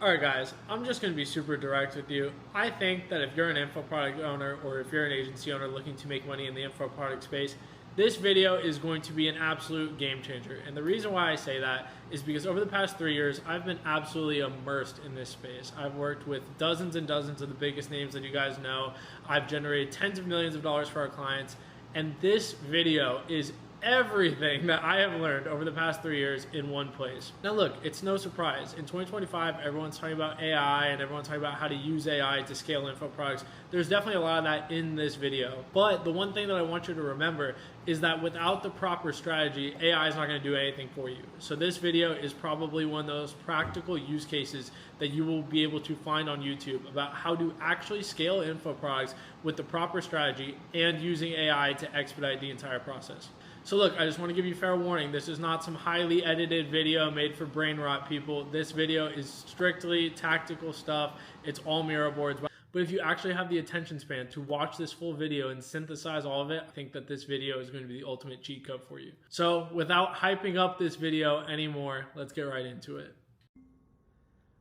Alright guys, I'm just going to be super direct with you. I think that if you're an info product owner or if you're an agency owner looking to make money in the info product space, this video is going to be an absolute game changer. And the reason why I say that is because over the past 3 years, I've been absolutely immersed in this space. I've worked with dozens and dozens of the biggest names that you guys know. I've generated tens of millions of dollars for our clients. And this video is everything that I have learned over the past 3 years in one place. Now look, it's no surprise. In 2025, everyone's talking about AI and everyone's talking about how to use AI to scale info products. There's definitely a lot of that in this video. But the one thing that I want you to remember is that without the proper strategy, AI is not going to do anything for you. So this video is probably one of those practical use cases that you will be able to find on YouTube about how to actually scale info products with the proper strategy and using AI to expedite the entire process. So look, I just want to give you fair warning. This is not some highly edited video made for brain rot people. This video is strictly tactical stuff. It's all mirror boards. But if you actually have the attention span to watch this full video and synthesize all of it, I think that this video is going to be the ultimate cheat code for you. So without hyping up this video anymore, let's get right into it.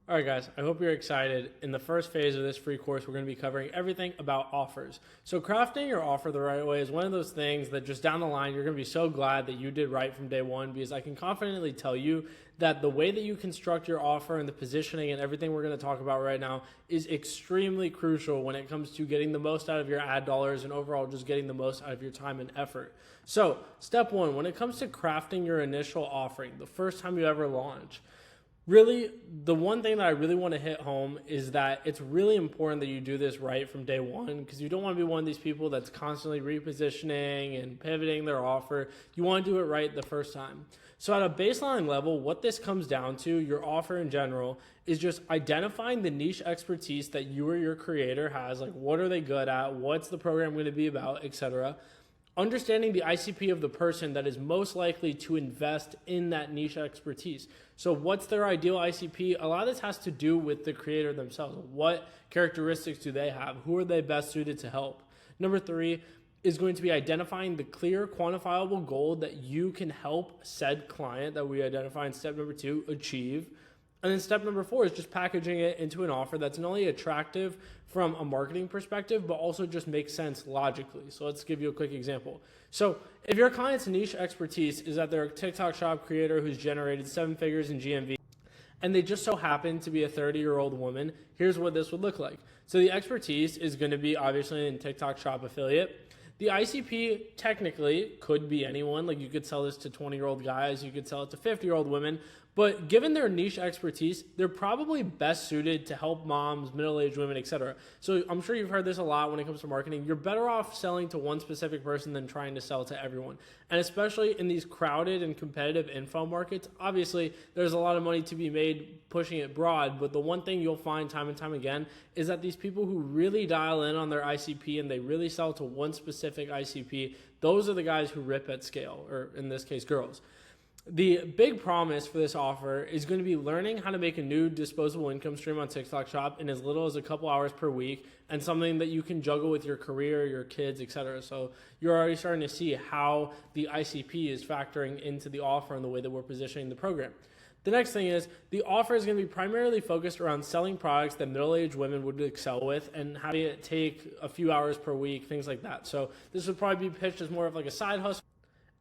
All right, guys, I hope you're excited. In the first phase of this free course, we're going to be covering everything about offers. So crafting your offer the right way is one of those things that just down the line, you're going to be so glad that you did right from day one, because I can confidently tell you that the way that you construct your offer and the positioning and everything we're going to talk about right now is extremely crucial when it comes to getting the most out of your ad dollars and overall just getting the most out of your time and effort. So step one, when it comes to crafting your initial offering, the first time you ever launch, really, the one thing that I really want to hit home is that it's really important that you do this right from day one, because you don't want to be one of these people that's constantly repositioning and pivoting their offer. You want to do it right the first time. So at a baseline level, what this comes down to, your offer in general, is just identifying the niche expertise that you or your creator has. Like, what are they good at? What's the program going to be about, etc. Understanding the ICP of the person that is most likely to invest in that niche expertise. So what's their ideal ICP? A lot of this has to do with the creator themselves. What characteristics do they have? Who are they best suited to help? Number three is going to be identifying the clear, quantifiable goal that you can help said client that we identify in step number 2 achieve. And then step number 4 is just packaging it into an offer that's not only attractive from a marketing perspective, but also just makes sense logically. So let's give you a quick example. So if your client's niche expertise is that they're a TikTok shop creator who's generated 7 figures in GMV, and they just so happen to be a 30-year-old woman, here's what this would look like. So the expertise is going to be obviously in TikTok shop affiliate. The ICP technically could be anyone. Like, you could sell this to 20-year-old guys, you could sell it to 50-year-old women, but given their niche expertise, they're probably best suited to help moms, middle-aged women, etc. So I'm sure you've heard this a lot when it comes to marketing. You're better off selling to one specific person than trying to sell to everyone. And especially in these crowded and competitive info markets, obviously there's a lot of money to be made pushing it broad, but the one thing you'll find time and time again is that these people who really dial in on their ICP and they really sell to one specific ICP, those are the guys who rip at scale, or in this case, girls. The big promise for this offer is going to be learning how to make a new disposable income stream on TikTok Shop in as little as a couple hours per week, and something that you can juggle with your career, your kids, etc. So you're already starting to see how the ICP is factoring into the offer and the way that we're positioning the program. The next thing is the offer is going to be primarily focused around selling products that middle-aged women would excel with and having it take a few hours per week, things like that. So this would probably be pitched as more of like a side hustle.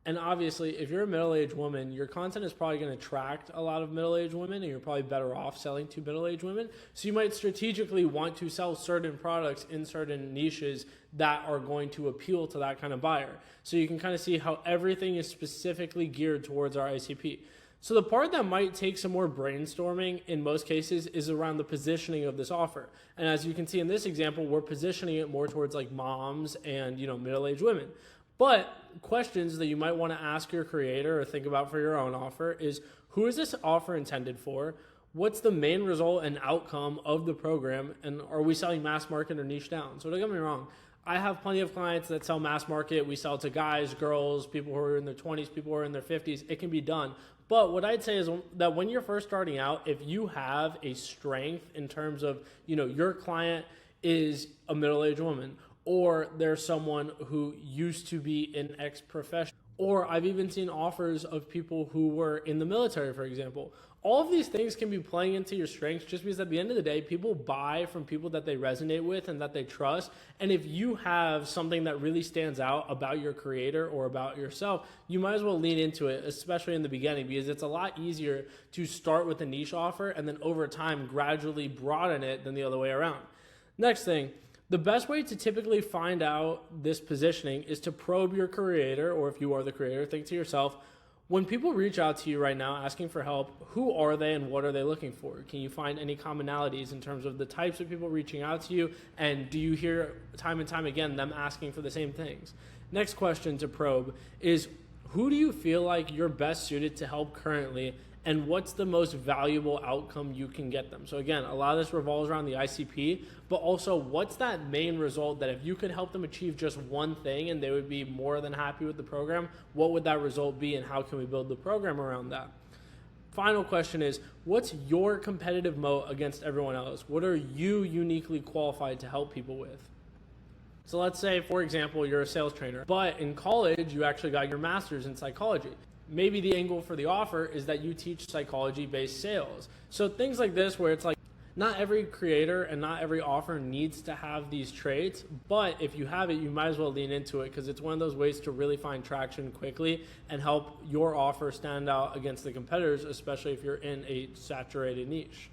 And obviously, if you're a middle-aged woman, your content is probably going to attract a lot of middle-aged women, and you're probably better off selling to middle-aged women. So you might strategically want to sell certain products in certain niches that are going to appeal to that kind of buyer. So you can kind of see how everything is specifically geared towards our ICP. So the part that might take some more brainstorming in most cases is around the positioning of this offer. And as you can see in this example, we're positioning it more towards like moms and, middle-aged women. But questions that you might want to ask your creator or think about for your own offer is, who is this offer intended for? What's the main result and outcome of the program? And are we selling mass market or niche down? So don't get me wrong. I have plenty of clients that sell mass market. We sell to guys, girls, people who are in their 20s, people who are in their 50s. It can be done. But what I'd say is that when you're first starting out, if you have a strength in terms of, your client is a middle-aged woman, or there's someone who used to be an ex-professional, or I've even seen offers of people who were in the military, for example, All of these things can be playing into your strengths just because at the end of the day, people buy from people that they resonate with and that they trust. And if you have something that really stands out about your creator or about yourself, you might as well lean into it, especially in the beginning, because it's a lot easier to start with a niche offer and then over time gradually broaden it than the other way around. Next thing, the best way to typically find out this positioning is to probe your creator, or if you are the creator, think to yourself, when people reach out to you right now asking for help, who are they and what are they looking for? Can you find any commonalities in terms of the types of people reaching out to you? And do you hear time and time again them asking for the same things? Next question to probe is, who do you feel like you're best suited to help currently, and what's the most valuable outcome you can get them? So again, a lot of this revolves around the ICP, but also what's that main result that if you could help them achieve just one thing and they would be more than happy with the program, what would that result be and how can we build the program around that? Final question is, what's your competitive moat against everyone else? What are you uniquely qualified to help people with? So let's say, for example, you're a sales trainer, but in college, you actually got your master's in psychology. Maybe the angle for the offer is that you teach psychology-based sales. So things like this where it's like, not every creator and not every offer needs to have these traits, but if you have it, you might as well lean into it because it's one of those ways to really find traction quickly and help your offer stand out against the competitors, especially if you're in a saturated niche.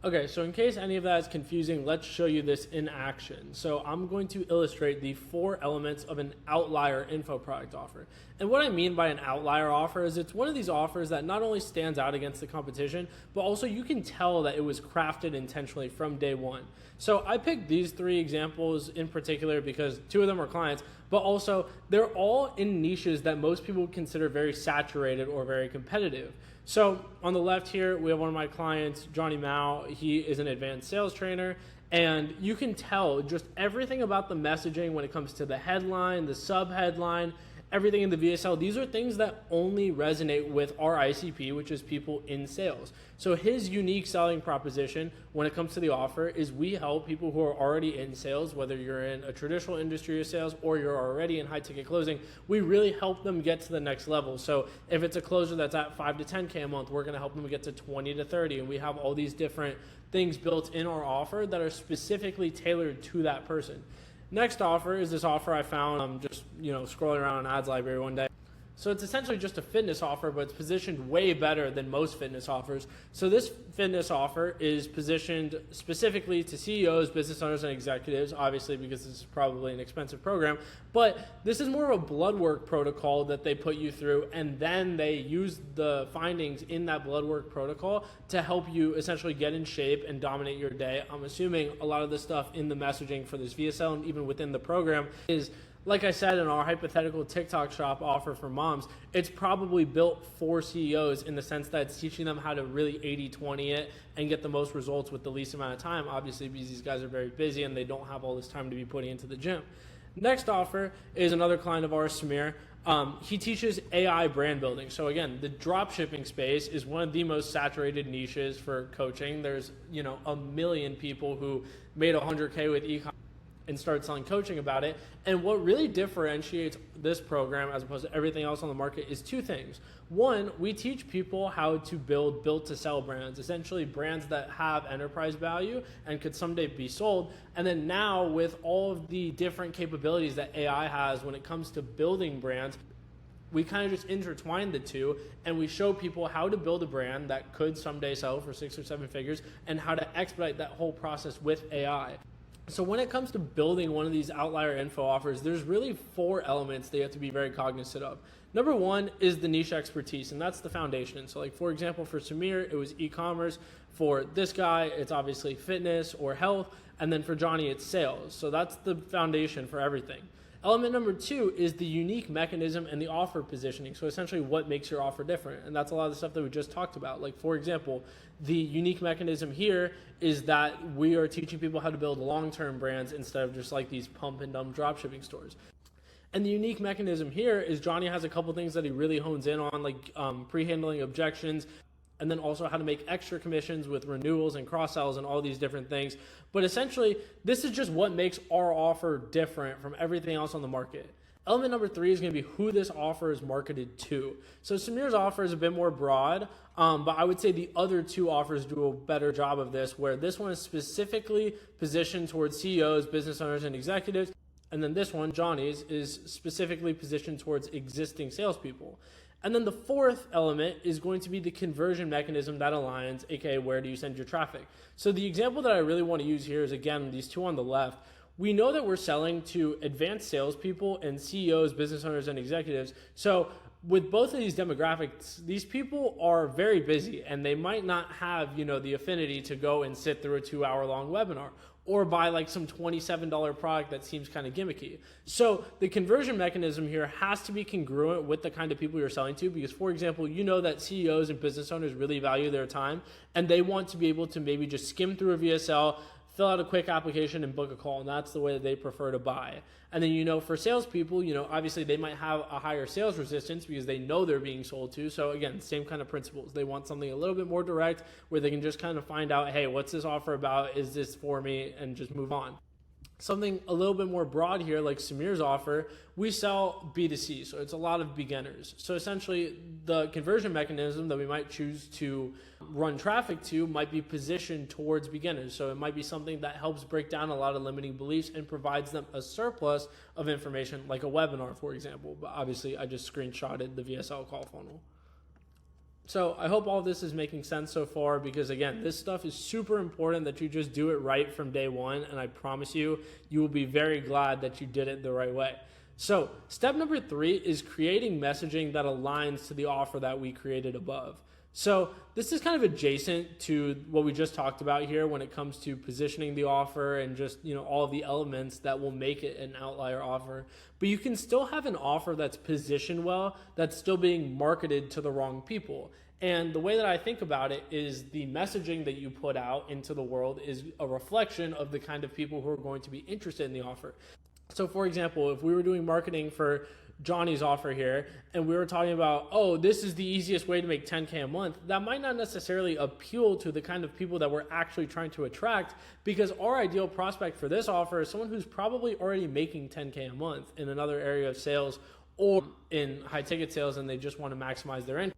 Okay, so in case any of that is confusing, let's show you this in action. So I'm going to illustrate the 4 elements of an outlier info product offer. And what I mean by an outlier offer is it's one of these offers that not only stands out against the competition, but also you can tell that it was crafted intentionally from day one. So I picked these 3 examples in particular because 2 of them are clients, but also they're all in niches that most people would consider very saturated or very competitive. So on the left here, we have one of my clients, Johnny Mao. He is an advanced sales trainer, and you can tell just everything about the messaging when it comes to the headline, the sub-headline, everything in the VSL. These are things that only resonate with our ICP, which is people in sales. So his unique selling proposition when it comes to the offer is we help people who are already in sales, whether you're in a traditional industry of sales or you're already in high ticket closing, we really help them get to the next level. So if it's a closer that's at 5 to 10K a month, we're gonna help them get to 20 to 30. And we have all these different things built in our offer that are specifically tailored to that person. Next offer is this offer I found. I'm just scrolling around on ads library one day. So it's essentially just a fitness offer, but it's positioned way better than most fitness offers. So this fitness offer is positioned specifically to CEOs, business owners, and executives, obviously because this is probably an expensive program. But this is more of a blood work protocol that they put you through, and then they use the findings in that blood work protocol to help you essentially get in shape and dominate your day. I'm assuming a lot of the stuff in the messaging for this VSL and even within the program is, like I said, in our hypothetical TikTok shop offer for moms, it's probably built for CEOs in the sense that it's teaching them how to really 80-20 it and get the most results with the least amount of time, obviously because these guys are very busy and they don't have all this time to be putting into the gym. Next offer is another client of ours, Samir. He teaches AI brand building. So again, the drop shipping space is one of the most saturated niches for coaching. There's, a million people who made 100K with e-commerce and start selling coaching about it. And what really differentiates this program as opposed to everything else on the market is 2 things. One, we teach people how to build built-to-sell brands, essentially brands that have enterprise value and could someday be sold. And then now with all of the different capabilities that AI has when it comes to building brands, we kind of just intertwine the 2 and we show people how to build a brand that could someday sell for 6 or 7 figures and how to expedite that whole process with AI. So when it comes to building one of these outlier info offers, there's really 4 elements that you have to be very cognizant of. Number 1 is the niche expertise, and that's the foundation. So like, for example, for Samir, it was e-commerce. For this guy, it's obviously fitness or health. And then for Johnny, it's sales. So that's the foundation for everything. Element number 2 is the unique mechanism and the offer positioning. So essentially what makes your offer different. And that's a lot of the stuff that we just talked about. Like, for example, the unique mechanism here is that we are teaching people how to build long-term brands instead of just like these pump and dump drop shipping stores. And the unique mechanism here is Johnny has a couple things that he really hones in on, like pre-handling objections, and then also how to make extra commissions with renewals and cross-sells and all these different things. But essentially, this is just what makes our offer different from everything else on the market. Element number 3 is going to be who this offer is marketed to. So Samir's offer is a bit more broad, but I would say the other 2 offers do a better job of this, where this one is specifically positioned towards CEOs, business owners, and executives. And then this one, Johnny's, is specifically positioned towards existing salespeople. And then the 4th element is going to be the conversion mechanism that aligns, aka where do you send your traffic. So the example that I really want to use here is, again, these 2 on the left. We know that we're selling to advanced salespeople and CEOs, business owners, and executives. So with both of these demographics, these people are very busy and they might not have, the affinity to go and sit through a 2-hour-long webinar or buy like some $27 product that seems kind of gimmicky. So the conversion mechanism here has to be congruent with the kind of people you're selling to, because, for example, you know that CEOs and business owners really value their time and they want to be able to maybe just skim through a VSL, fill out a quick application, and book a call, and that's the way that they prefer to buy. And then, for salespeople, obviously they might have a higher sales resistance because they know they're being sold to. So again, same kind of principles. They want something a little bit more direct where they can just kind of find out, hey, what's this offer about? Is this for me? And just move on. Something a little bit more broad here, like Samir's offer, we sell B2C, so it's a lot of beginners. So essentially, the conversion mechanism that we might choose to run traffic to might be positioned towards beginners. So it might be something that helps break down a lot of limiting beliefs and provides them a surplus of information, like a webinar, for example. But obviously, I just screenshotted the VSL call funnel. So I hope all of this is making sense so far, because again, this stuff is super important that you just do it right from day one. And I promise you, you will be very glad that you did it the right way. So step number 3 is creating messaging that aligns to the offer that we created above. So this is kind of adjacent to what we just talked about here when it comes to positioning the offer and just, all of the elements that will make it an outlier offer. But you can still have an offer that's positioned well, that's still being marketed to the wrong people. And the way that I think about it is the messaging that you put out into the world is a reflection of the kind of people who are going to be interested in the offer. So for example, if we were doing marketing for Johnny's offer here, and we were talking about, oh, this is the easiest way to make 10K a month, that might not necessarily appeal to the kind of people that we're actually trying to attract, because our ideal prospect for this offer is someone who's probably already making 10K a month in another area of sales or in high ticket sales, and they just want to maximize their income.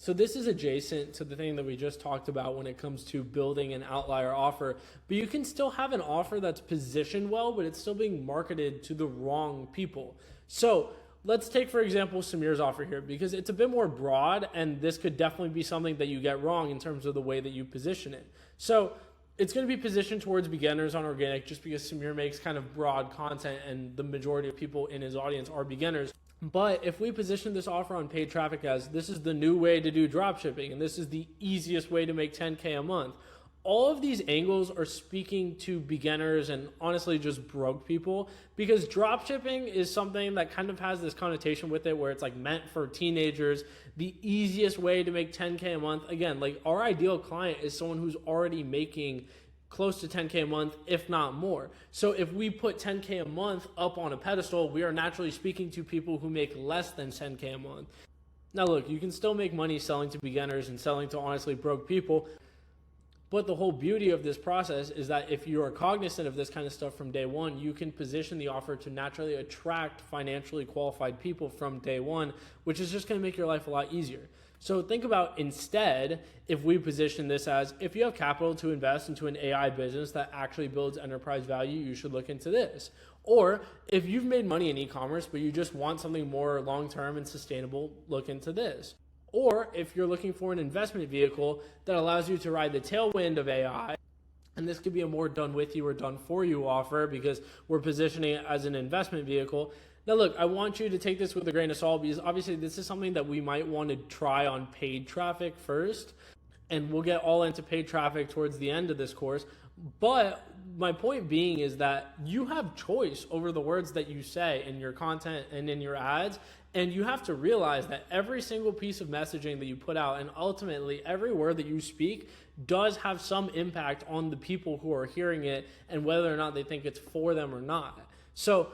So this is adjacent to the thing that we just talked about when it comes to building an outlier offer, but you can still have an offer that's positioned well, but it's still being marketed to the wrong people. So let's take, for example, Samir's offer here, because it's a bit more broad, and this could definitely be something that you get wrong in terms of the way that you position it. So it's going to be positioned towards beginners on organic, just because Samir makes kind of broad content and the majority of people in his audience are beginners. But if we position this offer on paid traffic as this is the new way to do dropshipping and this is the easiest way to make 10K a month, all of these angles are speaking to beginners and honestly just broke people, because dropshipping is something that kind of has this connotation with it where it's like meant for teenagers, the easiest way to make 10K a month. Again, like our ideal client is someone who's already making close to 10K a month, if not more. So if we put 10K a month up on a pedestal, we are naturally speaking to people who make less than 10K a month. Now look, you can still make money selling to beginners and selling to honestly broke people, but the whole beauty of this process is that if you are cognizant of this kind of stuff from day one, you can position the offer to naturally attract financially qualified people from day one, which is just going to make your life a lot easier. So think about, instead, if we position this as, if you have capital to invest into an AI business that actually builds enterprise value, you should look into this. Or if you've made money in e-commerce, but you just want something more long-term and sustainable, look into this. Or if you're looking for an investment vehicle that allows you to ride the tailwind of AI, and this could be a more done with you or done for you offer because we're positioning it as an investment vehicle. Now look, I want you to take this with a grain of salt, because obviously this is something that we might want to try on paid traffic first, and we'll get all into paid traffic towards the end of this course. But my point being is that you have choice over the words that you say in your content and in your ads, and you have to realize that every single piece of messaging that you put out, and ultimately every word that you speak, does have some impact on the people who are hearing it and whether or not they think it's for them or not. So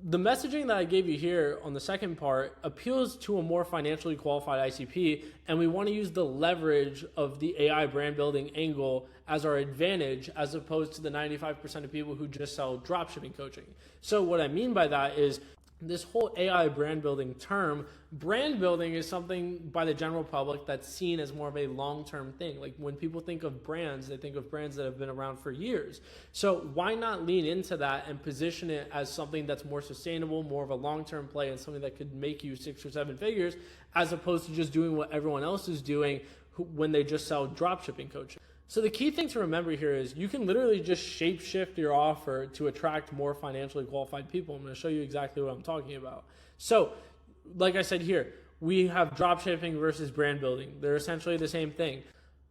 the messaging that I gave you here on the second part appeals to a more financially qualified ICP, and we want to use the leverage of the AI brand building angle as our advantage, as opposed to the 95% of people who just sell dropshipping coaching. So what I mean by that is, this whole AI brand building term, brand building is something by the general public that's seen as more of a long-term thing. Like when people think of brands, they think of brands that have been around for years. So why not lean into that and position it as something that's more sustainable, more of a long-term play, and something that could make you 6 or 7 figures, as opposed to just doing what everyone else is doing when they just sell dropshipping coaching. So the key thing to remember here is you can literally just shape shift your offer to attract more financially qualified people. I'm going to show you exactly what I'm talking about. So like I said here, we have dropshipping versus brand building. They're essentially the same thing.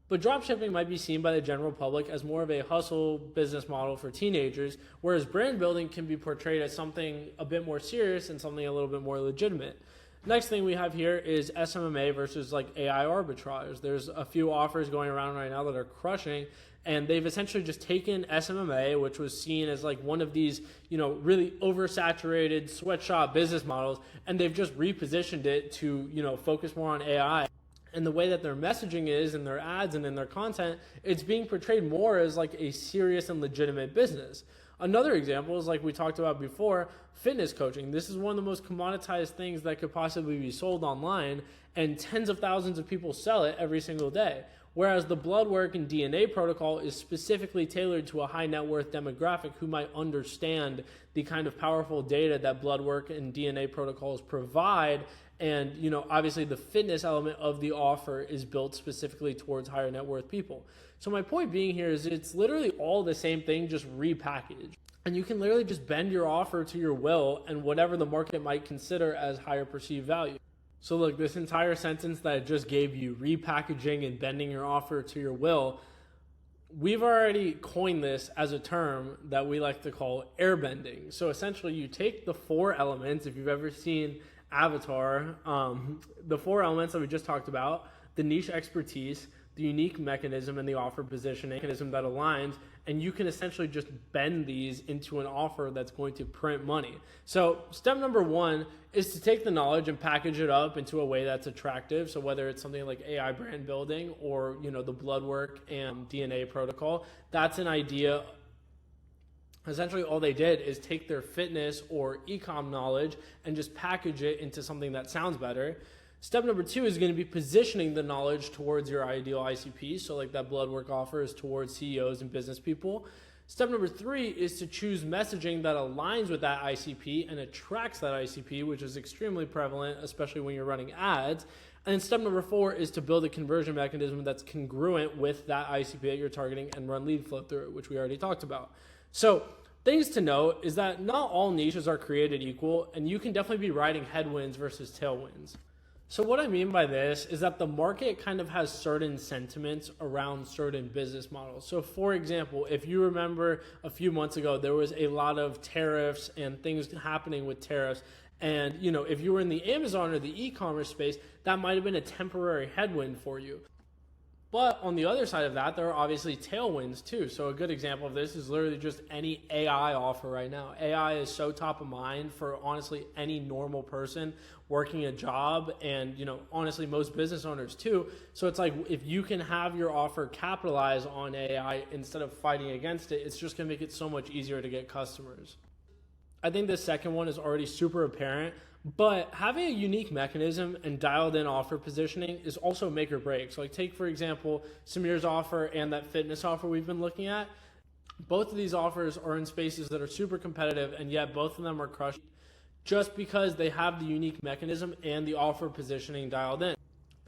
But dropshipping might be seen by the general public as more of a hustle business model for teenagers, whereas brand building can be portrayed as something a bit more serious and something a little bit more legitimate. Next thing we have here is SMMA versus like AI arbitrage. There's a few offers going around right now that are crushing, and they've essentially just taken SMMA, which was seen as like one of these, really oversaturated sweatshop business models, and they've just repositioned it to, focus more on AI. And the way that their messaging is in their ads and in their content, it's being portrayed more as like a serious and legitimate business. Another example is, like we talked about before, fitness coaching. This is one of the most commoditized things that could possibly be sold online, and tens of thousands of people sell it every single day. Whereas the blood work and DNA protocol is specifically tailored to a high net worth demographic who might understand the kind of powerful data that blood work and DNA protocols provide. And, obviously the fitness element of the offer is built specifically towards higher net worth people. So my point being here is it's literally all the same thing, just repackaged. And you can literally just bend your offer to your will and whatever the market might consider as higher perceived value. So look, this entire sentence that I just gave you, repackaging and bending your offer to your will, we've already coined this as a term that we like to call airbending. So essentially you take the 4 elements, if you've ever seen Avatar, the 4 elements that we just talked about, the niche expertise, the unique mechanism, and the offer positioning mechanism that aligns, and you can essentially just bend these into an offer that's going to print money. So step number 1 is to take the knowledge and package it up into a way that's attractive. So whether it's something like AI brand building or the blood work and DNA protocol, that's an idea. Essentially all they did is take their fitness or e-com knowledge and just package it into something that sounds better. Step number 2 is going to be positioning the knowledge towards your ideal ICP. So like that blood work offer is towards CEOs and business people. Step number 3 is to choose messaging that aligns with that ICP and attracts that ICP, which is extremely prevalent, especially when you're running ads. And then step number 4 is to build a conversion mechanism that's congruent with that ICP that you're targeting and run lead flow through it, which we already talked about. So things to note is that not all niches are created equal, and you can definitely be riding headwinds versus tailwinds. So what I mean by this is that the market kind of has certain sentiments around certain business models. So for example, if you remember a few months ago, there was a lot of tariffs and things happening with tariffs. And if you were in the Amazon or the e-commerce space, that might have been a temporary headwind for you. But on the other side of that, there are obviously tailwinds too. So a good example of this is literally just any AI offer right now. AI is so top of mind for honestly any normal person working a job, and honestly most business owners too. So it's like if you can have your offer capitalize on AI instead of fighting against it, it's just gonna make it so much easier to get customers. I think the second one is already super apparent, but having a unique mechanism and dialed in offer positioning is also make or break. So like take, for example, Samir's offer and that fitness offer we've been looking at. Both of these offers are in spaces that are super competitive, and yet both of them are crushed just because they have the unique mechanism and the offer positioning dialed in.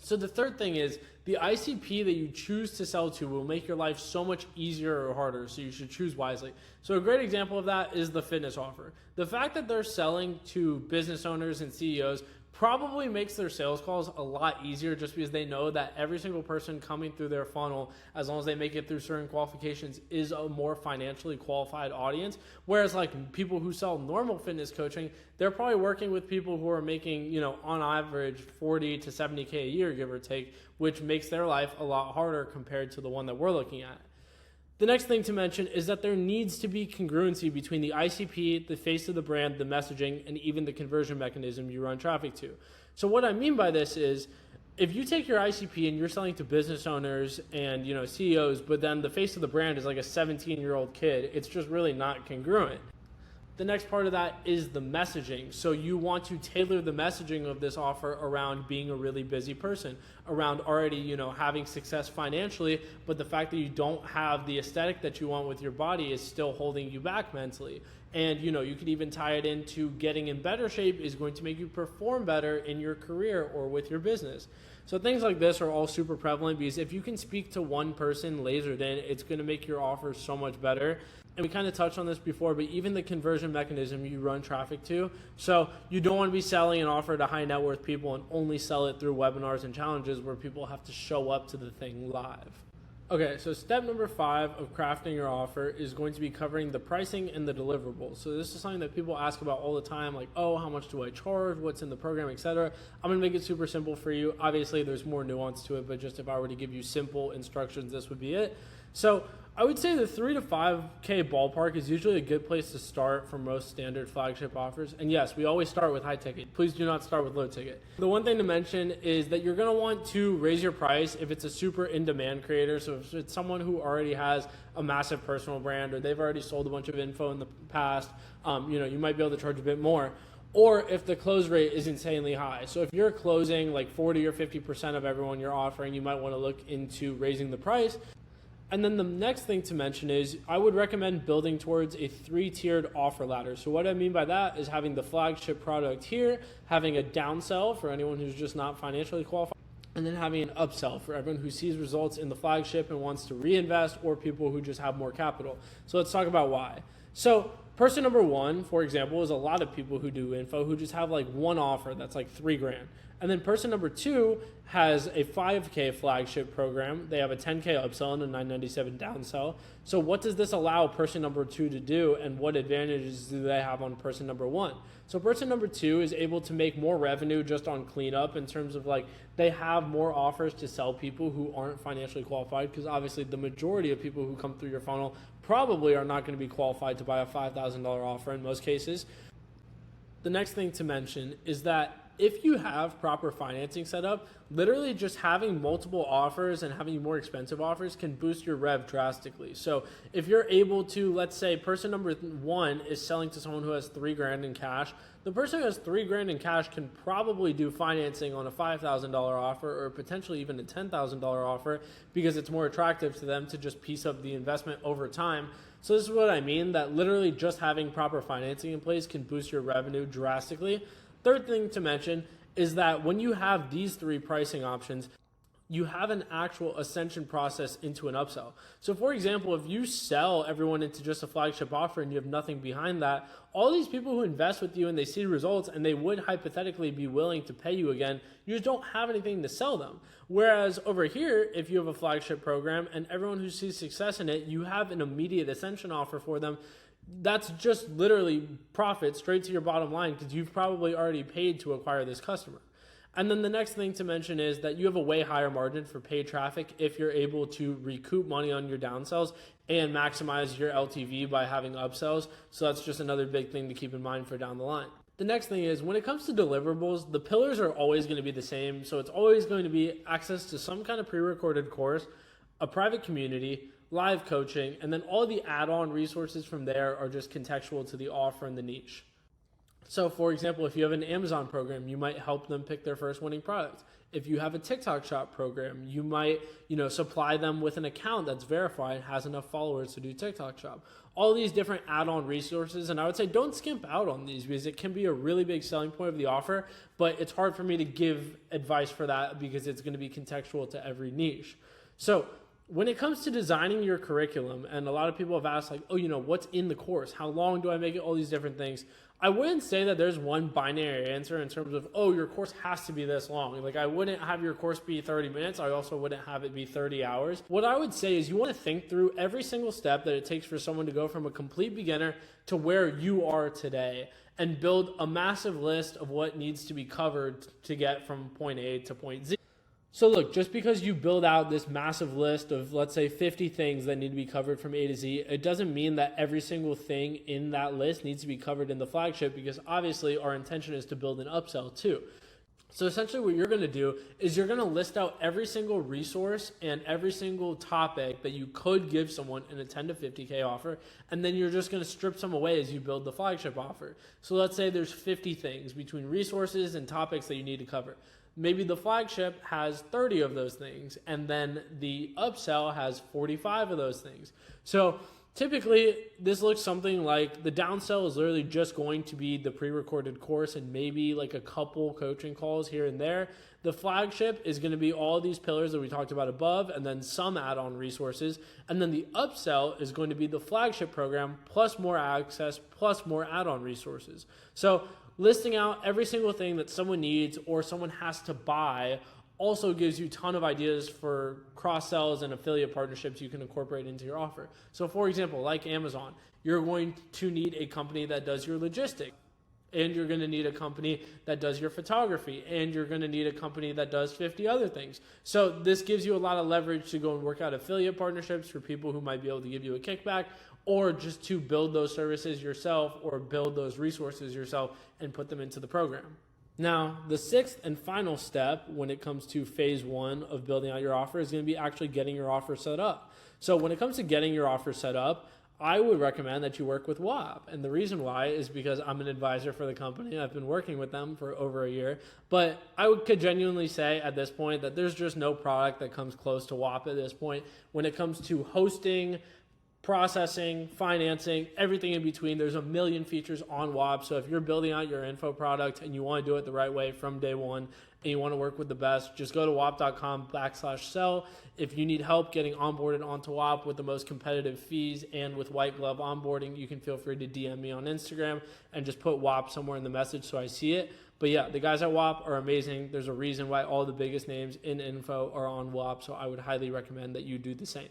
So the third thing is the ICP that you choose to sell to will make your life so much easier or harder, so you should choose wisely. So a great example of that is the fitness offer. The fact that they're selling to business owners and CEOs probably makes their sales calls a lot easier, just because they know that every single person coming through their funnel, as long as they make it through certain qualifications, is a more financially qualified audience. Whereas like people who sell normal fitness coaching, they're probably working with people who are making, on average 40 to 70K a year, give or take, which makes their life a lot harder compared to the one that we're looking at. The next thing to mention is that there needs to be congruency between the ICP, the face of the brand, the messaging, and even the conversion mechanism you run traffic to. So what I mean by this is, if you take your ICP and you're selling to business owners and CEOs, but then the face of the brand is like a 17-year-old kid, it's just really not congruent. The next part of that is the messaging. So you want to tailor the messaging of this offer around being a really busy person, around already, having success financially, but the fact that you don't have the aesthetic that you want with your body is still holding you back mentally. And you could even tie it into getting in better shape is going to make you perform better in your career or with your business. So things like this are all super prevalent because if you can speak to one person lasered in, it's going to make your offer so much better. And we kind of touched on this before, but even the conversion mechanism you run traffic to. So you don't want to be selling an offer to high net worth people and only sell it through webinars and challenges where people have to show up to the thing live. Okay, so step number 5 of crafting your offer is going to be covering the pricing and the deliverables. So this is something that people ask about all the time, like, oh, how much do I charge? What's in the program, etc. I'm gonna make it super simple for you. Obviously, there's more nuance to it, but just if I were to give you simple instructions, this would be it. So I would say the $3,000 to $5,000 ballpark is usually a good place to start for most standard flagship offers. And yes, we always start with high ticket. Please do not start with low ticket. The one thing to mention is that you're going to want to raise your price if it's a super in-demand creator. So if it's someone who already has a massive personal brand or they've already sold a bunch of info in the past, you might be able to charge a bit more. Or if the close rate is insanely high. So if you're closing like 40 or 50% of everyone you're offering, you might want to look into raising the price. And then the next thing to mention is I would recommend building towards a 3-tiered offer ladder. So what I mean by that is having the flagship product here, having a downsell for anyone who's just not financially qualified, and then having an upsell for everyone who sees results in the flagship and wants to reinvest, or people who just have more capital. So let's talk about why. So person number 1, for example, is a lot of people who do info who just have like one offer that's like $3,000. And then person number 2 has a $5,000 flagship program. They have a $10,000 upsell and a $997 downsell. So what does this allow person number 2 to do, and what advantages do they have on person number 1? So person number 2 is able to make more revenue just on cleanup in terms of like they have more offers to sell people who aren't financially qualified, because obviously the majority of people who come through your funnel probably are not going to be qualified to buy a $5,000 offer in most cases. The next thing to mention is that if you have proper financing set up, literally just having multiple offers and having more expensive offers can boost your rev drastically. So if you're able to, let's say person number 1 is selling to someone who has $3,000 in cash, the person who has $3,000 in cash can probably do financing on a $5,000 offer or potentially even a $10,000 offer because it's more attractive to them to just piece up the investment over time. So this is what I mean, that literally just having proper financing in place can boost your revenue drastically. Third thing to mention is that when you have these 3 pricing options, you have an actual ascension process into an upsell. So for example, if you sell everyone into just a flagship offer and you have nothing behind that, all these people who invest with you and they see results and they would hypothetically be willing to pay you again, you just don't have anything to sell them. Whereas over here, if you have a flagship program and everyone who sees success in it, you have an immediate ascension offer for them. That's just literally profit straight to your bottom line because you've probably already paid to acquire this customer. And then the next thing to mention is that you have a way higher margin for paid traffic if you're able to recoup money on your downsells and maximize your LTV by having upsells. So that's just another big thing to keep in mind for down the line. The next thing is when it comes to deliverables, the pillars are always going to be the same. So it's always going to be access to some kind of pre-recorded course, a private community, live coaching, and then all the add-on resources from there are just contextual to the offer and the niche. So for example, if you have an Amazon program, you might help them pick their first winning product. If you have a TikTok shop program, you might, supply them with an account that's verified, has enough followers to do TikTok shop. All these different add-on resources, and I would say don't skimp out on these because it can be a really big selling point of the offer, but it's hard for me to give advice for that because it's going to be contextual to every niche. So when it comes to designing your curriculum, and a lot of people have asked like, what's in the course? How long do I make it? All these different things. I wouldn't say that there's one binary answer in terms of, your course has to be this long. Like I wouldn't have your course be 30 minutes. I also wouldn't have it be 30 hours. What I would say is you want to think through every single step that it takes for someone to go from a complete beginner to where you are today and build a massive list of what needs to be covered to get from point A to point Z. So look, just because you build out this massive list of, let's say, 50 things that need to be covered from A to Z, it doesn't mean that every single thing in that list needs to be covered in the flagship because obviously our intention is to build an upsell too. So essentially what you're going to do is you're going to list out every single resource and every single topic that you could give someone in a 10 to 50K offer. And then you're just going to strip some away as you build the flagship offer. So let's say there's 50 things between resources and topics that you need to cover. Maybe the flagship has 30 of those things, and then the upsell has 45 of those things. So typically, this looks something like the downsell is literally just going to be the pre-recorded course and maybe like a couple coaching calls here and there. The flagship is going to be all these pillars that we talked about above, and then some add-on resources. And then the upsell is going to be the flagship program plus more access plus more add-on resources. So listing out every single thing that someone needs or someone has to buy also gives you a ton of ideas for cross-sells and affiliate partnerships you can incorporate into your offer. So for example, like Amazon, you're going to need a company that does your logistics, and you're going to need a company that does your photography, and you're going to need a company that does 50 other things. So this gives you a lot of leverage to go and work out affiliate partnerships for people who might be able to give you a kickback, or just to build those services yourself or build those resources yourself and put them into the program. Now, the sixth and final step when it comes to phase one of building out your offer is going to be actually getting your offer set up. So when it comes to getting your offer set up, I would recommend that you work with WAP. And the reason why is because I'm an advisor for the company. I've been working with them for over a year. But could genuinely say at this point that there's just no product that comes close to WAP at this point. When it comes to hosting, processing, financing, everything in between. There's a million features on WAP. So if you're building out your info product and you want to do it the right way from day one and you want to work with the best, just go to wap.com/sell. If you need help getting onboarded onto WAP with the most competitive fees and with white glove onboarding, you can feel free to DM me on Instagram and just put WAP somewhere in the message so I see it. But yeah, the guys at WAP are amazing. There's a reason why all the biggest names in info are on WAP. So I would highly recommend that you do the same.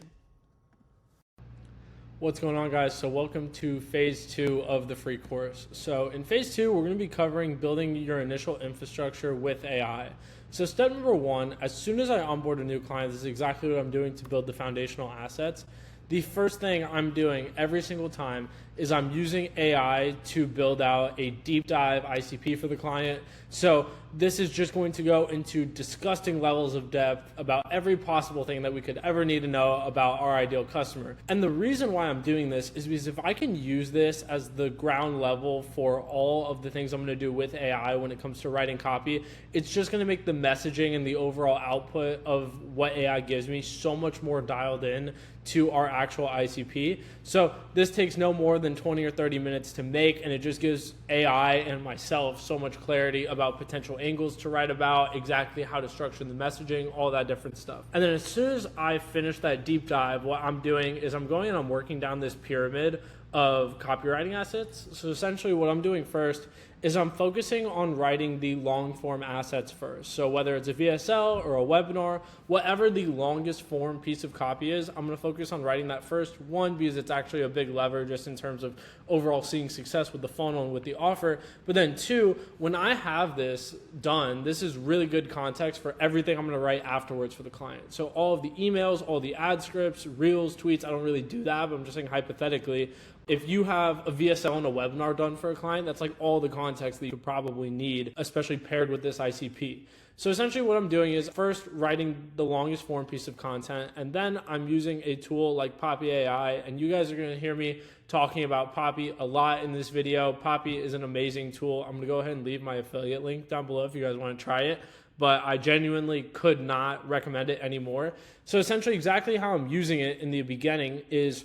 What's going on, guys? So welcome to phase 2 of the free course. So in phase 2, we're going to be covering building your initial infrastructure with AI. So step number 1, as soon as I onboard a new client, this is exactly what I'm doing to build the foundational assets. The first thing I'm doing every single time is I'm using AI to build out a deep dive ICP for the client. So this is just going to go into disgusting levels of depth about every possible thing that we could ever need to know about our ideal customer. And the reason why I'm doing this is because if I can use this as the ground level for all of the things I'm going to do with AI when it comes to writing copy, it's just going to make the messaging and the overall output of what AI gives me so much more dialed in to our actual ICP. So this takes no more than 20 or 30 minutes to make, and it just gives AI and myself so much clarity about potential angles to write about, exactly how to structure the messaging, all that different stuff. And then as soon as I finish that deep dive, what I'm doing is I'm going and I'm working down this pyramid of copywriting assets. So essentially what I'm doing first is I'm focusing on writing the long form assets first. So whether it's a VSL or a webinar, whatever the longest form piece of copy is, I'm going to focus on writing that first. One, because it's actually a big lever just in terms of overall seeing success with the funnel and with the offer. But then two, when I have this done, this is really good context for everything I'm going to write afterwards for the client. So all of the emails, all the ad scripts, reels, tweets, I don't really do that, but I'm just saying hypothetically, if you have a VSL and a webinar done for a client, that's like all the context that you could probably need, especially paired with this ICP. So essentially what I'm doing is first writing the longest form piece of content, and then I'm using a tool like Poppy AI, and you guys are going to hear me talking about Poppy a lot in this video. Poppy is an amazing tool. I'm going to go ahead and leave my affiliate link down below if you guys want to try it, but I genuinely could not recommend it anymore. So essentially exactly how I'm using it in the beginning is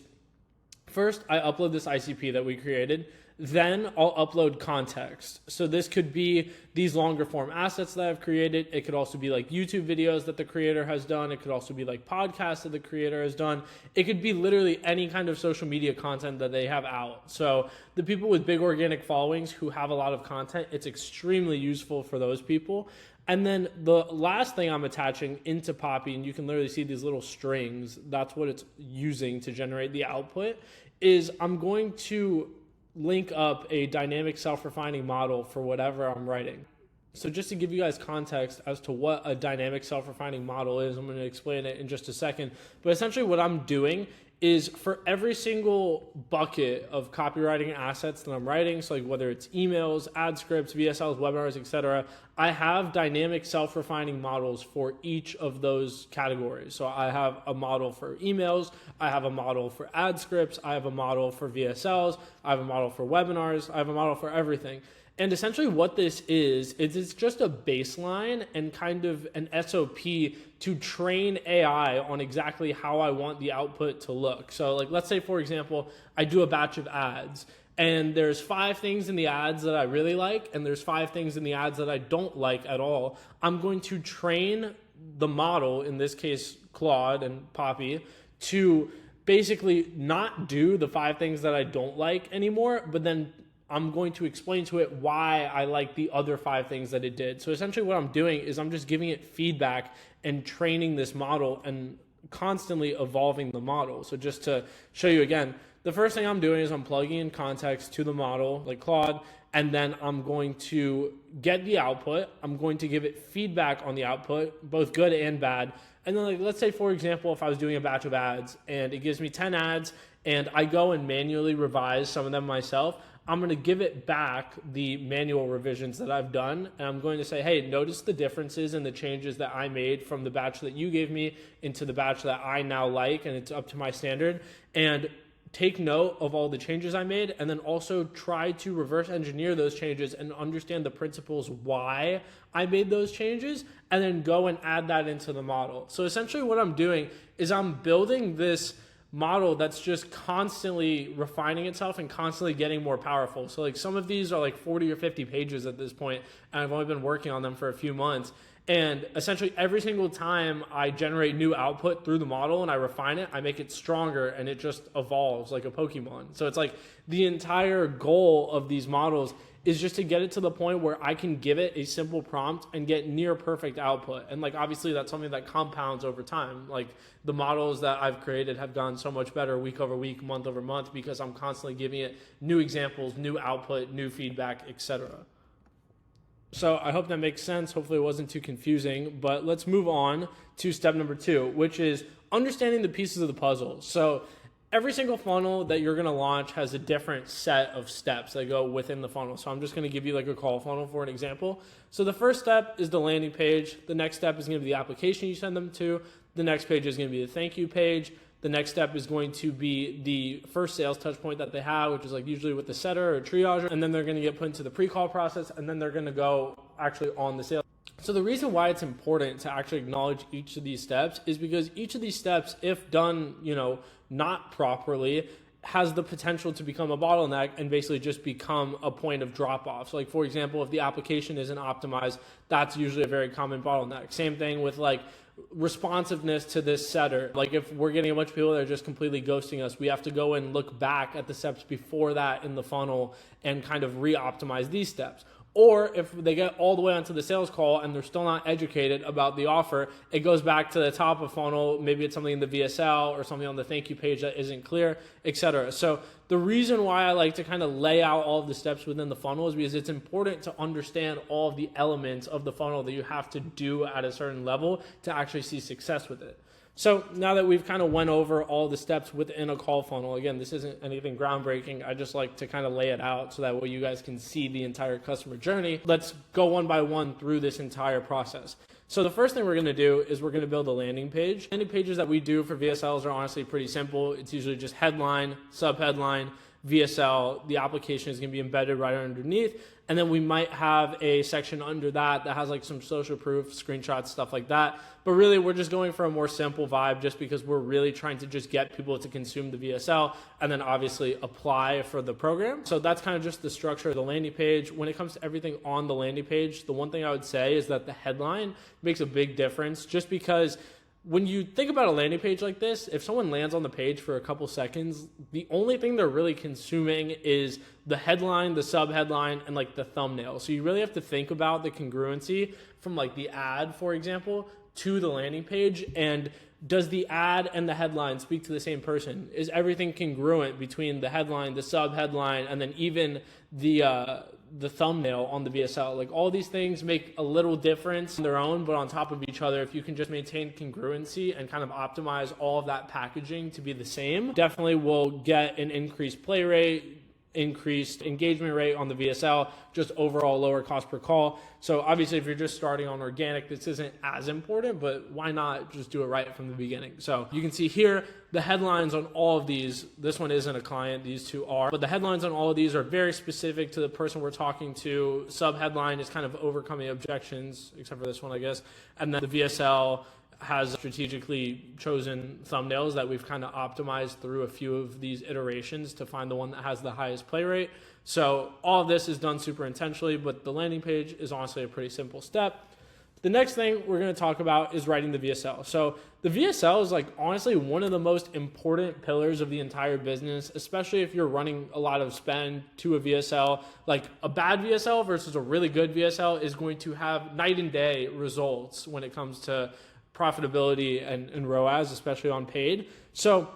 first, I upload this ICP that we created. Then I'll upload context. So this could be these longer form assets that I've created. It could also be like YouTube videos that the creator has done. It could also be like podcasts that the creator has done. It could be literally any kind of social media content that they have out. So the people with big organic followings who have a lot of content, it's extremely useful for those people. And then the last thing I'm attaching into Poppy, and you can literally see these little strings, that's what it's using to generate the output, is I'm going to link up a dynamic self-refining model for whatever I'm writing. So just to give you guys context as to what a dynamic self-refining model is, I'm going to explain it in just a second. But essentially what I'm doing is for every single bucket of copywriting assets that I'm writing, so like whether it's emails, ad scripts, VSLs, webinars, etc., I have dynamic self-refining models for each of those categories. So I have a model for emails, I have a model for ad scripts, I have a model for VSLs, I have a model for webinars, I have a model for everything. And essentially what this is it's just a baseline and kind of an SOP to train AI on exactly how I want the output to look. So like, let's say, for example, I do a batch of ads and there's 5 things in the ads that I really like and there's 5 things in the ads that I don't like at all. I'm going to train the model, in this case, Claude and Poppy, to basically not do the 5 things that I don't like anymore, but then I'm going to explain to it why I like the other 5 things that it did. So essentially what I'm doing is I'm just giving it feedback and training this model and constantly evolving the model. So just to show you again, the first thing I'm doing is I'm plugging in context to the model like Claude, and then I'm going to get the output. I'm going to give it feedback on the output, both good and bad. And then like, let's say, for example, if I was doing a batch of ads and it gives me 10 ads and I go and manually revise some of them myself, I'm going to give it back the manual revisions that I've done. And I'm going to say, hey, notice the differences and the changes that I made from the batch that you gave me into the batch that I now like, and it's up to my standard. And take note of all the changes I made, and then also try to reverse engineer those changes and understand the principles why I made those changes, and then go and add that into the model. So essentially what I'm doing is I'm building this model that's just constantly refining itself and constantly getting more powerful. So like some of these are like 40 or 50 pages at this point, and I've only been working on them for a few months. And essentially every single time I generate new output through the model and I refine it, I make it stronger and it just evolves like a Pokemon. So it's like the entire goal of these models is just to get it to the point where I can give it a simple prompt and get near perfect output. And like, obviously that's something that compounds over time. Like the models that I've created have gone so much better week over week, month over month, because I'm constantly giving it new examples, new output, new feedback, etc. So I hope that makes sense. Hopefully it wasn't too confusing, but let's move on to step number 2, which is understanding the pieces of the puzzle. So every single funnel that you're going to launch has a different set of steps that go within the funnel. So I'm just going to give you like a call funnel for an example. So the first step is the landing page. The next step is going to be the application you send them to. The next page is going to be the thank you page. The next step is going to be the first sales touch point that they have, which is like usually with the setter or triager. And then they're going to get put into the pre-call process, and then they're going to go actually on the sales. So the reason why it's important to actually acknowledge each of these steps is because each of these steps, if done, not properly, has the potential to become a bottleneck and basically just become a point of drop off. So like, for example, if the application isn't optimized, that's usually a very common bottleneck. Same thing with like responsiveness to this setter. Like if we're getting a bunch of people that are just completely ghosting us, we have to go and look back at the steps before that in the funnel and kind of re-optimize these steps. Or if they get all the way onto the sales call and they're still not educated about the offer, it goes back to the top of funnel. Maybe it's something in the VSL or something on the thank you page that isn't clear, etc. So the reason why I like to kind of lay out all of the steps within the funnel is because it's important to understand all of the elements of the funnel that you have to do at a certain level to actually see success with it. So now that we've kind of went over all the steps within a call funnel, again, this isn't anything groundbreaking. I just like to kind of lay it out so that way you guys can see the entire customer journey. Let's go one by one through this entire process. So the first thing we're going to do is we're going to build a landing page. Landing pages that we do for VSLs are honestly pretty simple. It's usually just headline, subheadline, VSL. The application is going to be embedded right underneath. And then we might have a section under that that has like some social proof, screenshots, stuff like that. But really, we're just going for a more simple vibe just because we're really trying to just get people to consume the VSL and then obviously apply for the program. So that's kind of just the structure of the landing page. When it comes to everything on the landing page, the one thing I would say is that the headline makes a big difference just because when you think about a landing page like this, if someone lands on the page for a couple seconds, the only thing they're really consuming is the headline, the sub-headline, and like the thumbnail. So you really have to think about the congruency from like the ad, for example, to the landing page. And does the ad and the headline speak to the same person? Is everything congruent between the headline, the sub-headline, and then even the the thumbnail on the VSL. Like all these things make a little difference on their own, but on top of each other, if you can just maintain congruency and kind of optimize all of that packaging to be the same, definitely will get an increased play rate, increased engagement rate on the VSL, just overall lower cost per call. So obviously if you're just starting on organic, this isn't as important, but why not just do it right from the beginning? So you can see here, the headlines on all of these, this one isn't a client, these two are, but the headlines on all of these are very specific to the person we're talking to. Sub headline is kind of overcoming objections, except for this one, I guess. And then the VSL has strategically chosen thumbnails that we've kind of optimized through a few of these iterations to find the one that has the highest play rate. So all of this is done super intentionally, but the landing page is honestly a pretty simple step. The next thing we're going to talk about is writing the VSL. So the VSL is like honestly one of the most important pillars of the entire business, especially if you're running a lot of spend to a VSL. Like a bad VSL versus a really good VSL is going to have night and day results when it comes to profitability and ROAS, especially on paid. So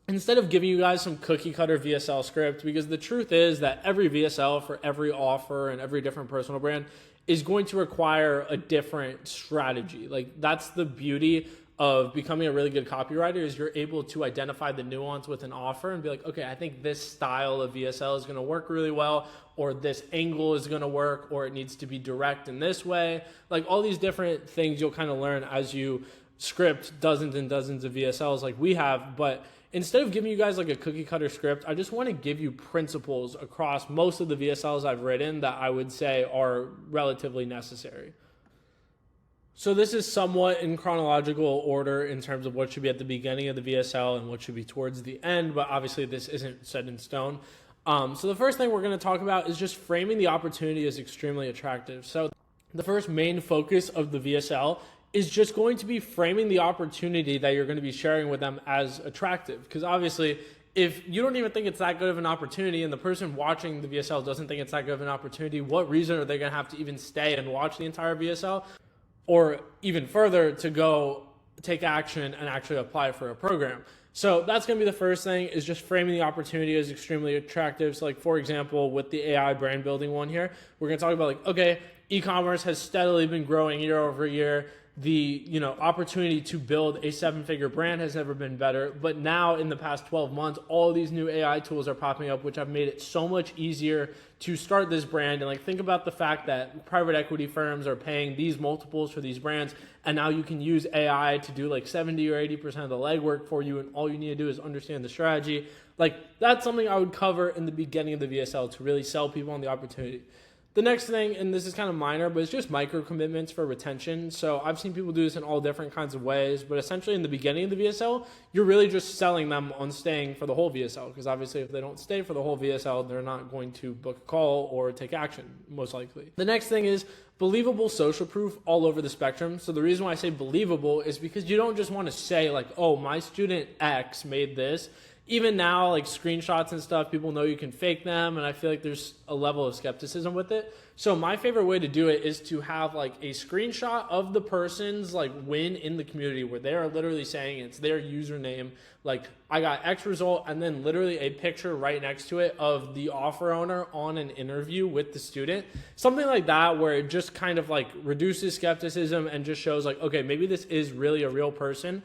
instead of giving you guys some cookie cutter VSL script, because the truth is that every VSL for every offer and every different personal brand is going to require a different strategy. Like that's the beauty of becoming a really good copywriter, is you're able to identify the nuance with an offer and be like, okay, I think this style of VSL is going to work really well, or this angle is going to work, or it needs to be direct in this way. Like all these different things you'll kind of learn as you script dozens and dozens of VSLs like we have. But instead of giving you guys like a cookie cutter script, I just want to give you principles across most of the VSLs I've written that I would say are relatively necessary. So this is somewhat in chronological order in terms of what should be at the beginning of the VSL and what should be towards the end, but obviously this isn't set in stone. So the first thing we're going to talk about is just framing the opportunity as extremely attractive. So the first main focus of the VSL is just going to be framing the opportunity that you're going to be sharing with them as attractive. Because obviously, if you don't even think it's that good of an opportunity and the person watching the VSL doesn't think it's that good of an opportunity, what reason are they going to have to even stay and watch the entire VSL? Or even further, to go take action and actually apply for a program. So that's going to be the first thing, is just framing the opportunity as extremely attractive. So like, for example, with the AI brand building one here, we're going to talk about like, okay, e-commerce has steadily been growing year over year. The opportunity to build a 7-figure brand has never been better. But now in the past 12 months, all these new AI tools are popping up, which have made it so much easier to start this brand. And like, think about the fact that private equity firms are paying these multiples for these brands. And now you can use AI to do like 70 or 80% of the legwork for you. And all you need to do is understand the strategy. Like that's something I would cover in the beginning of the VSL to really sell people on the opportunity. The next thing, and this is kind of minor, but it's just micro commitments for retention. So I've seen people do this in all different kinds of ways, but essentially in the beginning of the VSL, you're really just selling them on staying for the whole VSL, because obviously if they don't stay for the whole VSL, they're not going to book a call or take action, most likely. The next thing is believable social proof all over the spectrum. So the reason why I say believable is because you don't just want to say like, oh, my student X made this. Even now, like screenshots and stuff, people know you can fake them, and I feel like there's a level of skepticism with it. So my favorite way to do it is to have like a screenshot of the person's like win in the community, where they are literally saying it's their username, like I got X result, and then literally a picture right next to it of the offer owner on an interview with the student. Something like that, where it just kind of like reduces skepticism and just shows like, okay, maybe this is really a real person.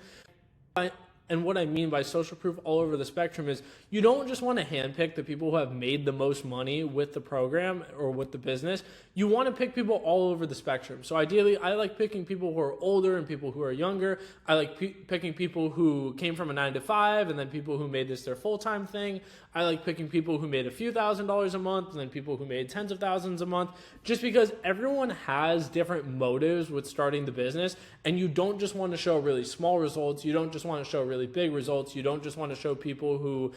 And what I mean by social proof all over the spectrum is you don't just want to handpick the people who have made the most money with the program or with the business. You want to pick people all over the spectrum. So ideally, I like picking people who are older and people who are younger. I like picking people who came from a 9-to-5 and then people who made this their full-time thing. I like picking people who made a few $1,000s a month and then people who made tens of thousands a month, just because everyone has different motives with starting the business, and you don't just want to show really small results. You don't just want to show really big results. You don't just want to show people who,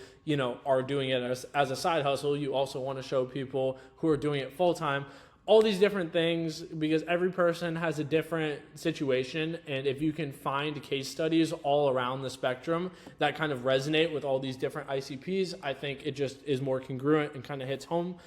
are doing it as a side hustle. You also want to show people who are doing it full-time. All these different things, because every person has a different situation, and if you can find case studies all around the spectrum that kind of resonate with all these different ICPs, I think it just is more congruent and kind of hits home.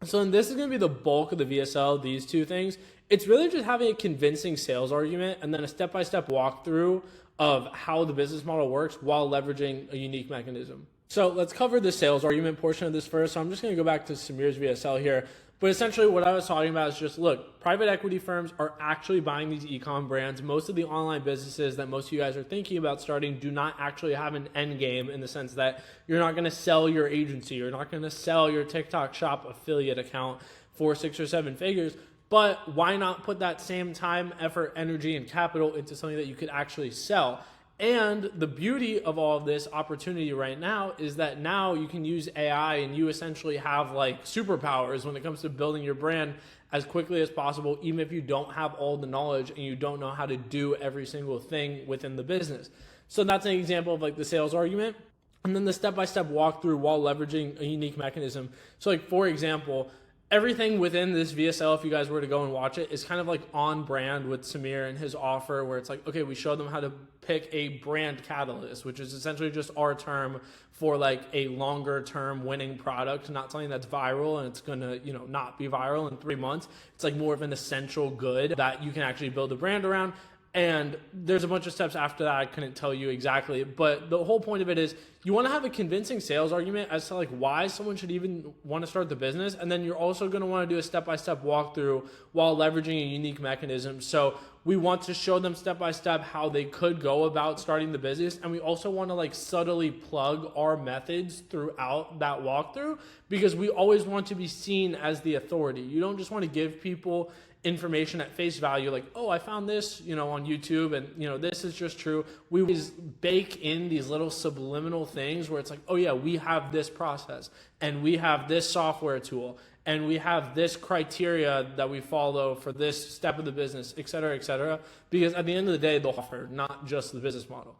So this is going to be the bulk of the VSL, these two things. It's really just having a convincing sales argument and then a step-by-step walkthrough of how the business model works while leveraging a unique mechanism. So let's cover the sales argument portion of this first. So I'm just going to go back to Samir's VSL here. But essentially what I was talking about is just, look, private equity firms are actually buying these e-com brands. Most of the online businesses that most of you guys are thinking about starting do not actually have an end game, in the sense that you're not going to sell your agency. You're not going to sell your TikTok shop affiliate account for 6 or 7 figures. But why not put that same time, effort, energy, and capital into something that you could actually sell? And the beauty of all of this opportunity right now is that now you can use AI, and you essentially have like superpowers when it comes to building your brand as quickly as possible, even if you don't have all the knowledge and you don't know how to do every single thing within the business. So that's an example of like the sales argument. And then the step-by-step walkthrough while leveraging a unique mechanism. So like, for example, everything within this VSL, if you guys were to go and watch it, is kind of like on brand with Samir and his offer, where it's like, okay, we show them how to pick a brand catalyst, which is essentially just our term for like a longer term winning product, not something that's viral and it's going to, not be viral in 3 months. It's like more of an essential good that you can actually build a brand around. And there's a bunch of steps after that I couldn't tell you exactly, but the whole point of it is you want to have a convincing sales argument as to like why someone should even want to start the business, and then you're also going to want to do a step-by-step walkthrough while leveraging a unique mechanism. So we want to show them step-by-step how they could go about starting the business, and we also want to like subtly plug our methods throughout that walkthrough, because we always want to be seen as the authority. You don't just want to give people information at face value, like, oh, I found this, on YouTube, and this is just true. We always bake in these little subliminal things where it's like, oh yeah, we have this process, and we have this software tool, and we have this criteria that we follow for this step of the business, et cetera, because at the end of the day, they'll offer, not just the business model.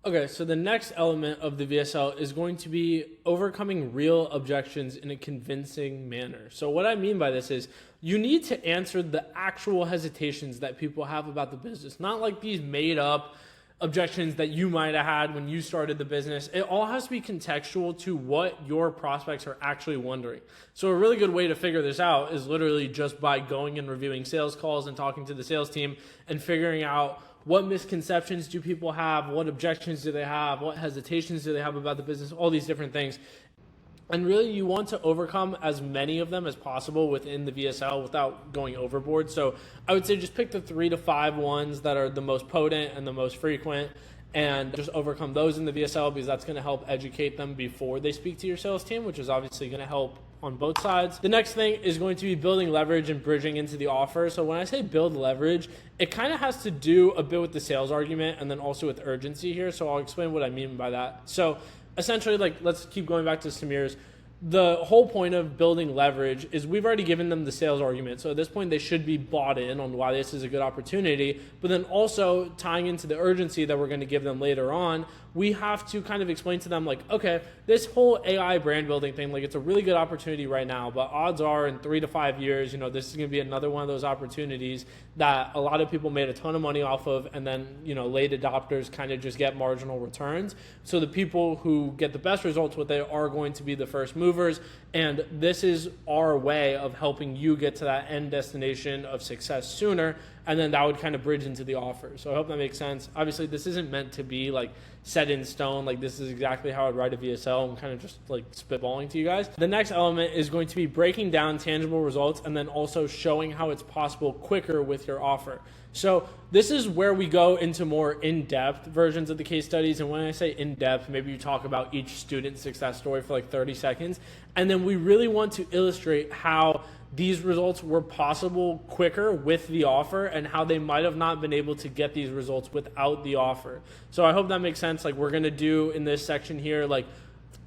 Okay, so the next element of the VSL is going to be overcoming real objections in a convincing manner. So what I mean by this is you need to answer the actual hesitations that people have about the business, not like these made up objections that you might have had when you started the business. It all has to be contextual to what your prospects are actually wondering. So a really good way to figure this out is literally just by going and reviewing sales calls and talking to the sales team and figuring out what misconceptions do people have, what objections do they have, what hesitations do they have about the business, all these different things. And really, you want to overcome as many of them as possible within the VSL without going overboard. So I would say just pick the 3 to 5 ones that are the most potent and the most frequent, and just overcome those in the VSL, because that's going to help educate them before they speak to your sales team, which is obviously going to help on both sides. The next thing is going to be building leverage and bridging into the offer. So when I say build leverage, it kind of has to do a bit with the sales argument and then also with urgency here. So I'll explain what I mean by that. So essentially, like, let's keep going back to Samir's. The whole point of building leverage is we've already given them the sales argument. So at this point, they should be bought in on why this is a good opportunity. But then also tying into the urgency that we're going to give them later on, we have to kind of explain to them like, okay, this whole AI brand building thing, like, it's a really good opportunity right now, but odds are in 3 to 5 years, this is going to be another one of those opportunities that a lot of people made a ton of money off of, and then, late adopters kind of just get marginal returns. So the people who get the best results with it are going to be the first movers, and this is our way of helping you get to that end destination of success sooner, and then that would kind of bridge into the offer. So I hope that makes sense. Obviously, this isn't meant to be like set in stone, like this is exactly how I'd write a VSL. I'm kind of just like spitballing to you guys. The next element is going to be breaking down tangible results and then also showing how it's possible quicker with your offer. So this is where we go into more in-depth versions of the case studies. And when I say in-depth, maybe you talk about each student success story for like 30 seconds. And then we really want to illustrate how these results were possible quicker with the offer and how they might have not been able to get these results without the offer. So I hope that makes sense. Like, we're going to do in this section here, like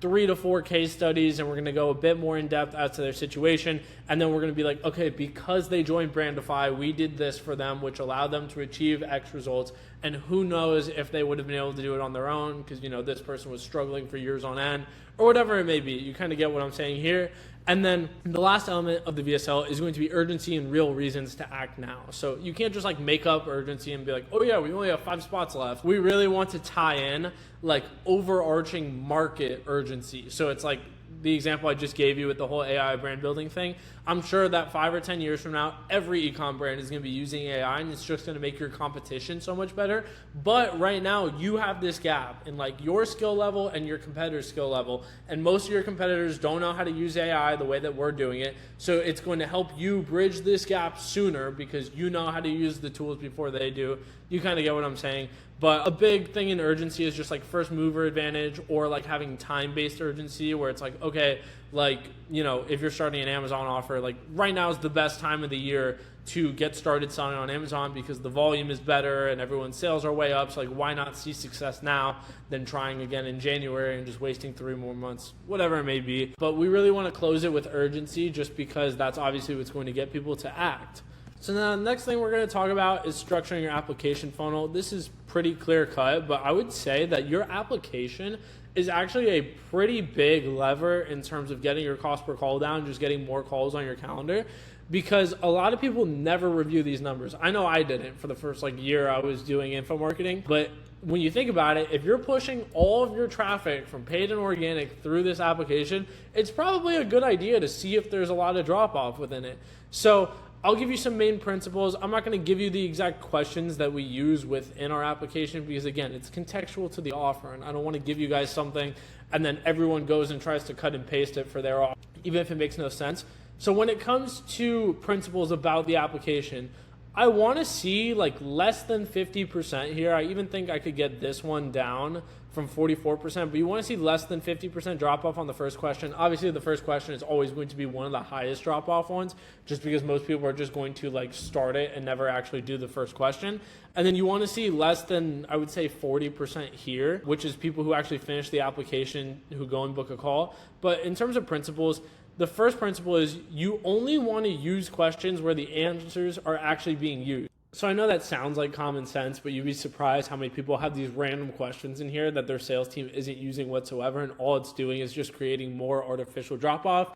3 to 4 case studies, and we're going to go a bit more in depth as to their situation. And then we're going to be like, okay, because they joined Brandify, we did this for them, which allowed them to achieve X results. And who knows if they would have been able to do it on their own, because, this person was struggling for years on end or whatever it may be. You kind of get what I'm saying here. And then the last element of the VSL is going to be urgency and real reasons to act now. So you can't just like make up urgency and be like, oh yeah, we only have 5 spots left. We really want to tie in like overarching market urgency. So it's like the example I just gave you with the whole AI brand building thing, I'm sure that 5 or 10 years from now, every e-com brand is going to be using AI, and it's just going to make your competition so much better. But right now, you have this gap in like your skill level and your competitor's skill level, and most of your competitors don't know how to use AI the way that we're doing it. So it's going to help you bridge this gap sooner because you know how to use the tools before they do. You kind of get what I'm saying. But a big thing in urgency is just like first mover advantage, or like having time-based urgency where it's like, okay, like, you know, if you're starting an Amazon offer, like right now is the best time of the year to get started selling on Amazon because the volume is better and everyone's sales are way up. So like, why not see success now than trying again in January and just wasting 3 more months, whatever it may be. But we really want to close it with urgency just because that's obviously what's going to get people to act. So now the next thing we're going to talk about is structuring your application funnel. This is pretty clear cut, but I would say that your application is actually a pretty big lever in terms of getting your cost per call down, just getting more calls on your calendar, because a lot of people never review these numbers. I know I didn't for the first like year I was doing info marketing, but when you think about it, if you're pushing all of your traffic from paid and organic through this application, it's probably a good idea to see if there's a lot of drop off within it. So I'll give you some main principles. I'm not going to give you the exact questions that we use within our application because, again, it's contextual to the offer, and I don't want to give you guys something and then everyone goes and tries to cut and paste it for their offer, even if it makes no sense. So when it comes to principles about the application, I want to see like less than 50% here. I even think I could get this one down from 44%, but you want to see less than 50% drop off on the first question. Obviously, the first question is always going to be one of the highest drop off ones, just because most people are just going to like start it and never actually do the first question. And then you want to see less than, I would say 40% here, which is people who actually finish the application who go and book a call. But in terms of principles, the first principle is you only want to use questions where the answers are actually being used. So I know that sounds like common sense, but you'd be surprised how many people have these random questions in here that their sales team isn't using whatsoever, and all it's doing is just creating more artificial drop-off.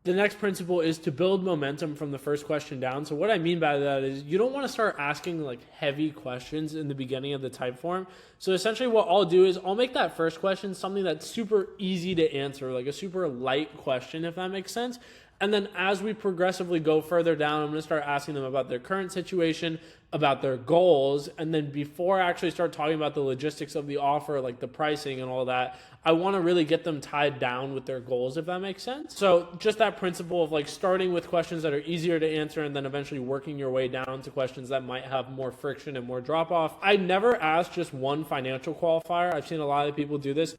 The next principle is to build momentum from the first question down. So what I mean by that is you don't want to start asking like heavy questions in the beginning of the type form. So essentially what I'll do is I'll make that first question something that's super easy to answer, like a super light question, if that makes sense. And then as we progressively go further down, I'm going to start asking them about their current situation, about their goals. And then before I actually start talking about the logistics of the offer, like the pricing and all that, I want to really get them tied down with their goals, if that makes sense. So just that principle of like starting with questions that are easier to answer and then eventually working your way down to questions that might have more friction and more drop off. I never ask just one financial qualifier. I've seen a lot of people do this.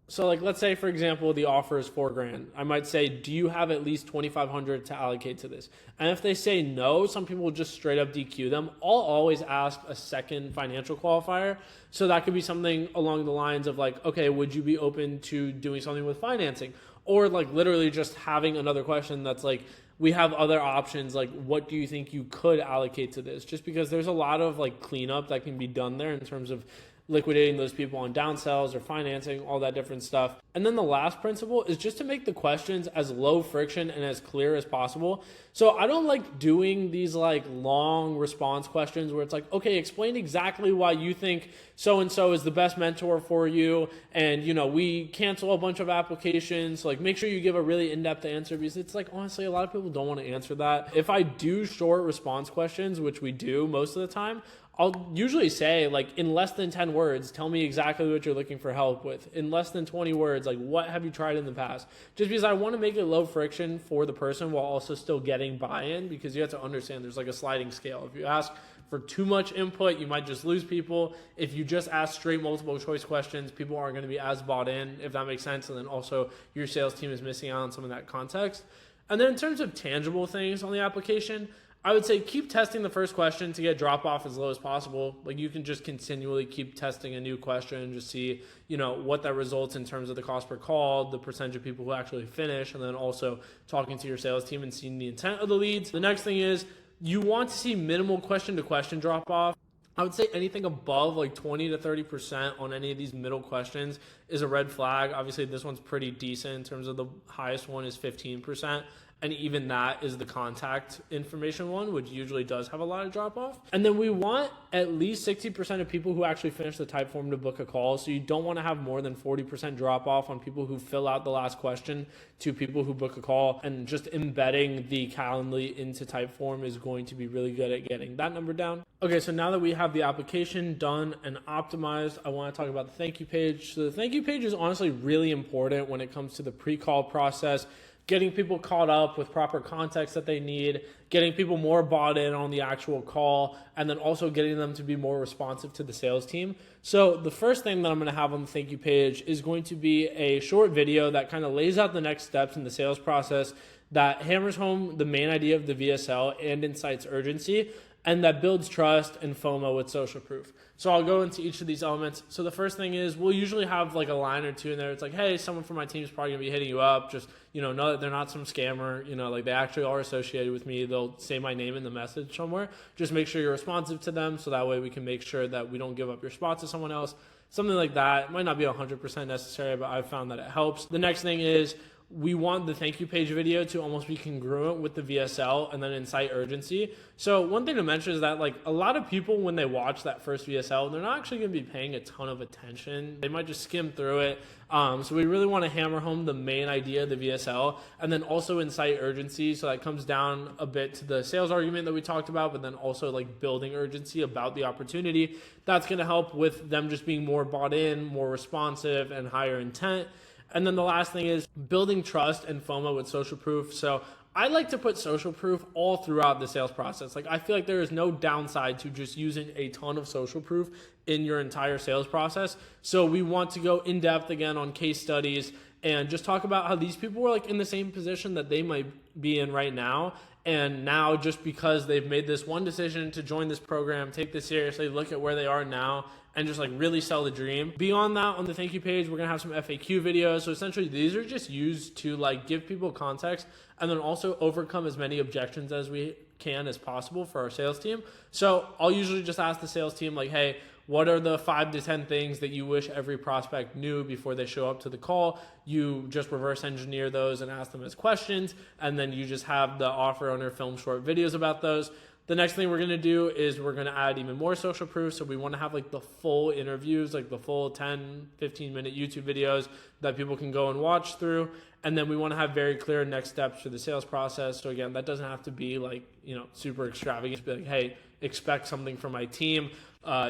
So like, let's say for example, the offer is $4,000. I might say, do you have at least $2,500 to allocate to this? And if they say no, some people will just straight up DQ them. I'll always ask a second financial qualifier. So that could be something along the lines of like, okay, would you be open to doing something with financing? Or like literally just having another question that's like, we have other options, like what do you think you could allocate to this? Just because there's a lot of like cleanup that can be done there in terms of liquidating those people on downsells or financing, all that different stuff. And then the last principle is just to make the questions as low friction and as clear as possible. So I don't like doing these like long response questions where it's like, okay, explain exactly why you think so-and-so is the best mentor for you. And, you know, we cancel a bunch of applications. Like make sure you give a really in-depth answer, because it's like, honestly, a lot of people don't want to answer that. If I do short response questions, which we do most of the time, I'll usually say, like, in less than 10 words, tell me exactly what you're looking for help with. In less than 20 words, like, what have you tried in the past? Just because I want to make it low friction for the person while also still getting buy-in, because you have to understand there's like a sliding scale. If you ask for too much input, you might just lose people. If you just ask straight multiple choice questions, people aren't going to be as bought in, if that makes sense. And then also your sales team is missing out on some of that context. And then in terms of tangible things on the application, I would say keep testing the first question to get drop off as low as possible. Like you can just continually keep testing a new question and just see, you know, what that results in terms of the cost per call, the percentage of people who actually finish, and then also talking to your sales team and seeing the intent of the leads. The next thing is you want to see minimal question to question drop off. I would say anything above like 20 to 30% on any of these middle questions is a red flag. Obviously, this one's pretty decent in terms of the highest one is 15%. And even that is the contact information one, which usually does have a lot of drop off. And then we want at least 60% of people who actually finish the type form to book a call. So you don't want to have more than 40% drop off on people who fill out the last question to people who book a call. And just embedding the Calendly into type form is going to be really good at getting that number down. Okay, so now that we have the application done and optimized, I want to talk about the thank you page. So the thank you page is honestly really important when it comes to the pre-call process, getting people caught up with proper context that they need, getting people more bought in on the actual call, and then also getting them to be more responsive to the sales team. So the first thing that I'm going to have on the thank you page is going to be a short video that kind of lays out the next steps in the sales process, that hammers home the main idea of the VSL and incites urgency, and that builds trust and FOMO with social proof. So I'll go into each of these elements. So the first thing is we'll usually have like a line or two in there. It's like, hey, someone from my team is probably gonna be hitting you up. Just, know that they're not some scammer, like they actually are associated with me. They'll say my name in the message somewhere. Just make sure you're responsive to them. So that way we can make sure that we don't give up your spot to someone else. Something like that. It might not be 100% necessary, but I've found that it helps. The next thing is we want the thank you page video to almost be congruent with the VSL and then incite urgency. So one thing to mention is that like a lot of people, when they watch that first VSL, they're not actually going to be paying a ton of attention. They might just skim through it. So we really want to hammer home the main idea of the VSL and then also incite urgency. So that comes down a bit to the sales argument that we talked about, but then also like building urgency about the opportunity. That's going to help with them just being more bought in, more responsive, and higher intent. And then the last thing is building trust and FOMO with social proof. So I like to put social proof all throughout the sales process. Like I feel like there is no downside to just using a ton of social proof in your entire sales process. So we want to go in depth again on case studies and just talk about how these people were like in the same position that they might be in right now. And now just because they've made this one decision to join this program, take this seriously, look at where they are now, and just like really sell the dream. Beyond that, on the thank you page, we're gonna have some FAQ videos. So essentially these are just used to like give people context and then also overcome as many objections as we can as possible for our sales team. So I'll usually just ask the sales team like, hey, what are the 5 to 10 things that you wish every prospect knew before they show up to the call? You just reverse engineer those and ask them as questions, and then you just have the offer owner film short videos about those. The next thing we're going to do is we're going to add even more social proof. So we want to have like the full interviews, like the full 10, 15 minute YouTube videos that people can go and watch through. And then we want to have very clear next steps for the sales process. So again, that doesn't have to be like, super extravagant. Be like, hey, expect something from my team.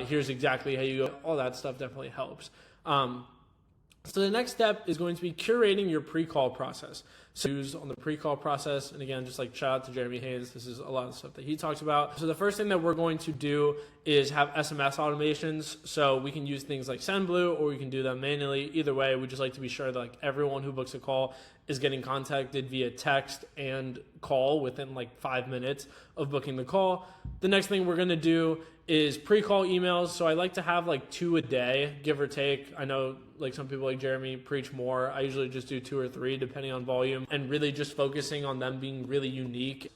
Here's exactly how you go. All that stuff definitely helps. So the next step is going to be curating your pre-call process. So use on the pre-call process, and again, just like shout out to Jeremy Haynes, this is a lot of stuff that he talks about. So the first thing that we're going to do is have SMS automations. So we can use things like SendBlue, or we can do them manually. Either way, we just like to be sure that like everyone who books a call is getting contacted via text and call within like 5 minutes of booking the call. The next thing we're going to do is pre-call emails. So I like to have like 2 a day, give or take. I know like some people like Jeremy preach more. I usually just do 2 or 3 depending on volume, and really just focusing on them being really unique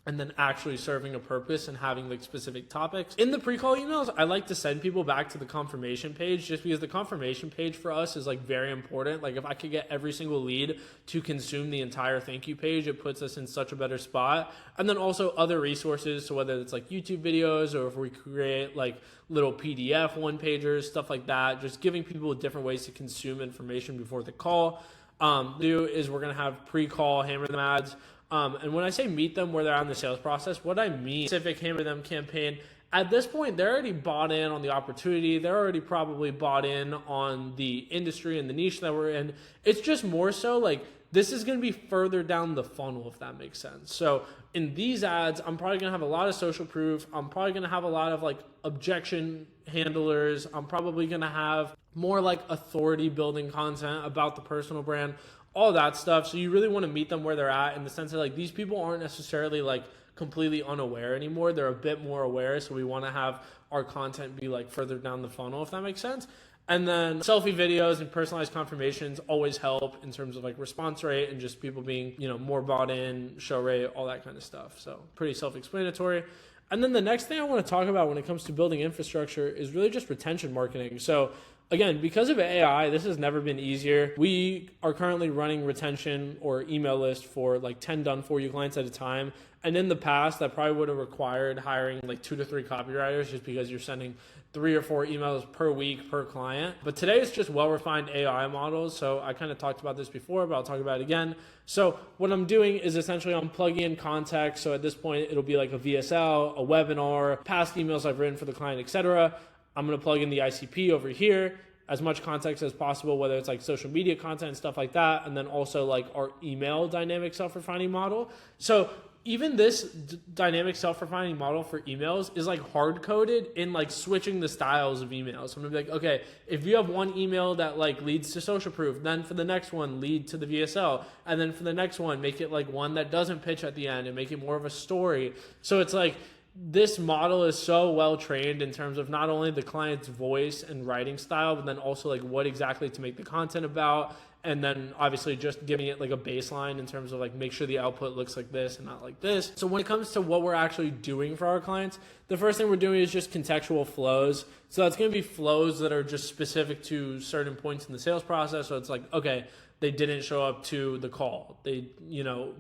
and then actually serving a purpose and having like specific topics. In the pre-call emails, I like to send people back to the confirmation page, just because the confirmation page for us is like very important. Like if I could get every single lead to consume the entire thank you page, it puts us in such a better spot. And then also other resources. So whether it's like YouTube videos, or if we create like little PDF one pagers, stuff like that, just giving people different ways to consume information before the call. We're going to have pre-call hammer them ads. And when I say meet them where they're on the sales process, what I mean, specific hammer them campaign, at this point, they're already bought in on the opportunity. They're already probably bought in on the industry and the niche that we're in. It's just more so like, this is going to be further down the funnel, if that makes sense. So in these ads, I'm probably going to have a lot of social proof. I'm probably going to have a lot of like objection handlers. I'm probably going to have more like authority building content about the personal brand, all that stuff. So you really want to meet them where they're at, in the sense that like these people aren't necessarily like completely unaware anymore. They're a bit more aware. So we want to have our content be like further down the funnel, if that makes sense. And then selfie videos and personalized confirmations always help in terms of like response rate and just people being, more bought in, show rate, all that kind of stuff. So pretty self-explanatory. And then the next thing I want to talk about when it comes to building infrastructure is really just retention marketing. So Again, because of AI, this has never been easier. We are currently running retention or email list for like 10 done for you clients at a time. And in the past, that probably would have required hiring like 2 to 3 copywriters just because you're sending 3 or 4 emails per week per client. But today it's just well-refined AI models. So I kind of talked about this before, but I'll talk about it again. So what I'm doing is essentially I'm plugging in context. So at this point, it'll be like a VSL, a webinar, past emails I've written for the client, etc. I'm going to plug in the ICP over here, as much context as possible, whether it's like social media content and stuff like that. And then also like our email dynamic self-refining model. So even this dynamic self-refining model for emails is like hard-coded in like switching the styles of emails. So I'm gonna be like, okay, if you have one email that like leads to social proof, then for the next one, lead to the VSL. And then for the next one, make it like one that doesn't pitch at the end and make it more of a story. So it's like, this model is so well trained in terms of not only the client's voice and writing style, but then also like what exactly to make the content about. And then obviously just giving it like a baseline in terms of like make sure the output looks like this and not like this. So when it comes to what we're actually doing for our clients, the first thing we're doing is just contextual flows. So that's going to be flows that are just specific to certain points in the sales process. So it's like, okay, they didn't show up to the call. They,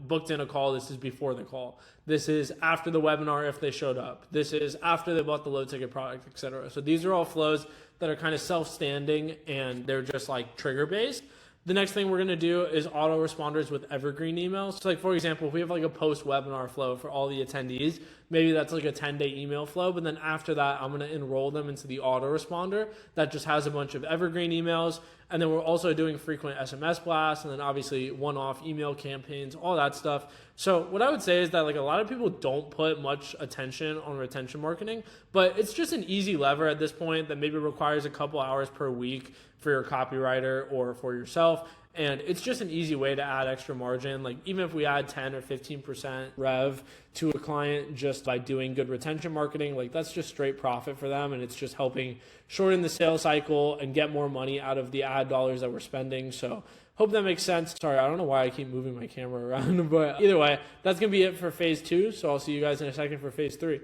booked in a call. This is before the call. This is after the webinar if they showed up. This is after they bought the low ticket product, etc. So these are all flows that are kind of self-standing and they're just like trigger based. The next thing we're going to do is autoresponders with evergreen emails. So like, for example, if we have like a post-webinar flow for all the attendees, maybe that's like a 10-day email flow. But then after that, I'm going to enroll them into the autoresponder that just has a bunch of evergreen emails. And then we're also doing frequent SMS blasts and then obviously one-off email campaigns, all that stuff. So what I would say is that like a lot of people don't put much attention on retention marketing, but it's just an easy lever at this point that maybe requires a couple hours per week for your copywriter or for yourself. And it's just an easy way to add extra margin. Like even if we add 10 or 15% rev to a client just by doing good retention marketing, like that's just straight profit for them. And it's just helping shorten the sales cycle and get more money out of the ad dollars that we're spending. So hope that makes sense. Sorry, I don't know why I keep moving my camera around, but either way, that's going to be it for phase 2. So I'll see you guys in a second for phase 3.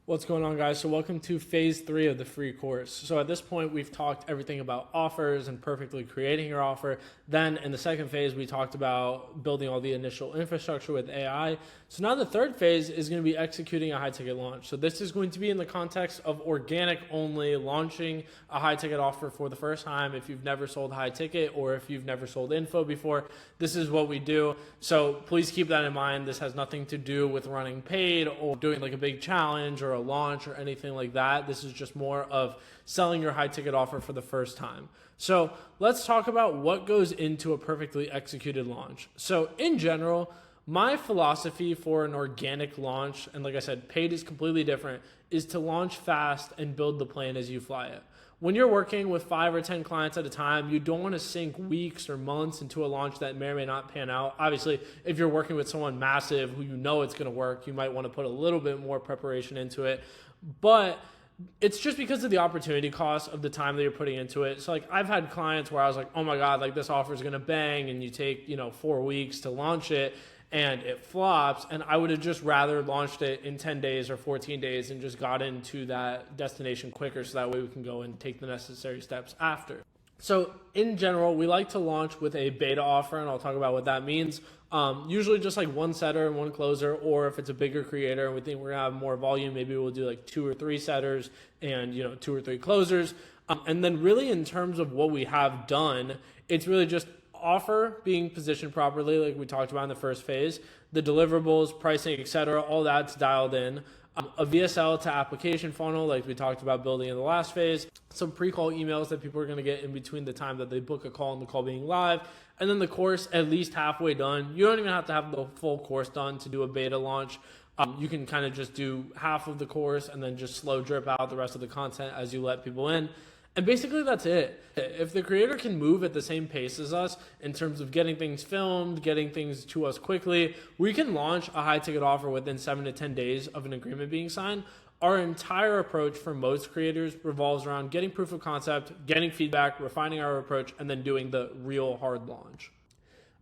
What's going on, guys? So welcome to phase 3 of the free course. So at this point, we've talked everything about offers and perfectly creating your offer. Then in the second phase, we talked about building all the initial infrastructure with AI. So now the third phase is going to be executing a high ticket launch. So this is going to be in the context of organic only, launching a high ticket offer for the first time. If you've never sold high ticket or if you've never sold info before, this is what we do. So please keep that in mind. This has nothing to do with running paid or doing like a big challenge or a launch or anything like that. This is just more of selling your high ticket offer for the first time. So let's talk about what goes into a perfectly executed launch. So in general, my philosophy for an organic launch, and like I said, paid is completely different, is to launch fast and build the plan as you fly it. When you're working with 5 or 10 clients at a time, you don't want to sink weeks or months into a launch that may or may not pan out. Obviously, if you're working with someone massive who you know it's going to work, you might want to put a little bit more preparation into it. But it's just because of the opportunity cost of the time that you're putting into it. So like I've had clients where I was like, oh my God, like this offer is going to bang, and you take, 4 weeks to launch it and it flops. And I would have just rather launched it in 10 days or 14 days and just got into that destination quicker. So that way we can go and take the necessary steps after. So in general, we like to launch with a beta offer, and I'll talk about what that means. Usually just like one setter and one closer, or if it's a bigger creator and we think we're gonna have more volume, maybe we'll do like 2 or 3 setters and 2 or 3 closers. And then really in terms of what we have done, it's really just offer being positioned properly, like we talked about in the first phase, the deliverables, pricing, etc. All that's dialed in. A VSL to application funnel, like we talked about building in the last phase, some pre-call emails that people are going to get in between the time that they book a call and the call being live, and then the course at least halfway done. You don't even have to have the full course done to do a beta launch. You can kind of just do half of the course and then just slow drip out the rest of the content as you let people in. And basically that's it. If the creator can move at the same pace as us in terms of getting things filmed, getting things to us quickly, we can launch a high ticket offer within 7 to 10 days of an agreement being signed. Our entire approach for most creators revolves around getting proof of concept, getting feedback, refining our approach, and then doing the real hard launch.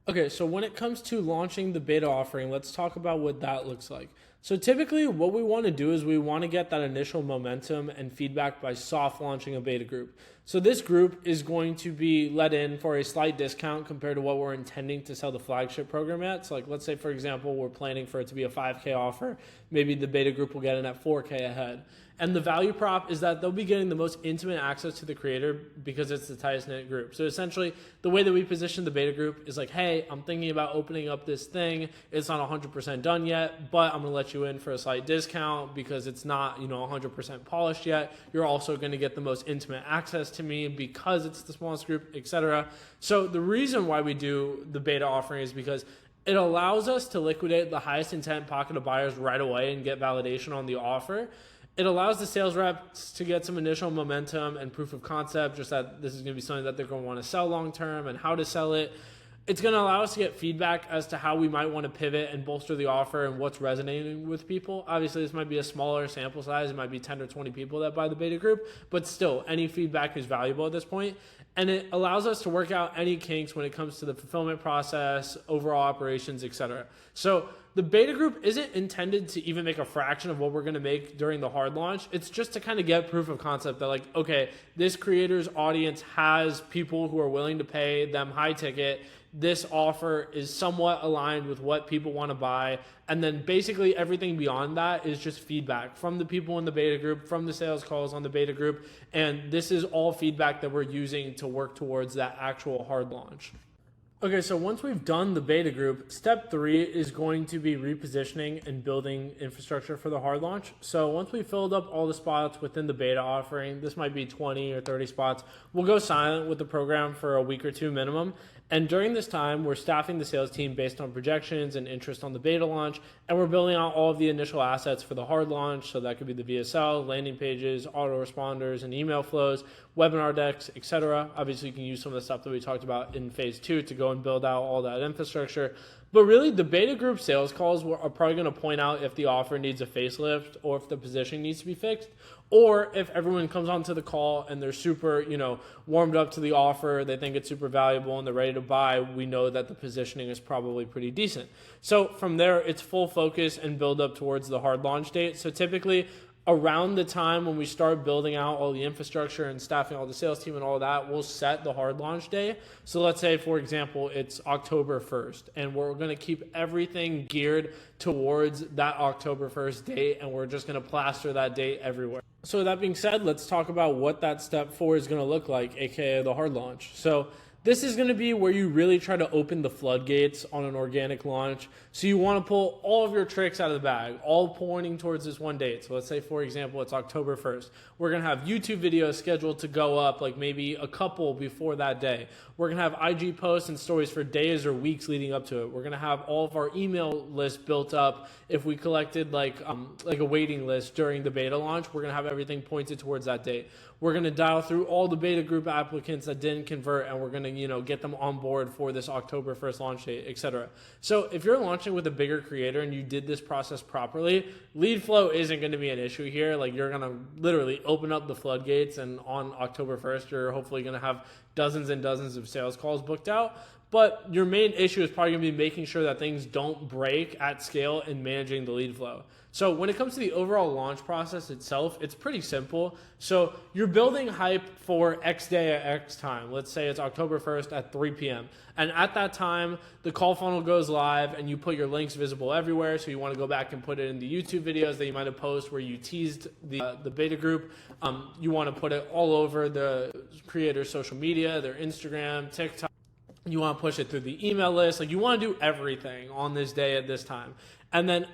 Okay, so when it comes to launching the beta offering, let's talk about what that looks like. So typically what we want to do is we want to get that initial momentum and feedback by soft launching a beta group. So this group is going to be let in for a slight discount compared to what we're intending to sell the flagship program at. So like, let's say, for example, we're planning for it to be a 5K offer. Maybe the beta group will get in at 4K ahead. And the value prop is that they'll be getting the most intimate access to the creator because it's the tightest knit group. So essentially, the way that we position the beta group is like, hey, I'm thinking about opening up this thing. It's not 100% done yet, but I'm going to let you in for a slight discount because it's not, 100% polished yet. You're also going to get the most intimate access to me because it's the smallest group, etc. So the reason why we do the beta offering is because it allows us to liquidate the highest intent pocket of buyers right away and get validation on the offer. It allows the sales reps to get some initial momentum and proof of concept, just that this is going to be something that they're going to want to sell long term and how to sell it. It's going to allow us to get feedback as to how we might want to pivot and bolster the offer and what's resonating with people. Obviously, this might be a smaller sample size. It might be 10 or 20 people that buy the beta group, but still, any feedback is valuable at this point. And it allows us to work out any kinks when it comes to the fulfillment process, overall operations, etc. So the beta group isn't intended to even make a fraction of what we're going to make during the hard launch. It's just to kind of get proof of concept that like, okay, this creator's audience has people who are willing to pay them high ticket. This offer is somewhat aligned with what people want to buy. And then basically everything beyond that is just feedback from the people in the beta group, from the sales calls on the beta group. And this is all feedback that we're using to work towards that actual hard launch. Okay, so once we've done the beta group, step 3 is going to be repositioning and building infrastructure for the hard launch. So once we've filled up all the spots within the beta offering, this might be 20 or 30 spots, we'll go silent with the program for a week or two minimum. And during this time, we're staffing the sales team based on projections and interest on the beta launch, and we're building out all of the initial assets for the hard launch. So that could be the VSL, landing pages, autoresponders, and email flows, webinar decks, etc. Obviously, you can use some of the stuff that we talked about in phase 2 to go and build out all that infrastructure. But really, the beta group sales calls are probably going to point out if the offer needs a facelift or if the positioning needs to be fixed, or if everyone comes onto the call and they're super, warmed up to the offer, they think it's super valuable and they're ready to buy, we know that the positioning is probably pretty decent. So from there, it's full focus and build up towards the hard launch date. So typically, around the time when we start building out all the infrastructure and staffing all the sales team and all that, we'll set the hard launch day. So let's say, for example, it's October 1st, and we're going to keep everything geared towards that October 1st date, and we're just going to plaster that date everywhere. So with that being said, let's talk about what that step 4 is going to look like, aka the hard launch. So this is going to be where you really try to open the floodgates on an organic launch. So you want to pull all of your tricks out of the bag, all pointing towards this one date. So let's say, for example, it's October 1st. We're going to have YouTube videos scheduled to go up like maybe a couple before that day. We're going to have IG posts and stories for days or weeks leading up to it. We're going to have all of our email list built up. If we collected like a waiting list during the beta launch, we're going to have everything pointed towards that date. We're going to dial through all the beta group applicants that didn't convert, and we're going to, get them on board for this October 1st launch date, etc. So if you're launching with a bigger creator and you did this process properly, lead flow isn't going to be an issue here. Like, you're going to literally open up the floodgates, and on October 1st, you're hopefully going to have dozens and dozens of sales calls booked out. But your main issue is probably going to be making sure that things don't break at scale and managing the lead flow. So when it comes to the overall launch process itself, it's pretty simple. So you're building hype for X day at X time. Let's say it's October 1st at 3 p.m. And at that time, the call funnel goes live and you put your links visible everywhere. So you want to go back and put it in the YouTube videos that you might have posted where you teased the beta group. You want to put it all over the creator's social media, their Instagram, TikTok. You want to push it through the email list. Like, you want to do everything on this day at this time. And then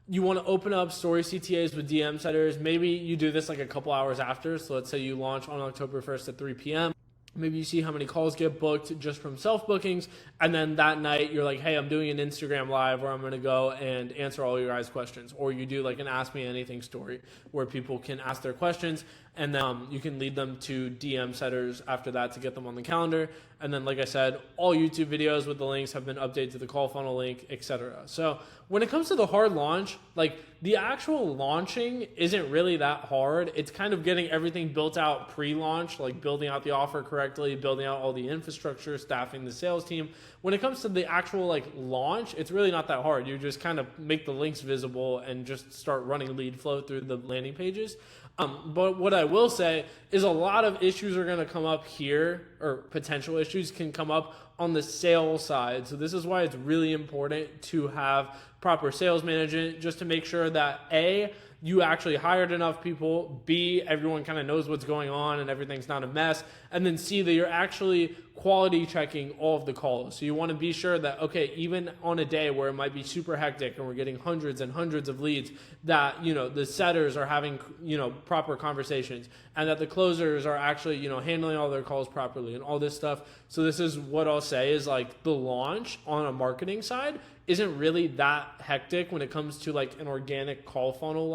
you want to open up story CTAs with DM setters. Maybe you do this like a couple hours after. So let's say you launch on October 1st at 3 p.m. Maybe you see how many calls get booked just from self-bookings. And then that night you're like, hey, I'm doing an Instagram live where I'm going to go and answer all your guys' questions. Or you do like an Ask Me Anything story where people can ask their questions. and then you can lead them to DM setters after that to get them on the calendar. And then, like I said, all YouTube videos with the links have been updated to the call funnel link, etc. So when it comes to the hard launch, like the actual launching isn't really that hard. It's kind of getting everything built out pre-launch, like building out the offer correctly, building out all the infrastructure, staffing the sales team. When it comes to the actual like launch, it's really not that hard. You just kind of make the links visible and just start running lead flow through the landing pages. But what I will say is a lot of issues are going to come up here, or potential issues can come up on the sales side. So this is why it's really important to have proper sales management, just to make sure that A, you actually hired enough people, B, everyone kind of knows what's going on and everything's not a mess, and then C, that you're actually quality checking all of the calls. So you want to be sure that, okay, even on a day where it might be super hectic and we're getting hundreds and hundreds of leads, that, you know, the setters are having, you know, proper conversations, and that the closers are actually, you know, handling all their calls properly and all this stuff. So this is what I'll say is like the launch on a marketing side isn't really that hectic when it comes to like an organic call funnel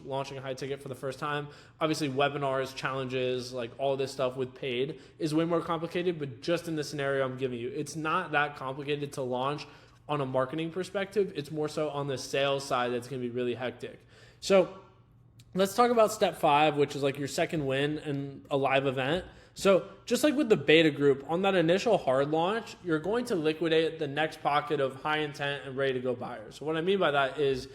launching a high ticket for the first time. Obviously webinars, challenges, like all this stuff with paid is way more complicated, but just in the scenario I'm giving you, it's not that complicated to launch on a marketing perspective. It's more so on the sales side that's going to be really hectic. So let's talk about step 5, which is like your second win in a live event. So just like with the beta group, on that initial hard launch, you're going to liquidate the next pocket of high intent and ready to go buyers. So what I mean by that is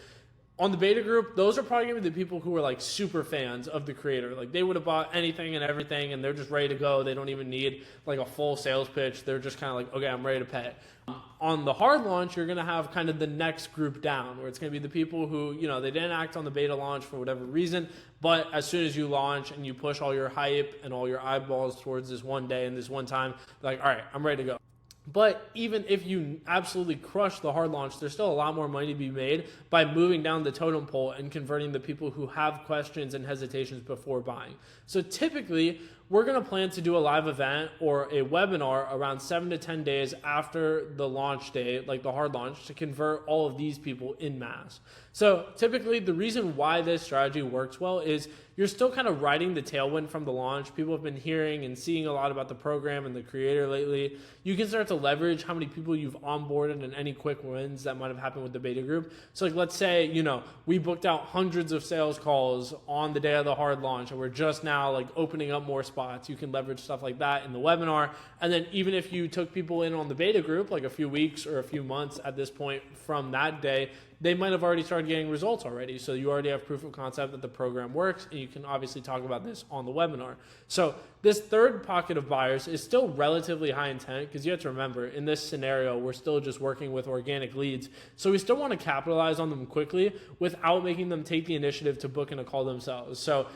on the beta group, those are probably going to be the people who are like super fans of the creator. Like they would have bought anything and everything and they're just ready to go. They don't even need like a full sales pitch. They're just kind of like, okay, I'm ready to pay. On the hard launch, you're going to have kind of the next group down, where it's going to be the people who, you know, they didn't act on the beta launch for whatever reason, but as soon as you launch and you push all your hype and all your eyeballs towards this one day and this one time, like, all right, I'm ready to go. But even if you absolutely crush the hard launch, there's still a lot more money to be made by moving down the totem pole and converting the people who have questions and hesitations before buying. So typically, we're going to plan to do a live event or a webinar around 7 to 10 days after the launch day, like the hard launch, to convert all of these people in mass. So typically, the reason why this strategy works well is you're still kind of riding the tailwind from the launch. People have been hearing and seeing a lot about the program and the creator lately. You can start to leverage how many people you've onboarded and any quick wins that might have happened with the beta group. So like, let's say, you know, we booked out hundreds of sales calls on the day of the hard launch and we're just now like opening up more spots. You can leverage stuff like that in the webinar. And then even if you took people in on the beta group, like a few weeks or a few months at this point from that day, they might have already started getting results already. So you already have proof of concept that the program works, and you can obviously talk about this on the webinar. So this third pocket of buyers is still relatively high intent, because you have to remember, in this scenario, we're still just working with organic leads. So we still want to capitalize on them quickly without making them take the initiative to book in a call themselves. So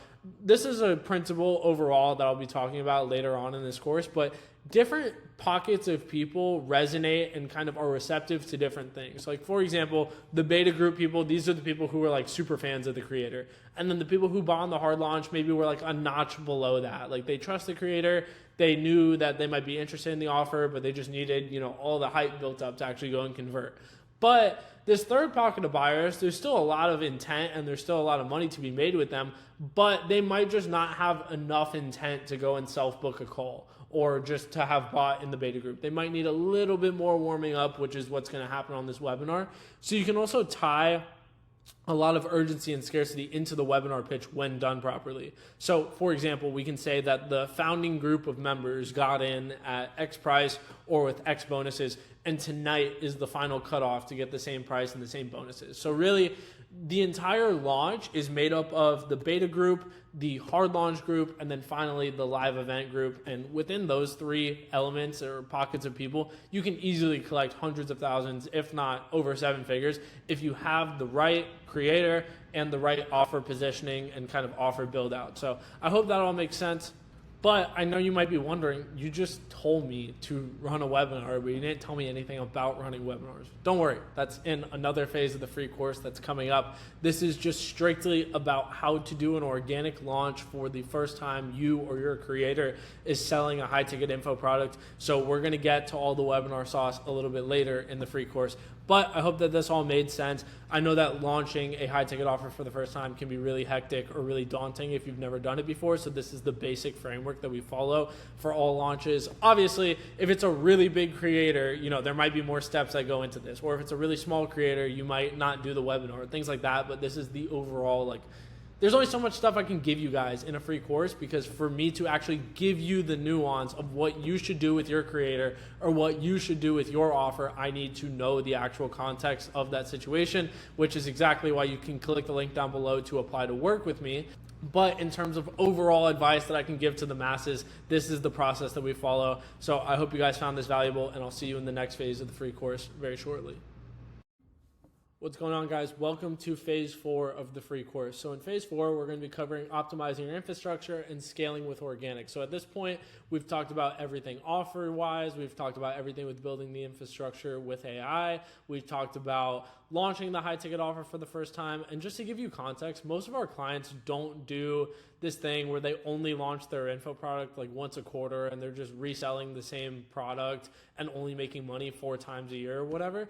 this is a principle overall that I'll be talking about later on in this course, but different pockets of people resonate and kind of are receptive to different things. Like, for example, the beta group people, these are the people who are like super fans of the creator. And then the people who bought on the hard launch maybe were like a notch below that. Like they trust the creator. They knew that they might be interested in the offer, but they just needed, you know, all the hype built up to actually go and convert. But this third pocket of buyers, there's still a lot of intent and there's still a lot of money to be made with them, but they might just not have enough intent to go and self-book a call or just to have bought in the beta group. They might need a little bit more warming up, which is what's going to happen on this webinar. So you can also tie a lot of urgency and scarcity into the webinar pitch when done properly. So for example, we can say that the founding group of members got in at X price or with X bonuses, and tonight is the final cutoff to get the same price and the same bonuses. So really, the entire launch is made up of the beta group, the hard launch group, and then finally the live event group. And within those three elements or pockets of people, you can easily collect hundreds of thousands, if not over 7 figures, if you have the right creator and the right offer positioning and kind of offer build out. So I hope that all makes sense. But I know you might be wondering, you just told me to run a webinar, but you didn't tell me anything about running webinars. Don't worry, that's in another phase of the free course that's coming up. This is just strictly about how to do an organic launch for the first time you or your creator is selling a high ticket info product. So we're gonna get to all the webinar sauce a little bit later in the free course. But I hope that this all made sense. I know that launching a high ticket offer for the first time can be really hectic or really daunting if you've never done it before. So this is the basic framework that we follow for all launches. Obviously, if it's a really big creator, there might be more steps that go into this. Or if it's a really small creator, you might not do the webinar, things like that. But this is the overall, there's only so much stuff I can give you guys in a free course, because for me to actually give you the nuance of what you should do with your creator or what you should do with your offer, I need to know the actual context of that situation, which is exactly why you can click the link down below to apply to work with me. But in terms of overall advice that I can give to the masses, this is the process that we follow. So I hope you guys found this valuable, and I'll see you in the next phase of the free course very shortly. What's going on, guys? Welcome to phase 4 of the free course. So in phase 4, we're going to be covering optimizing your infrastructure and scaling with organic. So at this point, we've talked about everything offer-wise. We've talked about everything with building the infrastructure with AI. We've talked about launching the high-ticket offer for the first time. And just to give you context, most of our clients don't do this thing where they only launch their info product once a quarter and they're just reselling the same product and only making money 4 times a year or whatever.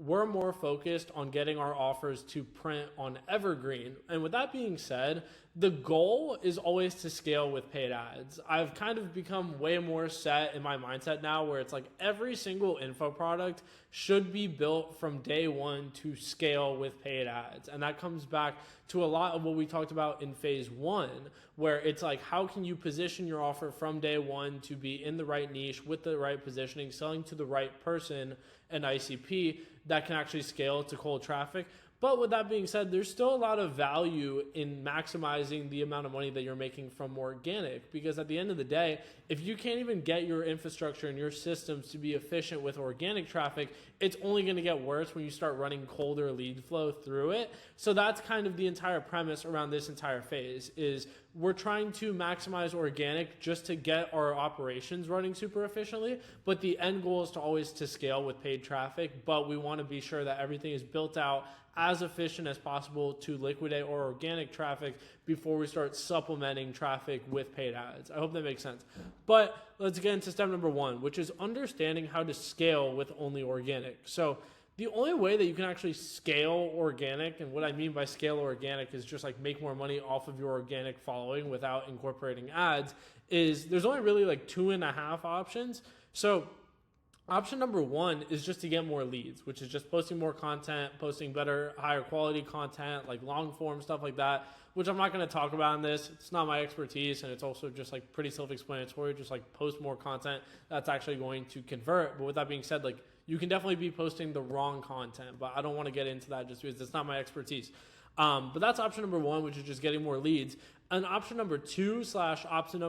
We're more focused on getting our offers to print on evergreen. And with that being said, the goal is always to scale with paid ads. I've kind of become way more set in my mindset now where it's every single info product should be built from day one to scale with paid ads. And that comes back to a lot of what we talked about in phase 1, where it's how can you position your offer from day one to be in the right niche with the right positioning, selling to the right person and ICP that can actually scale to cold traffic. But with that being said, there's still a lot of value in maximizing the amount of money that you're making from organic, because at the end of the day, if you can't even get your infrastructure and your systems to be efficient with organic traffic, it's only going to get worse when you start running colder lead flow through it. So that's kind of the entire premise around this entire phase is we're trying to maximize organic just to get our operations running super efficiently. But the end goal is to always to scale with paid traffic, but we want to be sure that everything is built out as efficient as possible to liquidate our organic traffic before we start supplementing traffic with paid ads. I hope that makes sense. But let's get into step number 1, which is understanding how to scale with only organic. So the only way that you can actually scale organic, and what I mean by scale organic is just make more money off of your organic following without incorporating ads, is there's only really 2.5 options. So option number 1 is just to get more leads, which is just posting more content, posting better, higher quality content, long form stuff like that, which I'm not going to talk about in this. It's not my expertise, and it's also just pretty self-explanatory. Just post more content that's actually going to convert. But with that being said, you can definitely be posting the wrong content, but I don't want to get into that just because it's not my expertise. But that's option number 1, which is just getting more leads. And option number 2 / option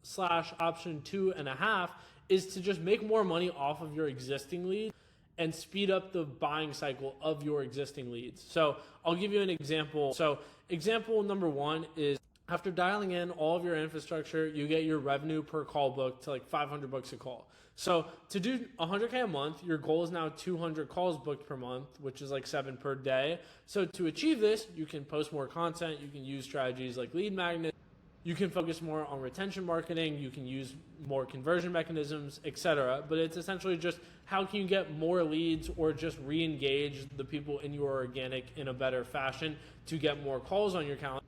2.5 is to just make more money off of your existing leads and speed up the buying cycle of your existing leads. So I'll give you an example. So example number 1 is after dialing in all of your infrastructure, you get your revenue per call booked to $500 a call. So to do 100K a month, your goal is now 200 calls booked per month, which is 7 per day. So to achieve this, you can post more content. You can use strategies like lead magnets. You can focus more on retention marketing. You can use more conversion mechanisms, etc. But it's essentially just how can you get more leads or just re-engage the people in your organic in a better fashion to get more calls on your calendar.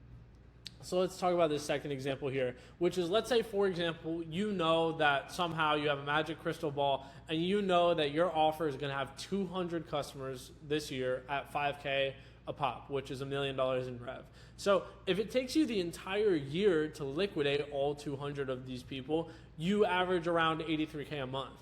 So let's talk about this second example here, which is, let's say, for example, you know that somehow you have a magic crystal ball and you know that your offer is going to have 200 customers this year at 5K a pop, which is $1 million in rev. So if it takes you the entire year to liquidate all 200 of these people, you average around 83K a month.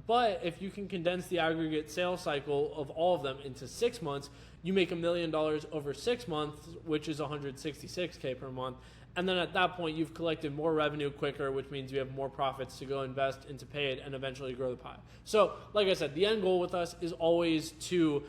But if you can condense the aggregate sales cycle of all of them into 6 months, you make $1 million over 6 months, which is 166K per month. And then at that point, you've collected more revenue quicker, which means you have more profits to go invest into paid and eventually grow the pie. So like I said, the end goal with us is always to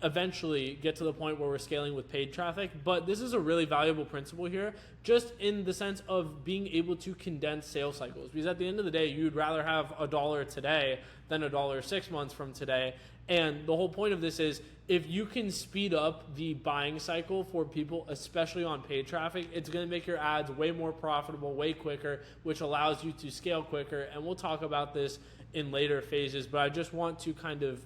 eventually get to the point where we're scaling with paid traffic. But this is a really valuable principle here, just in the sense of being able to condense sales cycles. Because at the end of the day, you'd rather have $1 today than $1 6 months from today. And the whole point of this is, if you can speed up the buying cycle for people, especially on paid traffic, it's going to make your ads way more profitable, way quicker, which allows you to scale quicker. And we'll talk about this in later phases, but I just want to kind of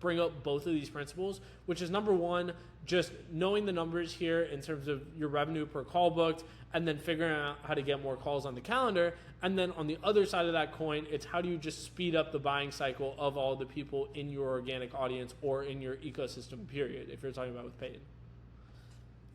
bring up both of these principles, which is number one, just knowing the numbers here in terms of your revenue per call booked, and then figuring out how to get more calls on the calendar. And then on the other side of that coin, it's how do you just speed up the buying cycle of all the people in your organic audience or in your ecosystem, period, if you're talking about with paid.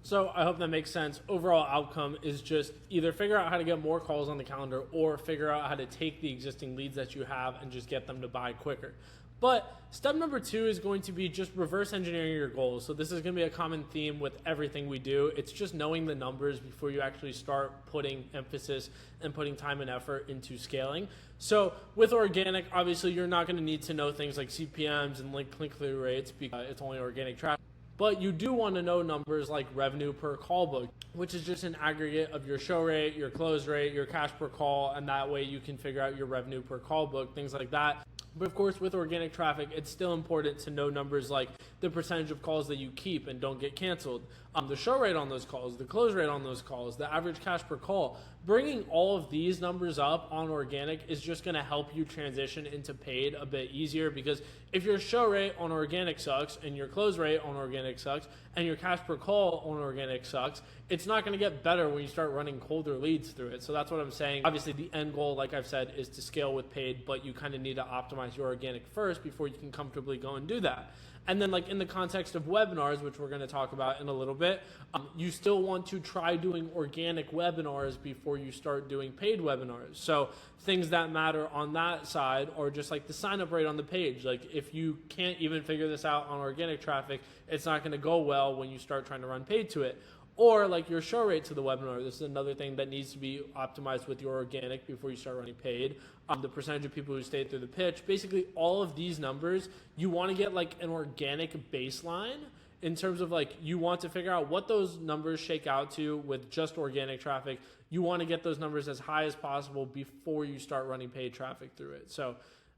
So I hope that makes sense. Overall outcome is just either figure out how to get more calls on the calendar or figure out how to take the existing leads that you have and just get them to buy quicker. But step number two is going to be just reverse engineering your goals. So this is going to be a common theme with everything we do. It's just knowing the numbers before you actually start putting emphasis and putting time and effort into scaling. So with organic, obviously you're not going to need to know things like CPMs and click-through rates because it's only organic traffic. But you do want to know numbers like revenue per call book, which is just an aggregate of your show rate, your close rate, your cash per call, and that way you can figure out your revenue per call book, things like that. But of course, with organic traffic, it's still important to know numbers like the percentage of calls that you keep and don't get canceled, the show rate on those calls, the close rate on those calls, the average cash per call. Bringing all of these numbers up on organic is just going to help you transition into paid a bit easier, because if your show rate on organic sucks and your close rate on organic sucks and your cash per call on organic sucks, it's not going to get better when you start running colder leads through it. So that's what I'm saying. Obviously, the end goal, like I've said, is to scale with paid, but you kind of need to optimize your organic first before you can comfortably go and do that. And then like in the context of webinars, which we're going to talk about in a little bit, you still want to try doing organic webinars before you start doing paid webinars. So things that matter on that side are just like the sign up rate on the page. Like if you can't even figure this out on organic traffic, it's not going to go well when you start trying to run paid to it. Or like your show rate to the webinar. This is another thing that needs to be optimized with your organic before you start running paid. The percentage of people who stayed through the pitch. Basically all of these numbers, you want to get like an organic baseline in terms of like you want to figure out what those numbers shake out to with just organic traffic. You want to get those numbers as high as possible before you start running paid traffic through it. So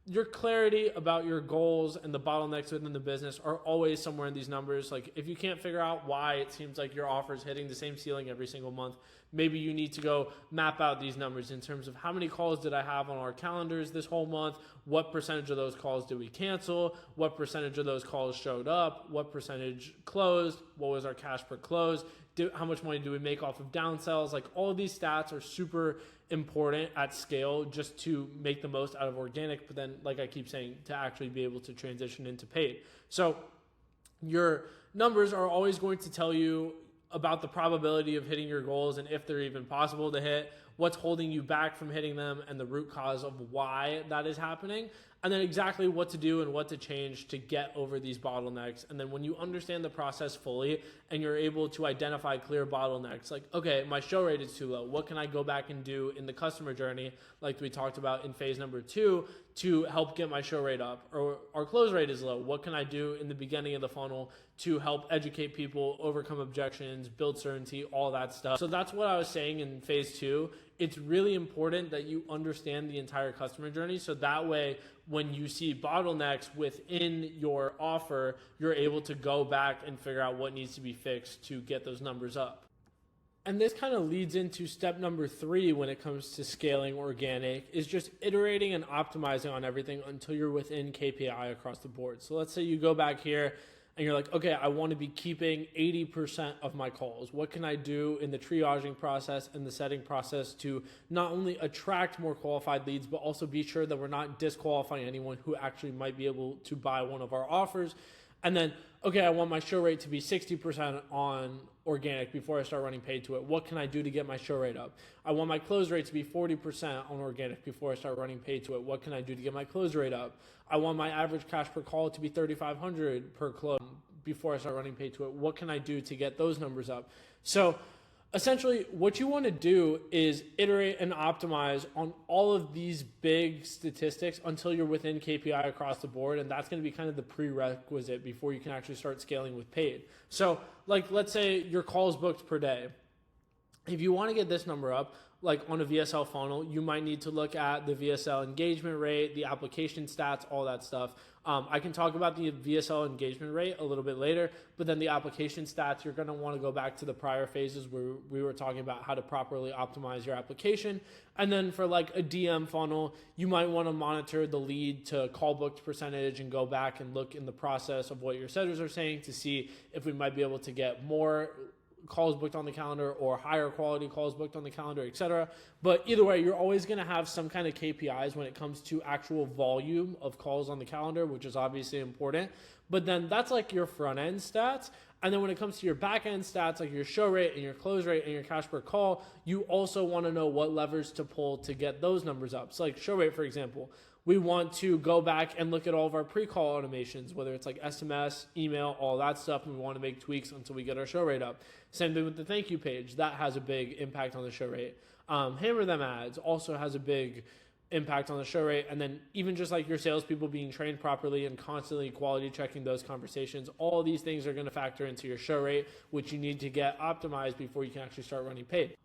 your clarity about your goals and the bottlenecks within the business are always somewhere in these numbers. Like if you can't figure out why it seems like your offer is hitting the same ceiling every single month, maybe you need to go map out these numbers in terms of how many calls did I have on our calendars this whole month? What percentage of those calls did we cancel? What percentage of those calls showed up? What percentage closed? What was our cash per close? How much money do we make off of downsells? Like all of these stats are super important at scale just to make the most out of organic, but then like I keep saying, to actually be able to transition into paid. So your numbers are always going to tell you about the probability of hitting your goals and if they're even possible to hit, what's holding you back from hitting them, and the root cause of why that is happening, and then exactly what to do and what to change to get over these bottlenecks. And then when you understand the process fully and you're able to identify clear bottlenecks, like, okay, my show rate is too low. What can I go back and do in the customer journey, like we talked about in phase number 2, to help get my show rate up? Or our close rate is low. What can I do in the beginning of the funnel to help educate people, overcome objections, build certainty, all that stuff? So that's what I was saying in phase 2. It's really important that you understand the entire customer journey, so that way when you see bottlenecks within your offer, you're able to go back and figure out what needs to be fixed to get those numbers up. And this kind of leads into step number 3 when it comes to scaling organic, is just iterating and optimizing on everything until you're within KPI across the board. So let's say you go back here and you're like, okay, I want to be keeping 80% of my calls. What can I do in the triaging process and the setting process to not only attract more qualified leads, but also be sure that we're not disqualifying anyone who actually might be able to buy one of our offers? And then, okay, I want my show rate to be 60% on organic before I start running paid to it. What can I do to get my show rate up? I want my close rate to be 40% on organic before I start running paid to it. What can I do to get my close rate up? I want my average cash per call to be $3,500 per close before I start running paid to it. What can I do to get those numbers up? So Essentially, what you want to do is iterate and optimize on all of these big statistics until you're within KPI across the board. And that's going to be kind of the prerequisite before you can actually start scaling with paid. So, like, let's say your calls booked per day. If you want to get this number up, like on a VSL funnel, you might need to look at the VSL engagement rate, the application stats, all that stuff. I can talk about the VSL engagement rate a little bit later, but then the application stats, you're going to want to go back to the prior phases where we were talking about how to properly optimize your application. And then for like a DM funnel, you might want to monitor the lead to call booked percentage and go back and look in the process of what your setters are saying to see if we might be able to get more calls booked on the calendar or higher quality calls booked on the calendar, etc. But either way, you're always going to have some kind of KPIs when it comes to actual volume of calls on the calendar, which is obviously important. But then that's like your front end stats. And then when it comes to your back end stats, like your show rate and your close rate and your cash per call, you also want to know what levers to pull to get those numbers up. So like show rate, for example, we want to go back and look at all of our pre-call automations, whether it's like SMS, email, all that stuff, and we want to make tweaks until we get our show rate up. Same thing with the thank you page. That has a big impact on the show rate. Hammer them ads also has a big impact on the show rate. And then even just like your salespeople being trained properly and constantly quality checking those conversations, all these things are going to factor into your show rate, which you need to get optimized before you can actually start running paid.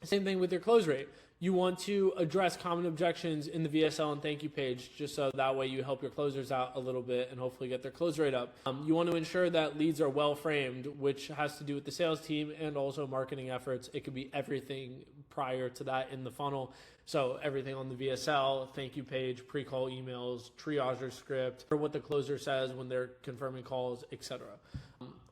Same thing with your close rate. You want to address common objections in the VSL and thank you page, just so that way you help your closers out a little bit and hopefully get their close rate up. You want to ensure that leads are well framed, which has to do with the sales team and also marketing efforts. It could be everything prior to that in the funnel. So everything on the VSL, thank you page, pre-call emails, triager script, or what the closer says when they're confirming calls, etc.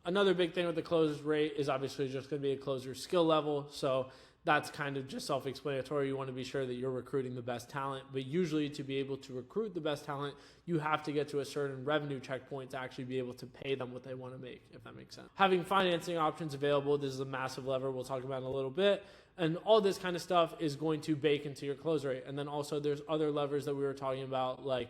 Another big thing with the close rate is obviously just going to be a closer skill level. So that's kind of just self-explanatory. You want to be sure that you're recruiting the best talent, but usually to be able to recruit the best talent, you have to get to a certain revenue checkpoint to actually be able to pay them what they want to make, if that makes sense. Having financing options available, this is a massive lever we'll talk about in a little bit. And all this kind of stuff is going to bake into your close rate. And then also there's other levers that we were talking about, like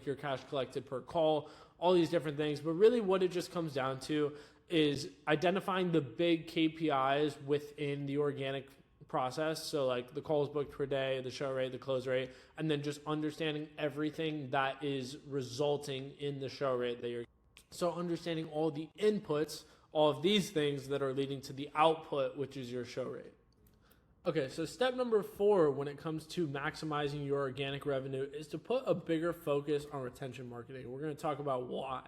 your cash collected per call, all these different things. But really what it just comes down to is identifying the big KPIs within the organic process. So like the calls booked per day, the show rate, the close rate, and then just understanding everything that is resulting in the show rate that you're. So understanding all the inputs, all of these things that are leading to the output, which is your show rate. Okay, so step number 4 when it comes to maximizing your organic revenue is to put a bigger focus on retention marketing. We're going to talk about why.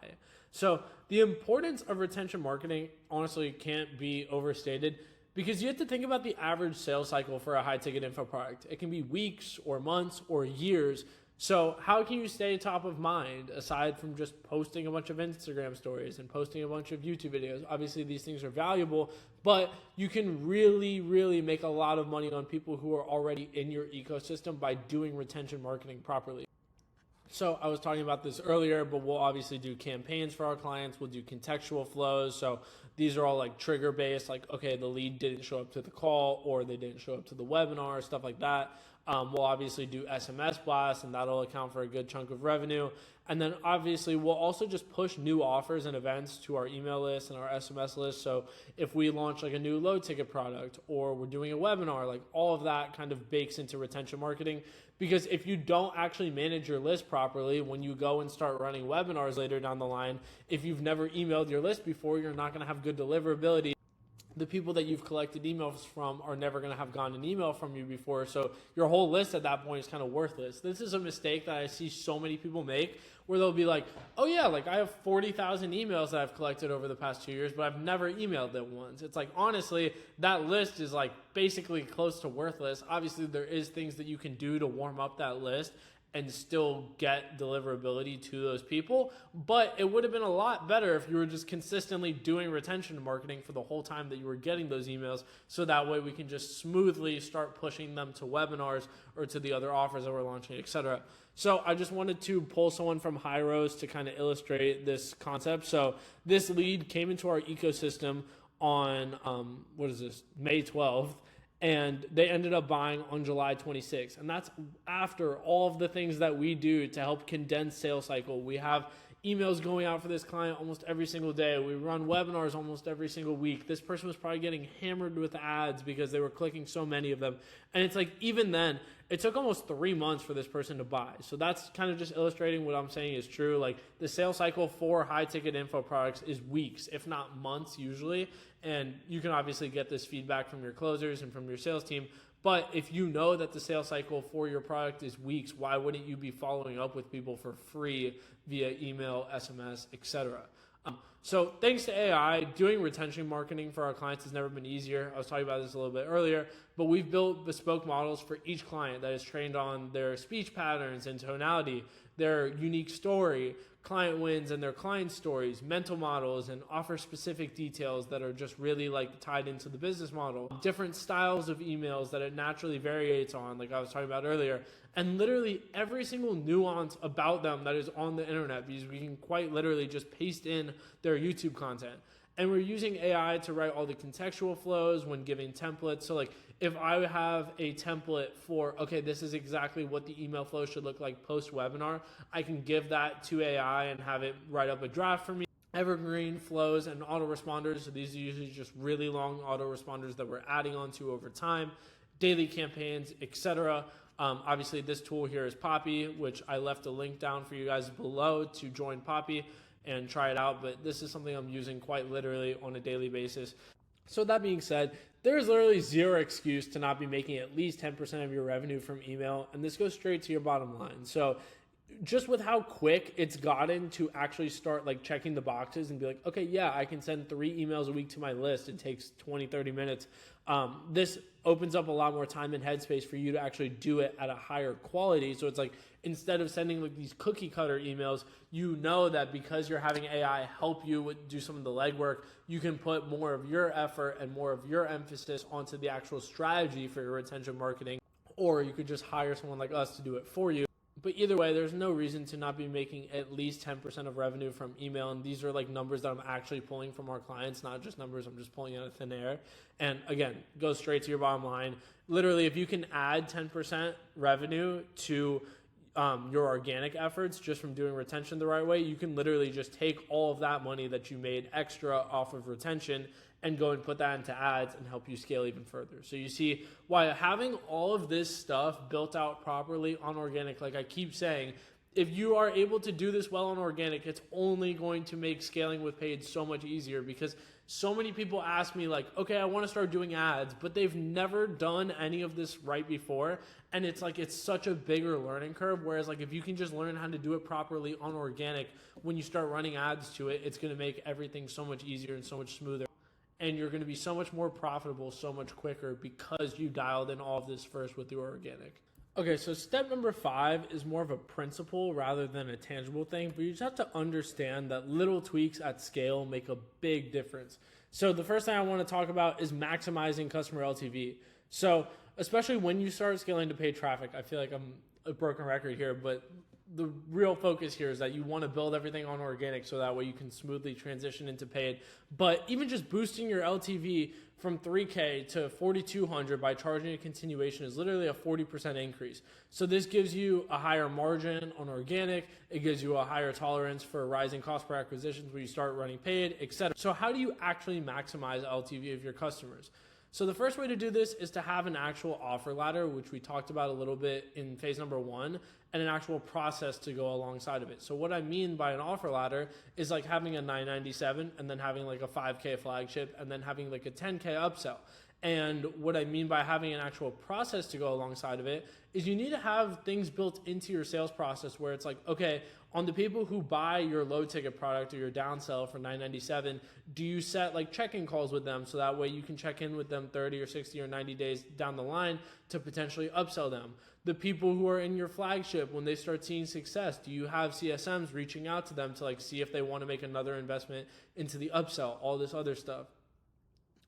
So the importance of retention marketing honestly can't be overstated, because you have to think about the average sales cycle for a high ticket info product. It can be weeks or months or years. So how can you stay top of mind aside from just posting a bunch of Instagram stories and posting a bunch of YouTube videos? Obviously these things are valuable, but you can really, really make a lot of money on people who are already in your ecosystem by doing retention marketing properly. So I was talking about this earlier, but we'll obviously do campaigns for our clients. We'll do contextual flows. So these are all like trigger based, like, okay, the lead didn't show up to the call or they didn't show up to the webinar, stuff like that. We'll obviously do SMS blasts, and that'll account for a good chunk of revenue. And then obviously we'll also just push new offers and events to our email list and our SMS list. So if we launch like a new low ticket product or we're doing a webinar, like all of that kind of bakes into retention marketing. Because if you don't actually manage your list properly, when you go and start running webinars later down the line, if you've never emailed your list before, you're not going to have good deliverability. The people that you've collected emails from are never going to have gotten an email from you before. So your whole list at that point is kind of worthless. This is a mistake that I see so many people make, where they'll be like, oh yeah, like I have 40,000 emails that I've collected over the past 2 years, but I've never emailed them once. It's like, honestly, that list is like basically close to worthless. Obviously there is things that you can do to warm up that list and still get deliverability to those people. But it would have been a lot better if you were just consistently doing retention marketing for the whole time that you were getting those emails. So that way we can just smoothly start pushing them to webinars or to the other offers that we're launching, etc. So I just wanted to pull someone from Hyros to kind of illustrate this concept. So this lead came into our ecosystem on, May 12th. And they ended up buying on July 26th. And that's after all of the things that we do to help condense sales cycle. We have emails going out for this client almost every single day. We run webinars almost every single week. This person was probably getting hammered with ads because they were clicking so many of them. And it's like, even then, it took almost 3 months for this person to buy. So that's kind of just illustrating what I'm saying is true. Like, the sales cycle for high ticket info products is weeks, if not months usually. And you can obviously get this feedback from your closers and from your sales team. But if you know that the sales cycle for your product is weeks, why wouldn't you be following up with people for free via email, SMS, etc.? So thanks to AI, doing retention marketing for our clients has never been easier. I was talking about this a little bit earlier, but we've built bespoke models for each client that is trained on their speech patterns and tonality, their unique story, client wins and their client stories, mental models, and offer specific details that are just really like tied into the business model. Different styles of emails that it naturally varies on, like I was talking about earlier, and literally every single nuance about them that is on the internet, because we can quite literally just paste in their YouTube content. And we're using AI to write all the contextual flows when giving templates. So like if I have a template for, okay, this is exactly what the email flow should look like post-webinar, I can give that to AI and have it write up a draft for me. Evergreen flows and autoresponders. So these are usually just really long autoresponders that we're adding onto over time, daily campaigns, etc. Obviously, this tool here is Poppy, which I left a link down for you guys below to join Poppy and try it out. But this is something I'm using quite literally on a daily basis. So that being said, there's literally zero excuse to not be making at least 10% of your revenue from email. And this goes straight to your bottom line. So just with how quick it's gotten to actually start like checking the boxes and be like, okay, yeah, I can send 3 emails a week to my list. It takes 20, 30 minutes. This opens up a lot more time and headspace for you to actually do it at a higher quality. So it's like, instead of sending like these cookie cutter emails, you know that because you're having AI help you do some of the legwork, you can put more of your effort and more of your emphasis onto the actual strategy for your retention marketing, or you could just hire someone like us to do it for you. But either way, there's no reason to not be making at least 10% of revenue from email. And these are like numbers that I'm actually pulling from our clients, not just numbers I'm just pulling out of thin air. And again, go straight to your bottom line. Literally, if you can add 10% revenue to your organic efforts just from doing retention the right way, you can literally just take all of that money that you made extra off of retention and go and put that into ads and help you scale even further. So you see why having all of this stuff built out properly on organic, like I keep saying, if you are able to do this well on organic, it's only going to make scaling with paid so much easier, because so many people ask me like, okay, I want to start doing ads, but they've never done any of this right before. And it's like, it's such a bigger learning curve. Whereas like, if you can just learn how to do it properly on organic, when you start running ads to it, it's going to make everything so much easier and so much smoother. And you're going to be so much more profitable so much quicker because you dialed in all of this first with your organic. Okay, so step number 5 is more of a principle rather than a tangible thing, but you just have to understand that little tweaks at scale make a big difference. So the first thing I want to talk about is maximizing customer LTV. So especially when you start scaling to paid traffic, I feel like I'm a broken record here, but the real focus here is that you want to build everything on organic so that way you can smoothly transition into paid. But even just boosting your LTV from 3K to 4,200 by charging a continuation is literally a 40% increase. So this gives you a higher margin on organic. It gives you a higher tolerance for rising cost per acquisitions when you start running paid, etc. So how do you actually maximize LTV of your customers? So the first way to do this is to have an actual offer ladder, which we talked about a little bit in phase number 1, and an actual process to go alongside of it. So what I mean by an offer ladder is like having a $997 and then having like a 5K flagship and then having like a 10K upsell. And what I mean by having an actual process to go alongside of it is you need to have things built into your sales process where it's like, okay, on the people who buy your low ticket product or your downsell for $997, do you set like check-in calls with them so that way you can check in with them 30 or 60 or 90 days down the line to potentially upsell them? The people who are in your flagship, when they start seeing success, do you have CSMs reaching out to them to like see if they want to make another investment into the upsell, all this other stuff?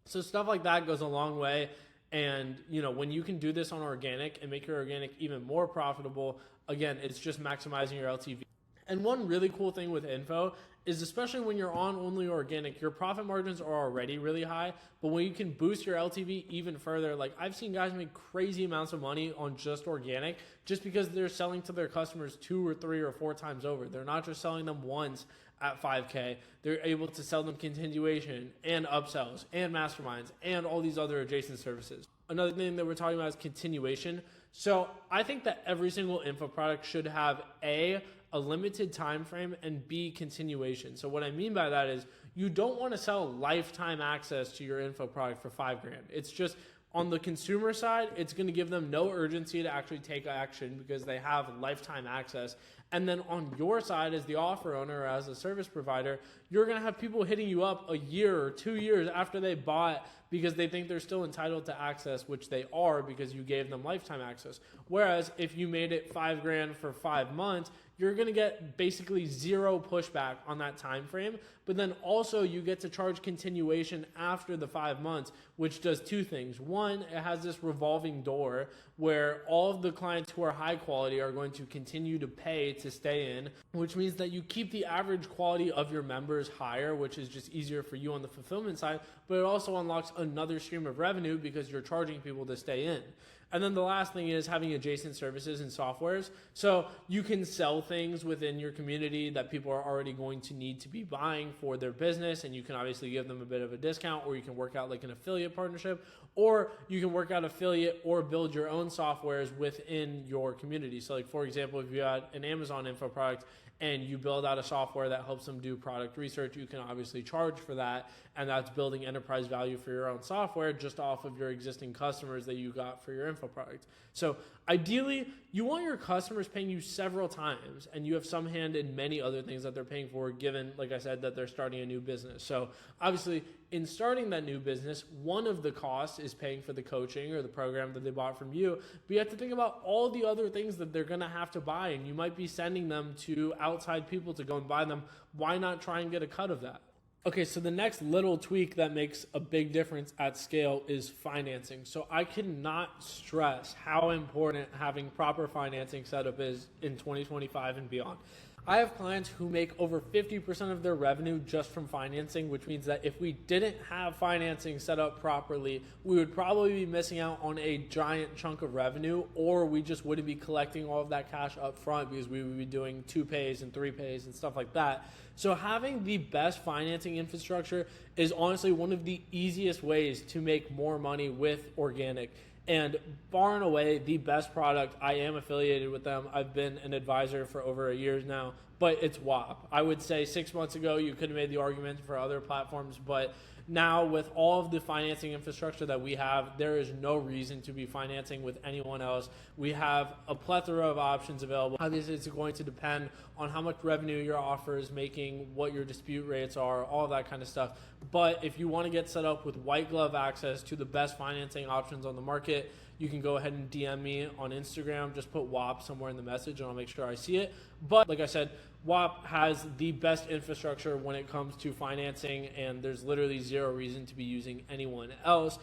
So stuff like that goes a long way. And, you know, when you can do this on organic and make your organic even more profitable, again, it's just maximizing your LTV. And one really cool thing with info is, especially when you're on only organic, your profit margins are already really high, but when you can boost your LTV even further, like I've seen guys make crazy amounts of money on just organic just because they're selling to their customers 2 or 3 or 4 times over. They're not just selling them once at 5K. They're able to sell them continuation and upsells and masterminds and all these other adjacent services. Another thing that we're talking about is continuation. So I think that every single info product should have a limited time frame, and B, continuation. So what I mean by that is you don't want to sell lifetime access to your info product for $5,000. It's just, on the consumer side, it's going to give them no urgency to actually take action because they have lifetime access. And then on your side, as the offer owner or as a service provider, you're going to have people hitting you up a year or 2 years after they bought because they think they're still entitled to access, which they are because you gave them lifetime access. Whereas if you made it $5,000 for 5 months, you're going to get basically zero pushback on that time frame. But then also you get to charge continuation after the 5 months, which does two things. One, it has this revolving door where all of the clients who are high quality are going to continue to pay to stay in, which means that you keep the average quality of your members higher, which is just easier for you on the fulfillment side, but it also unlocks another stream of revenue because you're charging people to stay in. And then the last thing is having adjacent services and softwares. So you can sell things within your community that people are already going to need to be buying for their business, and you can obviously give them a bit of a discount, or you can work out like an affiliate partnership, or you can work out affiliate or build your own softwares within your community. So like, for example, if you had an Amazon info product and you build out a software that helps them do product research, you can obviously charge for that. And that's building enterprise value for your own software just off of your existing customers that you got for your info product. So ideally, you want your customers paying you several times, and you have some hand in many other things that they're paying for, given, like I said, that they're starting a new business. So obviously, in starting that new business, one of the costs is paying for the coaching or the program that they bought from you. But you have to think about all the other things that they're going to have to buy, and you might be sending them to outside people to go and buy them. Why not try and get a cut of that? Okay, so the next little tweak that makes a big difference at scale is financing. So I cannot stress how important having proper financing setup is in 2025 and beyond. I have clients who make over 50% of their revenue just from financing, which means that if we didn't have financing set up properly, we would probably be missing out on a giant chunk of revenue, or we just wouldn't be collecting all of that cash up front because we would be doing 2 pays and 3 pays and stuff like that. So having the best financing infrastructure is honestly one of the easiest ways to make more money with organic. And far and away, the best product, I am affiliated with them. I've been an advisor for over a year now, but it's WAP. I would say 6 months ago, you could have made the argument for other platforms, but now with all of the financing infrastructure that we have, there is no reason to be financing with anyone else. We have a plethora of options available. Obviously, it's going to depend on how much revenue your offer is making, what your dispute rates are, all that kind of stuff. But if you want to get set up with white glove access to the best financing options on the market, you can go ahead and DM me on Instagram. Just put WAP somewhere in the message and I'll make sure I see it. But like I said, WAP has the best infrastructure when it comes to financing, and there's literally zero reason to be using anyone else.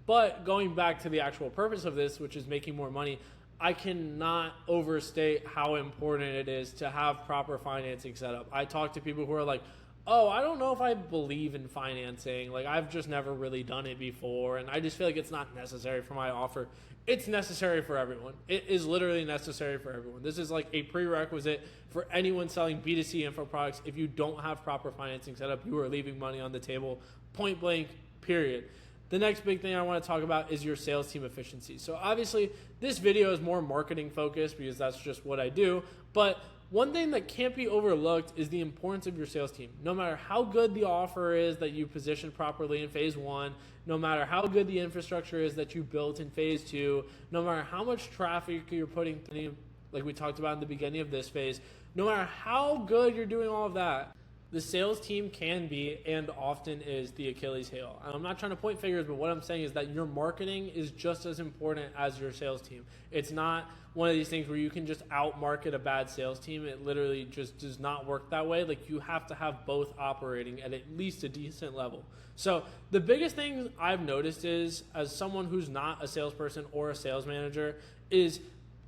But going back to the actual purpose of this, which is making more money, I cannot overstate how important it is to have proper financing set up. I talk to people who are like, oh, I don't know if I believe in financing. Like, I've just never really done it before, and I just feel like it's not necessary for my offer. It's necessary for everyone. It is literally necessary for everyone. This is like a prerequisite for anyone selling B2C info products. If you don't have proper financing set up, you are leaving money on the table, point blank, period. The next big thing I want to talk about is your sales team efficiency. So obviously, this video is more marketing focused because that's just what I do, but one thing that can't be overlooked is the importance of your sales team. No matter how good the offer is that you positioned properly in phase 1, no matter how good the infrastructure is that you built in phase 2, no matter how much traffic you're putting through, like we talked about in the beginning of this phase, no matter how good you're doing all of that, the sales team can be and often is the Achilles heel. And I'm not trying to point fingers, but what I'm saying is that your marketing is just as important as your sales team. It's not one of these things where you can just outmarket a bad sales team. It literally just does not work that way. Like, you have to have both operating at least a decent level. So the biggest thing I've noticed is, as someone who's not a salesperson or a sales manager, is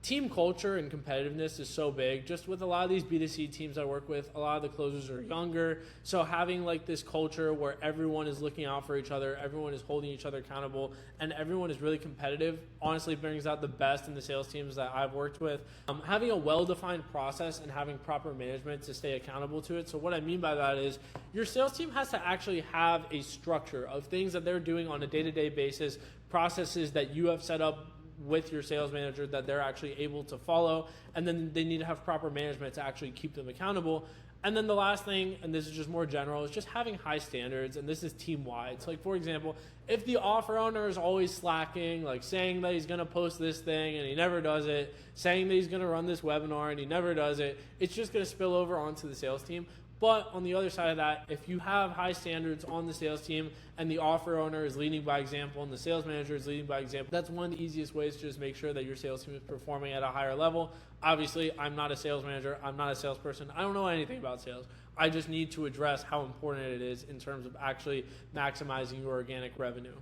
team culture and competitiveness is so big. Just with a lot of these B2C teams I work with, a lot of the closers are younger. So having like this culture where everyone is looking out for each other, everyone is holding each other accountable, and everyone is really competitive, honestly brings out the best in the sales teams that I've worked with. Having a well-defined process and having proper management to stay accountable to it. So what I mean by that is your sales team has to actually have a structure of things that they're doing on a day-to-day basis, processes that you have set up with your sales manager that they're actually able to follow, and then they need to have proper management to actually keep them accountable. And then the last thing, and this is just more general, is just having high standards, and this is team-wide. So like, for example, if the offer owner is always slacking, like saying that he's going to post this thing and he never does it, saying that he's going to run this webinar and he never does it, it's just going to spill over onto the sales team. But on the other side of that, if you have high standards on the sales team and the offer owner is leading by example and the sales manager is leading by example, that's one of the easiest ways to just make sure that your sales team is performing at a higher level. Obviously, I'm not a sales manager. I'm not a salesperson. I don't know anything about sales. I just need to address how important it is in terms of actually maximizing your organic revenue.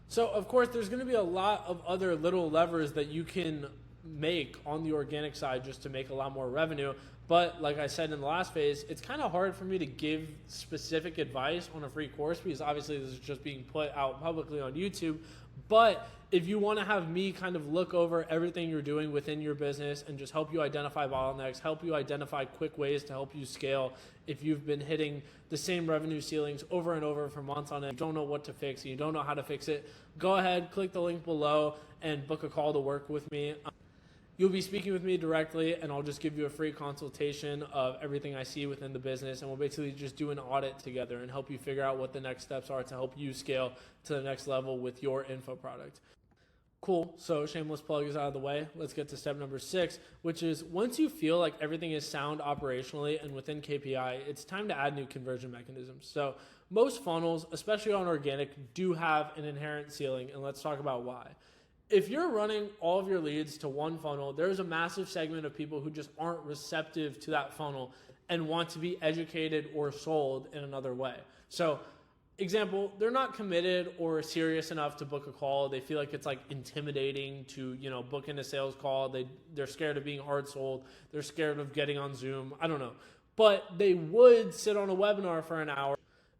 So, of course, there's going to be a lot of other little levers that you can make on the organic side just to make a lot more revenue. But like I said in the last phase, it's kind of hard for me to give specific advice on a free course because obviously this is just being put out publicly on YouTube. But if you want to have me kind of look over everything you're doing within your business and just help you identify bottlenecks, help you identify quick ways to help you scale, if you've been hitting the same revenue ceilings over and over for months on end, you don't know what to fix and you don't know how to fix it, go ahead, click the link below and book a call to work with me. You'll be speaking with me directly, and I'll just give you a free consultation of everything I see within the business, and we'll basically just do an audit together and help you figure out what the next steps are to help you scale to the next level with your info product. Cool, so shameless plug is out of the way. Let's get to step number 6, which is once you feel like everything is sound operationally and within KPI, it's time to add new conversion mechanisms. So most funnels, especially on organic, do have an inherent ceiling, and let's talk about why. If you're running all of your leads to one funnel, there's a massive segment of people who just aren't receptive to that funnel and want to be educated or sold in another way. So, example, they're not committed or serious enough to book a call. They feel like it's like intimidating to, book in a sales call. They're scared of being hard sold. They're scared of getting on Zoom. I don't know. But they would sit on a webinar for an hour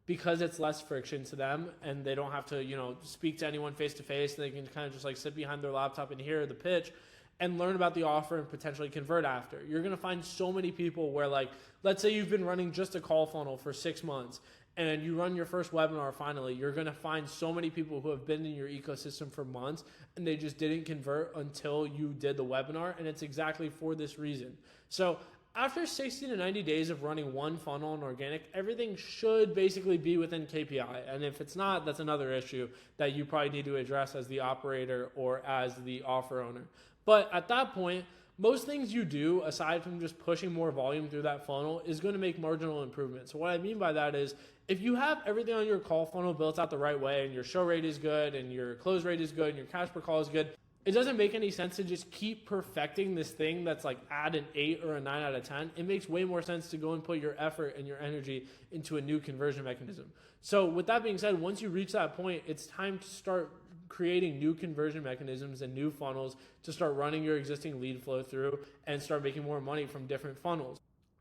because it's less friction to them and they don't have to, speak to anyone face to face. They can kind of just like sit behind their laptop and hear the pitch and learn about the offer and potentially convert after. You're going to find so many people where, like, let's say you've been running just a call funnel for 6 months and you run your first webinar finally, you're going to find so many people who have been in your ecosystem for months and they just didn't convert until you did the webinar. And it's exactly for this reason. So after 60 to 90 days of running one funnel on organic, everything should basically be within KPI. And if it's not, that's another issue that you probably need to address as the operator or as the offer owner. But at that point, most things you do, aside from just pushing more volume through that funnel, is going to make marginal improvements. So what I mean by that is, if you have everything on your call funnel built out the right way and your show rate is good and your close rate is good and your cash per call is good, it doesn't make any sense to just keep perfecting this thing that's like at an 8 or a 9 out of 10. It makes way more sense to go and put your effort and your energy into a new conversion mechanism. So with that being said, once you reach that point, it's time to start creating new conversion mechanisms and new funnels to start running your existing lead flow through and start making more money from different funnels.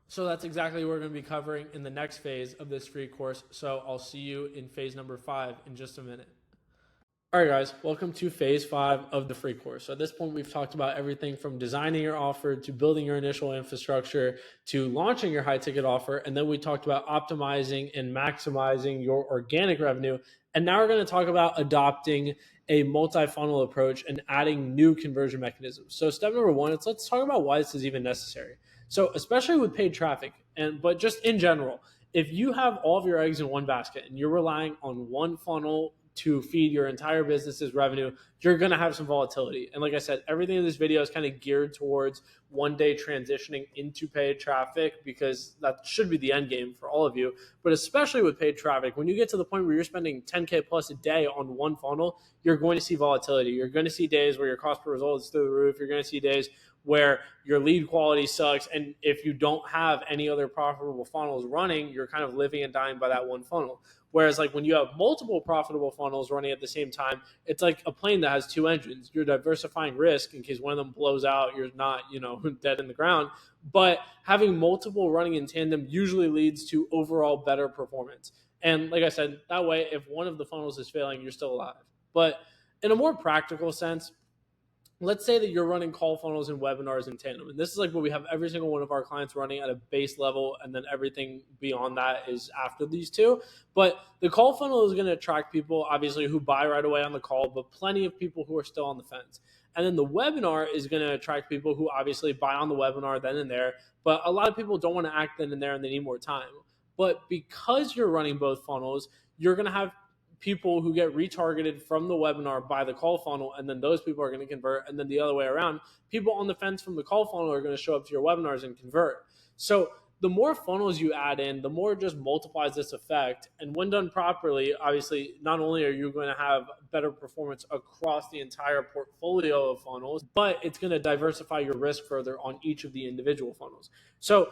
So that's exactly what we're going to be covering in the next phase of this free course. So I'll see you in phase number 5 in just a minute. All right, guys, welcome to phase 5 of the free course. So at this point, we've talked about everything from designing your offer to building your initial infrastructure to launching your high ticket offer. And then we talked about optimizing and maximizing your organic revenue. And now we're going to talk about adopting a multi-funnel approach and adding new conversion mechanisms. So step number 1 is let's talk about why this is even necessary. So especially with paid traffic, but just in general, if you have all of your eggs in one basket and you're relying on one funnel to feed your entire business's revenue, you're going to have some volatility. And like I said, everything in this video is kind of geared towards one day transitioning into paid traffic because that should be the end game for all of you. But especially with paid traffic, when you get to the point where you're spending 10K plus a day on one funnel, you're going to see volatility. You're going to see days where your cost per result is through the roof. You're going to see days where your lead quality sucks. And if you don't have any other profitable funnels running, you're kind of living and dying by that one funnel. Whereas like when you have multiple profitable funnels running at the same time, it's like a plane that has two engines. You're diversifying risk in case one of them blows out, you're not, dead in the ground. But having multiple running in tandem usually leads to overall better performance. And like I said, that way, if one of the funnels is failing, you're still alive. But in a more practical sense, let's say that you're running call funnels and webinars in tandem. And this is like what we have every single one of our clients running at a base level. And then everything beyond that is after these two. But the call funnel is going to attract people, obviously, who buy right away on the call, but plenty of people who are still on the fence. And then the webinar is going to attract people who obviously buy on the webinar then and there. But a lot of people don't want to act then and there and they need more time. But because you're running both funnels, you're going to have people who get retargeted from the webinar by the call funnel, and then those people are going to convert. And then the other way around, people on the fence from the call funnel are going to show up to your webinars and convert. So the more funnels you add in, the more it just multiplies this effect. And when done properly, obviously, not only are you going to have better performance across the entire portfolio of funnels, but it's going to diversify your risk further on each of the individual funnels. So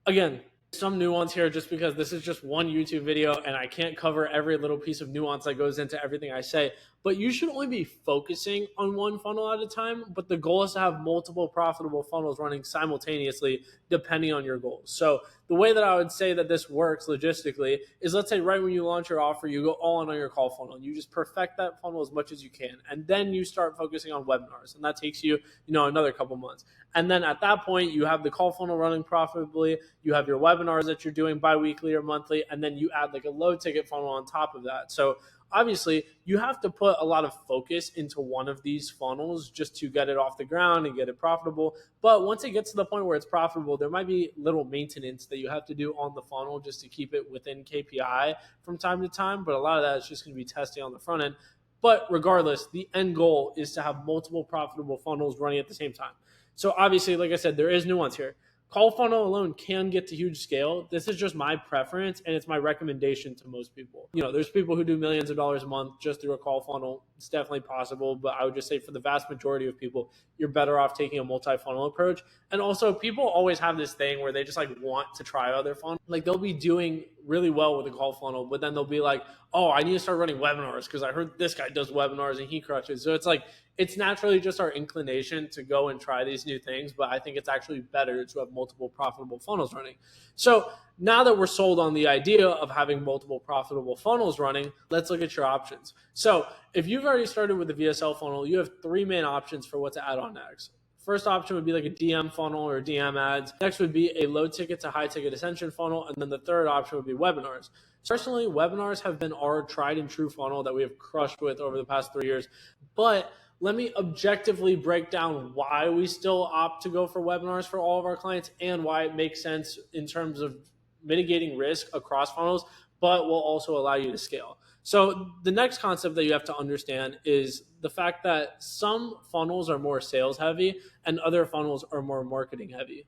again, some nuance here just because this is just one YouTube video and I can't cover every little piece of nuance that goes into everything I say, but you should only be focusing on one funnel at a time. But the goal is to have multiple profitable funnels running simultaneously depending on your goals. So the way that I would say that this works logistically is, let's say right when you launch your offer, you go all in on your call funnel and you just perfect that funnel as much as you can. And then you start focusing on webinars, and that takes you, another couple months. And then at that point, you have the call funnel running profitably. You have your webinars that you're doing bi-weekly or monthly, and then you add like a low ticket funnel on top of that. So obviously, you have to put a lot of focus into one of these funnels just to get it off the ground and get it profitable. But once it gets to the point where it's profitable, there might be little maintenance that you have to do on the funnel just to keep it within KPI from time to time. But a lot of that is just going to be testing on the front end. But regardless, the end goal is to have multiple profitable funnels running at the same time. So obviously, like I said, there is nuance here. Call funnel alone can get to huge scale. This is just my preference, and it's my recommendation to most people. There's people who do millions of dollars a month just through a call funnel. It's definitely possible, but I would just say for the vast majority of people, you're better off taking a multi-funnel approach. And also, people always have this thing where they just like want to try other funnels. Like they'll be doing really well with a call funnel, but then they'll be like, oh, I need to start running webinars because I heard this guy does webinars and he crushes. So it's like, it's naturally just our inclination to go and try these new things, but I think it's actually better to have multiple profitable funnels running. So now that we're sold on the idea of having multiple profitable funnels running, let's look at your options. So if you've already started with the VSL funnel, you have three main options for what to add on next. First option would be like a DM funnel or DM ads. Next would be a low ticket to high ticket ascension funnel. And then the third option would be webinars. Personally, webinars have been our tried and true funnel that we have crushed with over the past 3 years. But let me objectively break down why we still opt to go for webinars for all of our clients and why it makes sense in terms of mitigating risk across funnels, but will also allow you to scale. So the next concept that you have to understand is the fact that some funnels are more sales heavy and other funnels are more marketing heavy.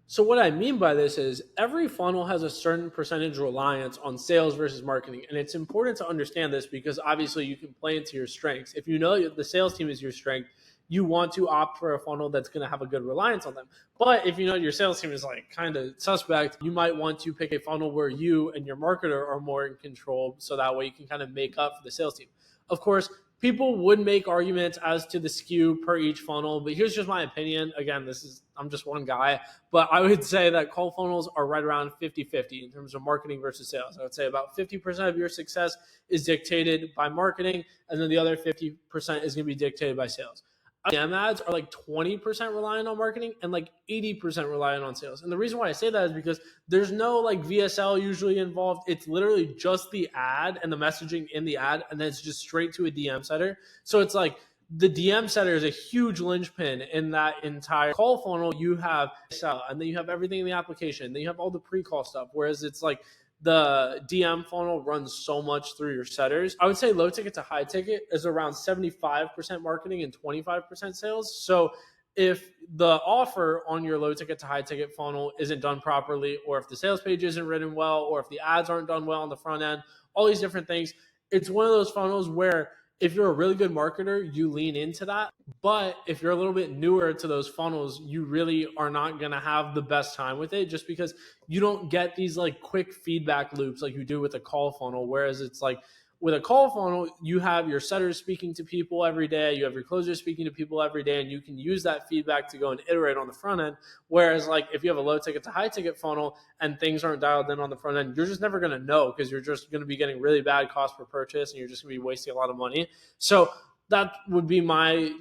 So what I mean by this is every funnel has a certain percentage reliance on sales versus marketing. And it's important to understand this because obviously you can play into your strengths. If you know the sales team is your strength, you want to opt for a funnel that's going to have a good reliance on them. But if you know your sales team is like kind of suspect, you might want to pick a funnel where you and your marketer are more in control. So that way you can kind of make up for the sales team. Of course, people would make arguments as to the skew per each funnel, but here's just my opinion. Again, I'm just one guy, but I would say that call funnels are right around 50-50 in terms of marketing versus sales. I would say about 50% of your success is dictated by marketing, and then the other 50% is going to be dictated by sales. DM ads are like 20% reliant on marketing and like 80% reliant on sales. And the reason why I say that is because there's no like VSL usually involved. It's literally just the ad and the messaging in the ad, and then it's just straight to a DM setter. So it's like the DM setter is a huge linchpin in that entire call funnel. You have sell, and then you have everything in the application. Then you have all the pre-call stuff. Whereas it's like the DM funnel runs so much through your setters. I would say low ticket to high ticket is around 75% marketing and 25% sales. So if the offer on your low ticket to high ticket funnel isn't done properly, or if the sales page isn't written well, or if the ads aren't done well on the front end, all these different things, it's one of those funnels where if you're a really good marketer, you lean into that. But if you're a little bit newer to those funnels, you really are not going to have the best time with it, just because you don't get these like quick feedback loops like you do with a call funnel. Whereas it's like with a call funnel, you have your setters speaking to people every day, you have your closers speaking to people every day, and you can use that feedback to go and iterate on the front end. Whereas like if you have a low ticket to high ticket funnel and things aren't dialed in on the front end, you're just never going to know, because you're just going to be getting really bad cost per purchase and you're just going to be wasting a lot of money. So that would be my,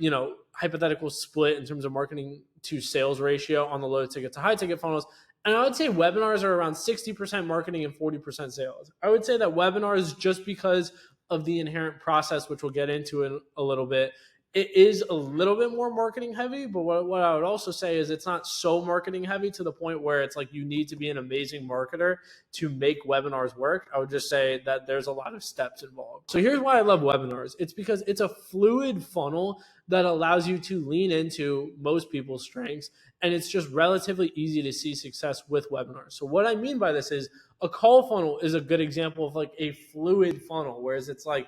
hypothetical split in terms of marketing to sales ratio on the low ticket to high ticket funnels. And I would say webinars are around 60% marketing and 40% sales. I would say that webinars, just because of the inherent process, which we'll get into in a little bit, it is a little bit more marketing heavy. But what I would also say is it's not so marketing heavy to the point where it's like you need to be an amazing marketer to make webinars work. I would just say that there's a lot of steps involved. So here's why I love webinars. It's because it's a fluid funnel that allows you to lean into most people's strengths, and it's just relatively easy to see success with webinars. So what I mean by this is a call funnel is a good example of like a fluid funnel, whereas it's like,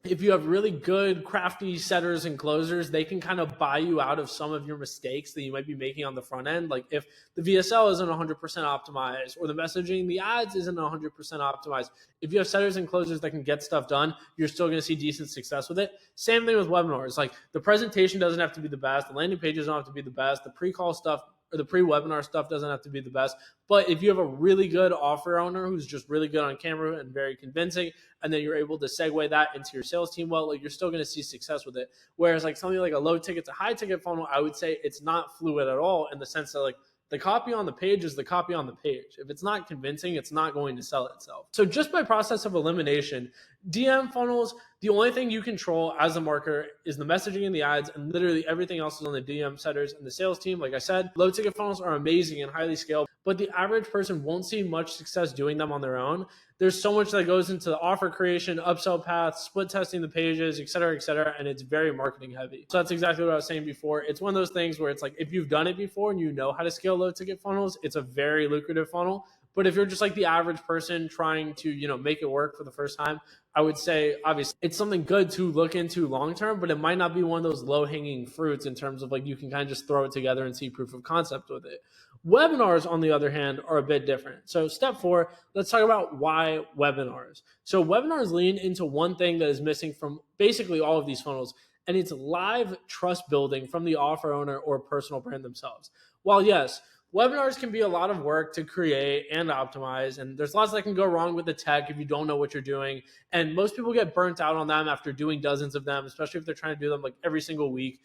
if you have really good crafty setters and closers, they can kind of buy you out of some of your mistakes that you might be making on the front end. Like if the VSL isn't 100% optimized, or the messaging, the ads isn't 100% optimized, if you have setters and closers that can get stuff done, you're still going to see decent success with it. Same thing with webinars. Like the presentation doesn't have to be the best, the landing pages don't have to be the best, the pre-call stuff or the pre-webinar stuff doesn't have to be the best. But if you have a really good offer owner who's just really good on camera and very convincing, and then you're able to segue that into your sales team well, like you're still going to see success with it. Whereas like something like a low ticket to high ticket funnel, I would say it's not fluid at all, in the sense that like the copy on the page is the copy on the page. If it's not convincing, it's not going to sell itself. So just by process of elimination, DM funnels, the only thing you control as a marketer is the messaging and the ads, and literally everything else is on the DM setters and the sales team. Like I said, low ticket funnels are amazing and highly scalable, but the average person won't see much success doing them on their own. There's so much that goes into the offer creation, upsell paths, split testing the pages, et cetera, and it's very marketing heavy. So that's exactly what I was saying before. It's one of those things where it's like, if you've done it before and you know how to scale low ticket funnels, it's a very lucrative funnel. But if you're just like the average person trying to, make it work for the first time, I would say obviously it's something good to look into long term, but it might not be one of those low hanging fruits in terms of like you can kind of just throw it together and see proof of concept with it. Webinars, on the other hand, are a bit different. So step 4, let's talk about why webinars. So webinars lean into one thing that is missing from basically all of these funnels, and it's live trust building from the offer owner or personal brand themselves. While yes, webinars can be a lot of work to create and optimize, and there's lots that can go wrong with the tech if you don't know what you're doing. And most people get burnt out on them after doing dozens of them, especially if they're trying to do them like every single week.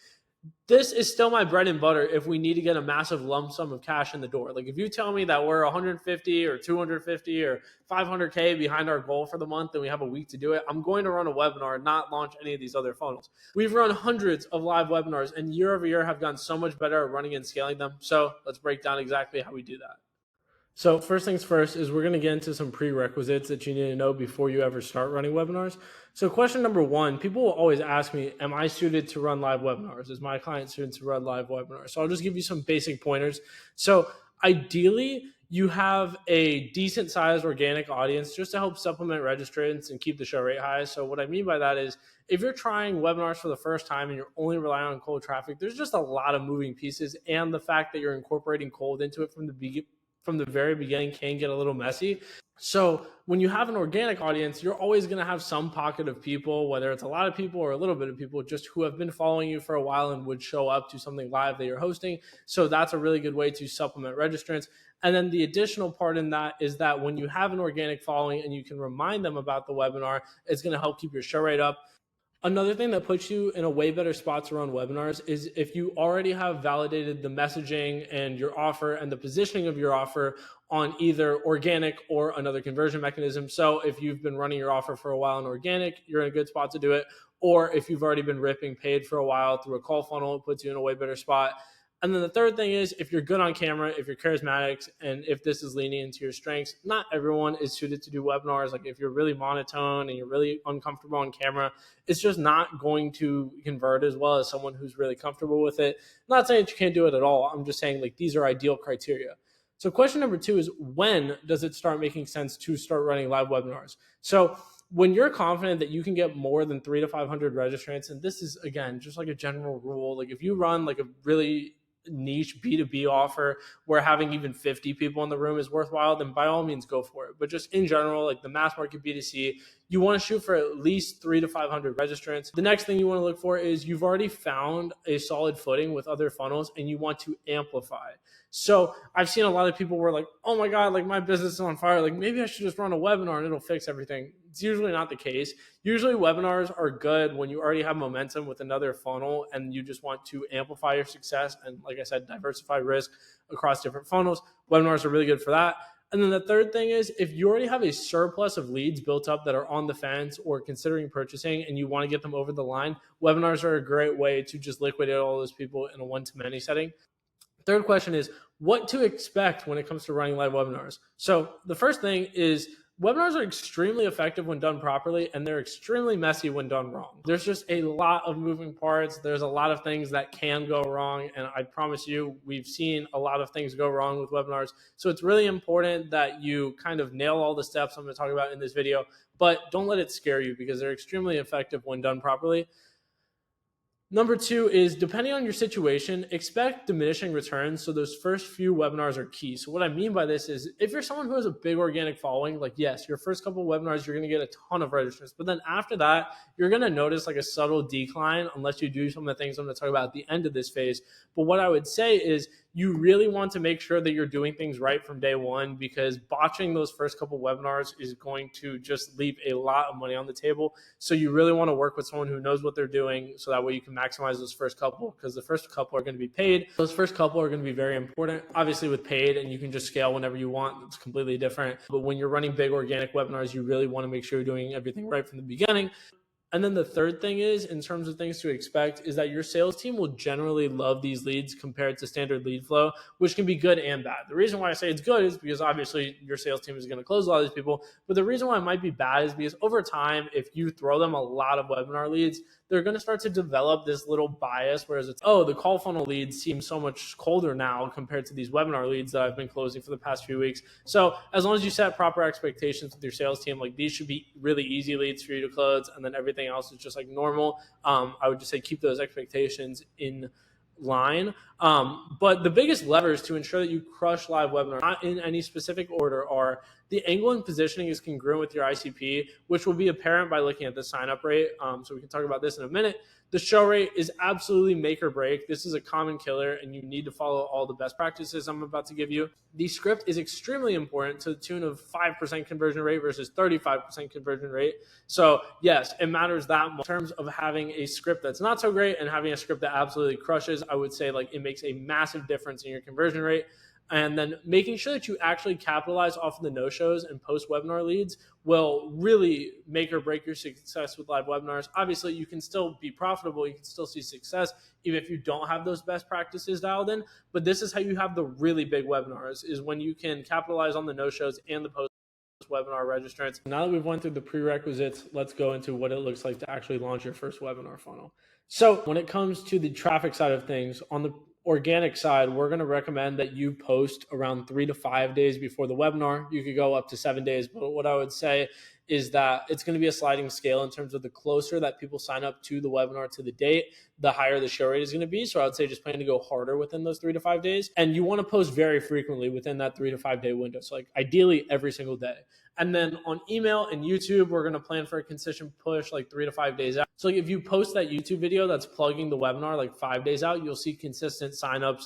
This is still my bread and butter if we need to get a massive lump sum of cash in the door. Like if you tell me that we're 150 or 250 or 500K behind our goal for the month and we have a week to do it, I'm going to run a webinar, not launch any of these other funnels. We've run hundreds of live webinars and year over year have gotten so much better at running and scaling them. So let's break down exactly how we do that. So first things first is we're going to get into some prerequisites that you need to know before you ever start running webinars. So question number 1, people will always ask me, am I suited to run live webinars? Is my client suited to run live webinars? So I'll just give you some basic pointers. So ideally, you have a decent sized organic audience just to help supplement registrants and keep the show rate high. So what I mean by that is if you're trying webinars for the first time and you're only relying on cold traffic, there's just a lot of moving pieces. And the fact that you're incorporating cold into it from the very beginning can get a little messy. So when you have an organic audience, you're always going to have some pocket of people, whether it's a lot of people or a little bit of people, just who have been following you for a while and would show up to something live that you're hosting. So that's a really good way to supplement registrants. And then the additional part in that is that when you have an organic following and you can remind them about the webinar, it's going to help keep your show rate up. Another thing that puts you in a way better spot to run webinars is if you already have validated the messaging and your offer and the positioning of your offer on either organic or another conversion mechanism. So if you've been running your offer for a while on organic, you're in a good spot to do it. Or if you've already been ripping paid for a while through a call funnel, it puts you in a way better spot. And then the third thing is if you're good on camera, if you're charismatic, and if this is leaning into your strengths. Not everyone is suited to do webinars. Like if you're really monotone and you're really uncomfortable on camera, it's just not going to convert as well as someone who's really comfortable with it. I'm not saying that you can't do it at all. I'm just saying like these are ideal criteria. So question number 2 is when does it start making sense to start running live webinars? So when you're confident that you can get more than 300 to 500 registrants, and this is again just like a general rule, like if you run like a really niche B2B offer where having even 50 people in the room is worthwhile, then by all means go for it. But just in general, like the mass market B2C, you want to shoot for at least 300 to 500 registrants. The next thing you want to look for is you've already found a solid footing with other funnels and you want to amplify. So I've seen a lot of people were like, oh my God, like my business is on fire. Like maybe I should just run a webinar and it'll fix everything. It's usually not the case. Usually webinars are good when you already have momentum with another funnel and you just want to amplify your success. And like I said, diversify risk across different funnels. Webinars are really good for that. And then the third thing is if you already have a surplus of leads built up that are on the fence or considering purchasing and you want to get them over the line, webinars are a great way to just liquidate all those people in a one-to-many setting. Third question is what to expect when it comes to running live webinars. So the first thing is webinars are extremely effective when done properly, and they're extremely messy when done wrong. There's just a lot of moving parts. There's a lot of things that can go wrong, and I promise you, we've seen a lot of things go wrong with webinars. So it's really important that you kind of nail all the steps I'm going to talk about in this video, but don't let it scare you because they're extremely effective when done properly. Number two is depending on your situation, expect diminishing returns. So those first few webinars are key. So what I mean by this is if you're someone who has a big organic following, like yes, your first couple of webinars, you're going to get a ton of registrants, but then after that, you're going to notice like a subtle decline unless you do some of the things I'm going to talk about at the end of this phase. But what I would say is you really want to make sure that you're doing things right from day one, because botching those first couple webinars is going to just leave a lot of money on the table. So you really want to work with someone who knows what they're doing so that way you can maximize those first couple, because the first couple are going to be paid. Those first couple are going to be very important. Obviously with paid, and you can just scale whenever you want. It's completely different. But when you're running big organic webinars, you really want to make sure you're doing everything right from the beginning. And then the third thing is, in terms of things to expect, is that your sales team will generally love these leads compared to standard lead flow, which can be good and bad. The reason why I say it's good is because obviously your sales team is going to close a lot of these people. But the reason why it might be bad is because over time, if you throw them a lot of webinar leads, they're going to start to develop this little bias, whereas it's, oh, the call funnel leads seem so much colder now compared to these webinar leads that I've been closing for the past few weeks. So as long as you set proper expectations with your sales team, like these should be really easy leads for you to close, and then everything else is just like normal. I would just say keep those expectations in line. But the biggest levers to ensure that you crush live webinar, not in any specific order, are the angle and positioning is congruent with your ICP, which will be apparent by looking at the sign-up rate. So we can talk about this in a minute. The show rate is absolutely make or break. This is a common killer, and you need to follow all the best practices I'm about to give you. The script is extremely important, to the tune of 5% conversion rate versus 35% conversion rate. So yes, it matters that much. In terms of having a script that's not so great and having a script that absolutely crushes, I would say like it makes a massive difference in your conversion rate. And then making sure that you actually capitalize off of the no-shows and post-webinar leads will really make or break your success with live webinars. Obviously, you can still be profitable. You can still see success even if you don't have those best practices dialed in. But this is how you have the really big webinars, is when you can capitalize on the no-shows and the post-webinar registrants. Now that we've went through the prerequisites, let's go into what it looks like to actually launch your first webinar funnel. So when it comes to the traffic side of things, on the organic side, we're going to recommend that you post around 3 to 5 days before the webinar. You could go up to 7 days, but what I would say is that it's going to be a sliding scale in terms of the closer that people sign up to the webinar to the date, the higher the show rate is going to be. So I would say just plan to go harder within those 3 to 5 days. And you want to post very frequently within that 3 to 5 day window. So like ideally every single day. And then on email and YouTube, we're going to plan for a consistent push like 3 to 5 days out. So if you post that YouTube video that's plugging the webinar like 5 days out, you'll see consistent signups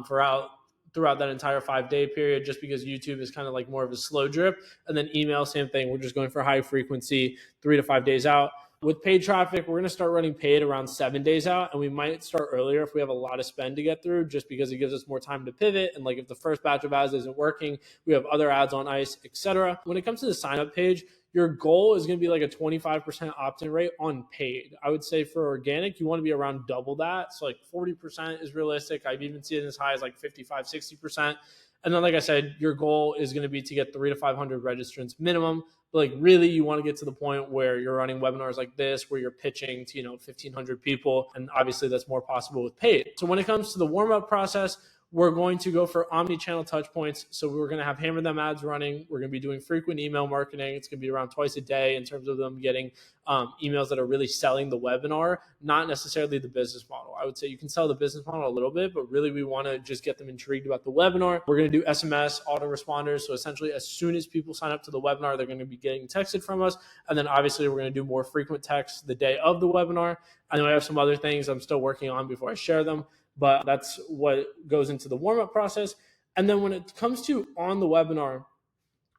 throughout that entire 5 day period, just because YouTube is kind of like more of a slow drip. And then email, same thing. We're just going for high frequency 3 to 5 days out. With paid traffic, we're going to start running paid around 7 days out, and we might start earlier if we have a lot of spend to get through, just because it gives us more time to pivot. And like if the first batch of ads isn't working, we have other ads on ice, etc. When it comes to the sign up page, your goal is going to be like a 25% opt-in rate on paid. I would say for organic, you want to be around double that. So like 40% is realistic. I've even seen it as high as like 55, 60%. And then, like I said, your goal is going to be to get 300 to 500 registrants minimum. But like really, you want to get to the point where you're running webinars like this, where you're pitching to 1,500 people, and obviously that's more possible with paid. So when it comes to the warm up process, We're going to go for omni-channel touch points. So we're going to have Hammer Them ads running. We're going to be doing frequent email marketing. It's going to be around twice a day in terms of them getting emails that are really selling the webinar, not necessarily the business model. I would say you can sell the business model a little bit, but really we want to just get them intrigued about the webinar. We're going to do SMS autoresponders. So essentially, as soon as people sign up to the webinar, they're going to be getting texted from us. And then obviously we're going to do more frequent texts the day of the webinar. I know I have some other things I'm still working on before I share them, but that's what goes into the warm-up process. And then when it comes to on the webinar,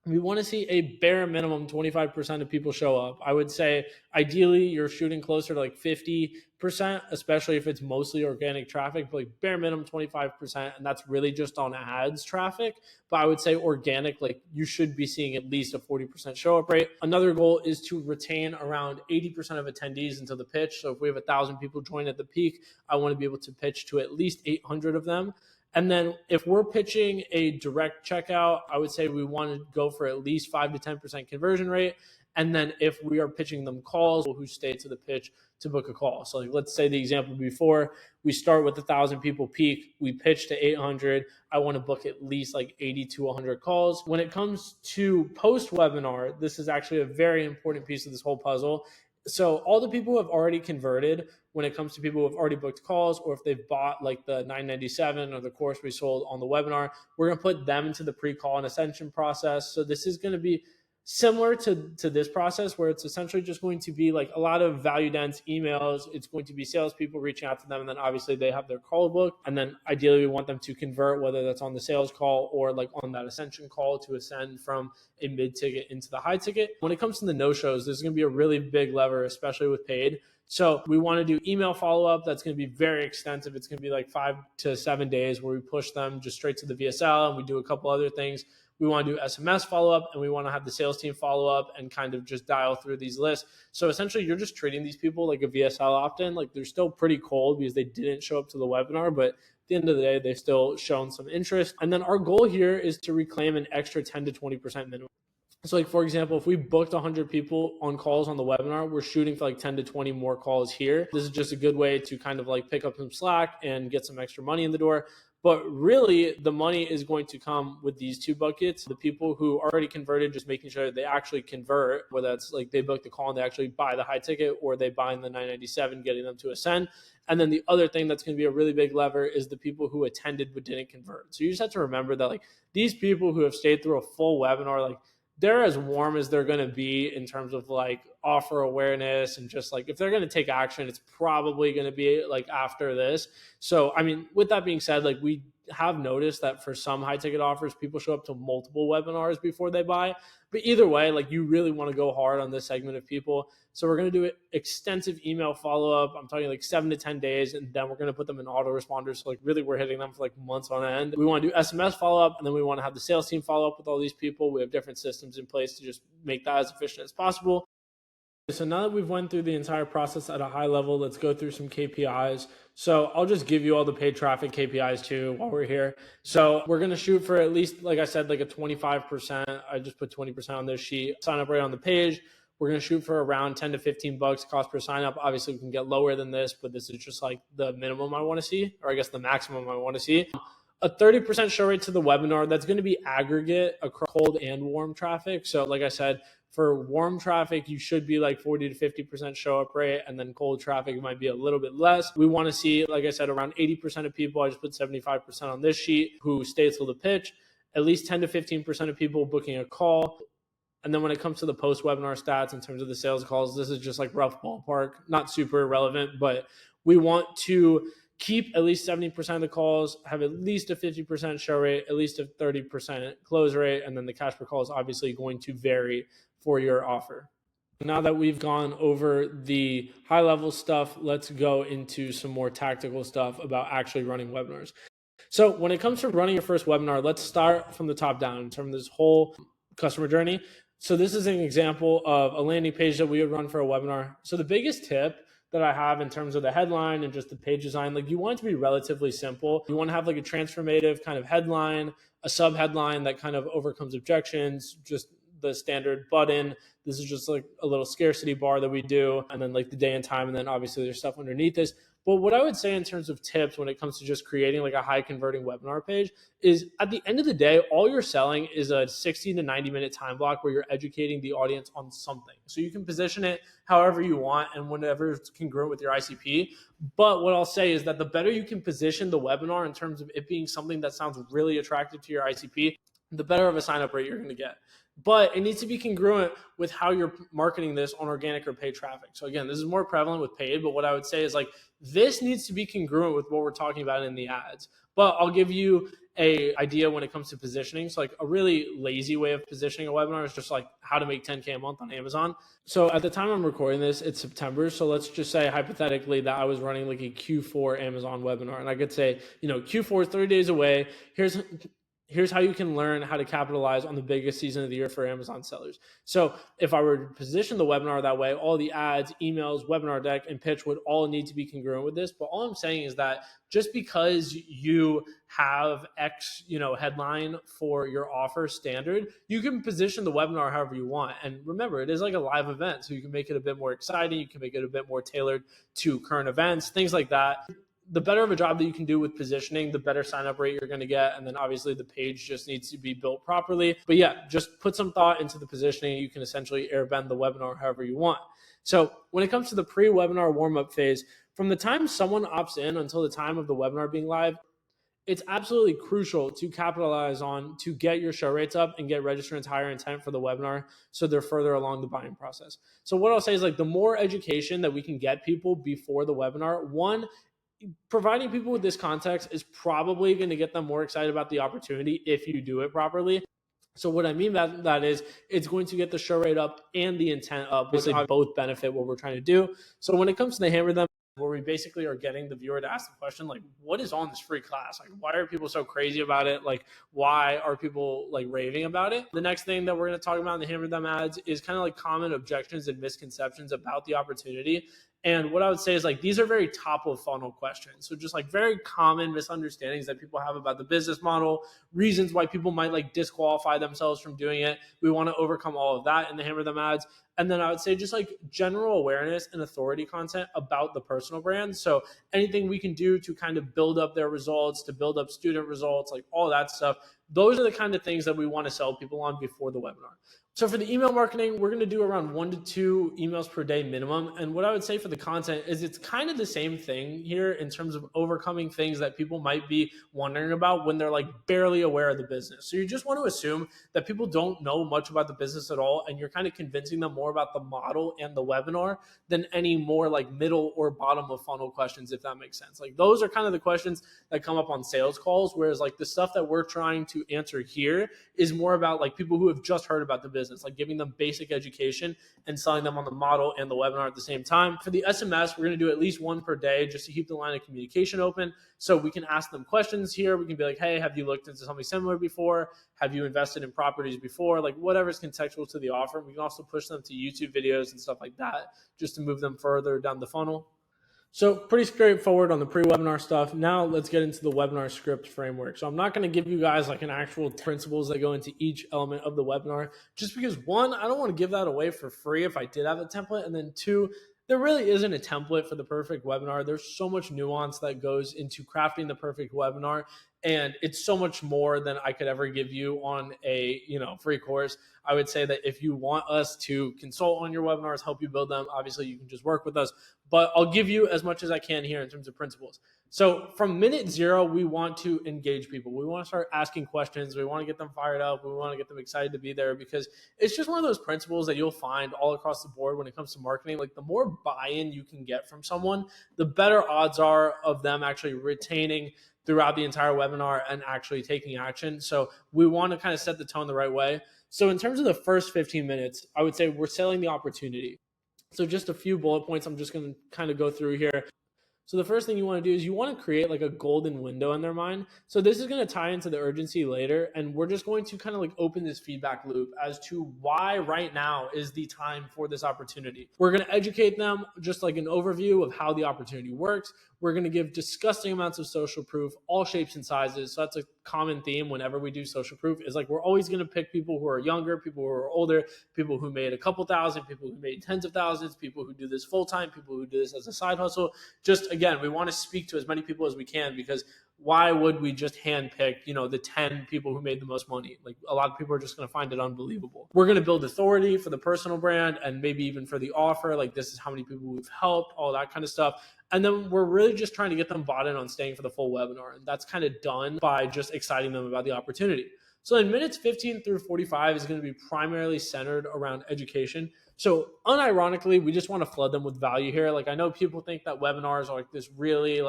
we want to see a bare minimum 25% of people show up. I would say ideally you're shooting closer to like 50%, especially if it's mostly organic traffic, but like bare minimum 25%. And that's really just on ads traffic. But I would say organic, like you should be seeing at least a 40% show up rate. Another goal is to retain around 80% of attendees until the pitch. So if we have 1,000 people join at the peak, I want to be able to pitch to at least 800 of them. And then if we're pitching a direct checkout, I would say we want to go for at least 5 to 10% conversion rate. And then if we are pitching them calls, who stay to the pitch to book a call. So like, let's say the example before, we start with 1,000 people peak, we pitch to 800. I want to book at least like 80 to 100 calls. When it comes to post webinar, this is actually a very important piece of this whole puzzle. So all the people who have already converted, when it comes to people who have already booked calls, or if they've bought like the $997 or the course we sold on the webinar, we're going to put them into the pre-call and ascension process. So this is going to be similar to this process, where it's essentially just going to be like a lot of value dense emails. It's going to be salespeople reaching out to them, and then obviously they have their call book. And then ideally we want them to convert, whether that's on the sales call or like on that ascension call, to ascend from a mid ticket into the high ticket. When it comes to the no-shows, there's going to be a really big lever, especially with paid. So we want to do email follow-up. That's going to be very extensive. It's going to be like 5 to 7 days where we push them just straight to the VSL, and we do a couple other things. We want to do SMS follow-up, and we want to have the sales team follow up and kind of just dial through these lists. So essentially you're just treating these people like a VSL opt-in. Like they're still pretty cold because they didn't show up to the webinar, but at the end of the day, they've still shown some interest. And then our goal here is to reclaim an extra 10 to 20% minimum. So like, for example, if we booked 100 people on calls on the webinar, we're shooting for like 10 to 20 more calls here. This is just a good way to kind of like pick up some slack and get some extra money in the door. But really, the money is going to come with these two buckets. The people who already converted, just making sure they actually convert, whether that's like they book the call and they actually buy the high ticket, or they buy in the 997, getting them to ascend. And then the other thing that's going to be a really big lever is the people who attended but didn't convert. So you just have to remember that like these people who have stayed through a full webinar, like they're as warm as they're going to be in terms of like offer awareness, and just like if they're going to take action, it's probably going to be like after this. So, I mean, with that being said, like we have noticed that for some high ticket offers, people show up to multiple webinars before they buy. But either way, like you really want to go hard on this segment of people. So we're going to do extensive email follow-up. I'm talking like 7 to 10 days, and then we're going to put them in autoresponders. So like really we're hitting them for like months on end. We want to do SMS follow-up, and then we want to have the sales team follow up with all these people. We have different systems in place to just make that as efficient as possible. So now that we've went through the entire process at a high level, let's go through some KPIs. So I'll just give you all the paid traffic KPIs too while we're here. So we're going to shoot for at least, like I said, like a 25%. I just put 20% on this sheet. Sign up right on the page. We're going to shoot for around 10 to 15 bucks cost per sign up. Obviously we can get lower than this, but this is just like the minimum I want to see, or I guess the maximum I want to see. A 30% show rate to the webinar. That's going to be aggregate across cold and warm traffic. So like I said, for warm traffic, you should be like 40 to 50% show up rate. And then cold traffic might be a little bit less. We want to see, like I said, around 80% of people, I just put 75% on this sheet, who stay till the pitch, at least 10 to 15% of people booking a call. And then when it comes to the post-webinar stats in terms of the sales calls, this is just like rough ballpark, not super relevant, but we want to keep at least 70% of the calls, have at least a 50% show rate, at least a 30% close rate, and then the cash per call is obviously going to vary for your offer. Now that we've gone over the high-level stuff, let's go into some more tactical stuff about actually running webinars. So when it comes to running your first webinar, let's start from the top down in terms of this whole customer journey. So this is an example of a landing page that we would run for a webinar. So the biggest tip that I have in terms of the headline and just the page design, like you want it to be relatively simple. You want to have like a transformative kind of headline, a sub headline that kind of overcomes objections, just the standard button. This is just like a little scarcity bar that we do, and then like the day and time, and then obviously there's stuff underneath this. But what I would say in terms of tips when it comes to just creating like a high converting webinar page is at the end of the day, all you're selling is a 60 to 90-minute time block where you're educating the audience on something. So you can position it however you want and whenever it's congruent with your ICP. But what I'll say is that the better you can position the webinar in terms of it being something that sounds really attractive to your ICP, the better of a sign up rate you're going to get. But it needs to be congruent with how you're marketing this on organic or paid traffic. So again, this is more prevalent with paid, but what I would say is like this needs to be congruent with what we're talking about in the ads. But I'll give you a idea when it comes to positioning. So like a really lazy way of positioning a webinar is just like how to make 10K a month on Amazon. So at the time I'm recording this, it's September. So let's just say hypothetically that I was running like a Q4 Amazon webinar, and I could say, Q4 is 30 days away. Here's how you can learn how to capitalize on the biggest season of the year for Amazon sellers. So if I were to position the webinar that way, all the ads, emails, webinar deck, and pitch would all need to be congruent with this. But all I'm saying is that just because you have X, headline for your offer standard, you can position the webinar however you want. And remember, it is like a live event, so you can make it a bit more exciting. You can make it a bit more tailored to current events, things like that. The better of a job that you can do with positioning, the better sign up rate you're going to get. And then obviously the page just needs to be built properly. But yeah, just put some thought into the positioning. You can essentially airbend the webinar however you want. So when it comes to the pre-webinar warm-up phase, from the time someone opts in until the time of the webinar being live, it's absolutely crucial to capitalize on to get your show rates up and get registrants higher intent for the webinar so they're further along the buying process. So what I'll say is like the more education that we can get people before the webinar, one, providing people with this context is probably going to get them more excited about the opportunity if you do it properly. So what I mean by that is it's going to get the show rate up and the intent up, which both benefit what we're trying to do. So when it comes to the hammer them, where we basically are getting the viewer to ask the question, like, what is on this free class? Like, why are people so crazy about it? Like, why are people like raving about it? The next thing that we're going to talk about in the hammer them ads is kind of like common objections and misconceptions about the opportunity. And what I would say is like, these are very top of funnel questions. So just like very common misunderstandings that people have about the business model, reasons why people might like disqualify themselves from doing it. We want to overcome all of that in the hammer them ads. And then I would say just like general awareness and authority content about the personal brand. So anything we can do to kind of build up their results, to build up student results, like all that stuff. Those are the kind of things that we want to sell people on before the webinar. So for the email marketing, we're going to do around 1 to 2 emails per day minimum. And what I would say for the content is it's kind of the same thing here in terms of overcoming things that people might be wondering about when they're like barely aware of the business. So you just want to assume that people don't know much about the business at all, and you're kind of convincing them more about the model and the webinar than any more like middle or bottom of funnel questions, if that makes sense. Like those are kind of the questions that come up on sales calls, whereas like the stuff that we're trying to answer here is more about like people who have just heard about the business, like giving them basic education and selling them on the model and the webinar at the same time. For the SMS, we're going to do at least 1 per day just to keep the line of communication open. So we can ask them questions here. We can be like, hey, have you looked into something similar before? Have you invested in properties before? Like whatever's contextual to the offer. We can also push them to YouTube videos and stuff like that just to move them further down the funnel. So pretty straightforward on the pre-webinar stuff. Now let's get into the webinar script framework. So I'm not going to give you guys like an actual principles that go into each element of the webinar, just because one, I don't want to give that away for free if I did have a template. And then two, there really isn't a template for the perfect webinar. There's so much nuance that goes into crafting the perfect webinar. And it's so much more than I could ever give you on a free course. I would say that if you want us to consult on your webinars, help you build them, obviously you can just work with us. But I'll give you as much as I can here in terms of principles. So from minute 0, we want to engage people. We want to start asking questions. We want to get them fired up. We want to get them excited to be there, because it's just one of those principles that you'll find all across the board when it comes to marketing. Like the more buy-in you can get from someone, the better odds are of them actually retaining throughout the entire webinar and actually taking action. So we want to kind of set the tone the right way. So in terms of the first 15 minutes, I would say we're selling the opportunity. So just a few bullet points I'm just going to kind of go through here. So the first thing you want to do is you want to create like a golden window in their mind. So this is going to tie into the urgency later. And we're just going to kind of like open this feedback loop as to why right now is the time for this opportunity. We're going to educate them just like an overview of how the opportunity works. We're going to give disgusting amounts of social proof, all shapes and sizes. So that's a common theme whenever we do social proof, is like we're always going to pick people who are younger, people who are older, people who made a couple thousand, people who made tens of thousands, people who do this full time, people who do this as a side hustle. Just again, we want to speak to as many people as we can, because why would we just handpick, the 10 people who made the most money? Like, a lot of people are just going to find it unbelievable. We're going to build authority for the personal brand and maybe even for the offer. Like, this is how many people we've helped, all that kind of stuff. And then we're really just trying to get them bought in on staying for the full webinar. And that's kind of done by just exciting them about the opportunity. So in minutes 15 through 45 is going to be primarily centered around education. So unironically, we just want to flood them with value here. Like, I know people think that webinars are like this really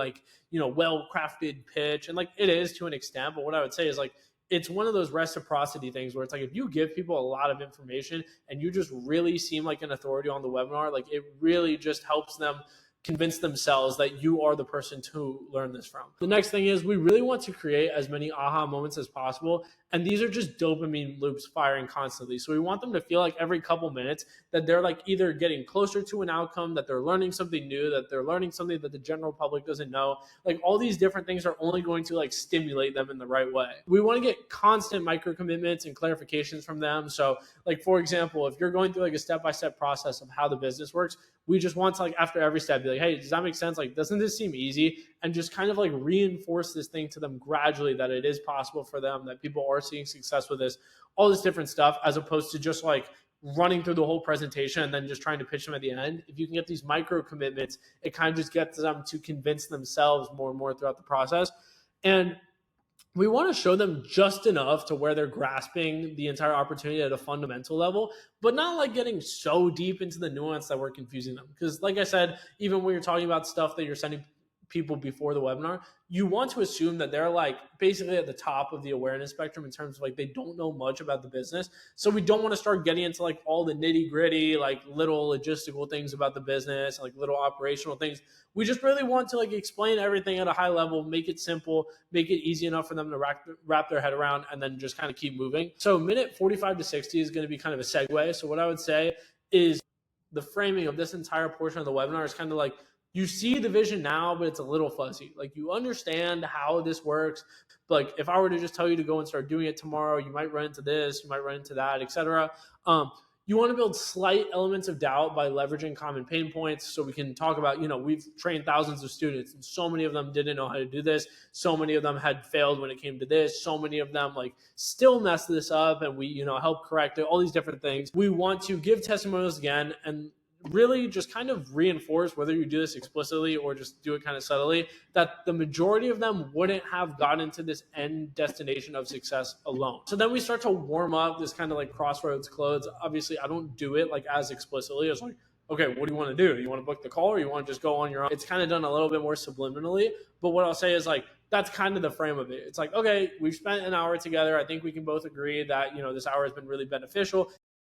well-crafted pitch, and like it is to an extent, but what I would say is like, it's one of those reciprocity things where it's like, if you give people a lot of information and you just really seem like an authority on the webinar, like it really just helps them convince themselves that you are the person to learn this from. The next thing is, we really want to create as many aha moments as possible. And these are just dopamine loops firing constantly. So we want them to feel like every couple minutes that they're like either getting closer to an outcome, that they're learning something new, that they're learning something that the general public doesn't know. Like, all these different things are only going to like stimulate them in the right way. We want to get constant micro commitments and clarifications from them. So like, for example, if you're going through like a step-by-step process of how the business works, we just want to like after every step be like, hey, does that make sense? Like, doesn't this seem easy? And just kind of like reinforce this thing to them gradually, that it is possible for them, that people are seeing success with this, all this different stuff, as opposed to just like running through the whole presentation and then just trying to pitch them at the end. If you can get these micro commitments, it kind of just gets them to convince themselves more and more throughout the process. And we want to show them just enough to where they're grasping the entire opportunity at a fundamental level, but not like getting so deep into the nuance that we're confusing them. Because like I said, even when you're talking about stuff that you're sending people before the webinar, you want to assume that they're like basically at the top of the awareness spectrum in terms of like they don't know much about the business. So we don't want to start getting into like all the nitty gritty, like little logistical things about the business, like little operational things. We just really want to like explain everything at a high level, make it simple, make it easy enough for them to wrap their head around, and then just kind of keep moving. So minute 45 to 60 is going to be kind of a segue. So what I would say is the framing of this entire portion of the webinar is kind of like, you see the vision now, but it's a little fuzzy. Like, you understand how this works. But like, if I were to just tell you to go and start doing it tomorrow, you might run into this, you might run into that, etc. You want to build slight elements of doubt by leveraging common pain points. So we can talk about, we've trained thousands of students, and so many of them didn't know how to do this. So many of them had failed when it came to this. So many of them like still mess this up, and we, help correct it, all these different things. We want to give testimonials again, and really just kind of reinforce, whether you do this explicitly or just do it kind of subtly, that the majority of them wouldn't have gotten to this end destination of success alone. So then we start to warm up this kind of like crossroads close. Obviously, I don't do it like as explicitly as like, okay, what do you want to do? Do you want to book the call, or you want to just go on your own? It's kind of done a little bit more subliminally. But what I'll say is like, that's kind of the frame of it. It's like, okay, we've spent an hour together. I think we can both agree that, this hour has been really beneficial.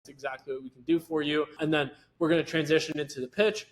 Exactly what we can do for you. And then we're going to transition into the pitch.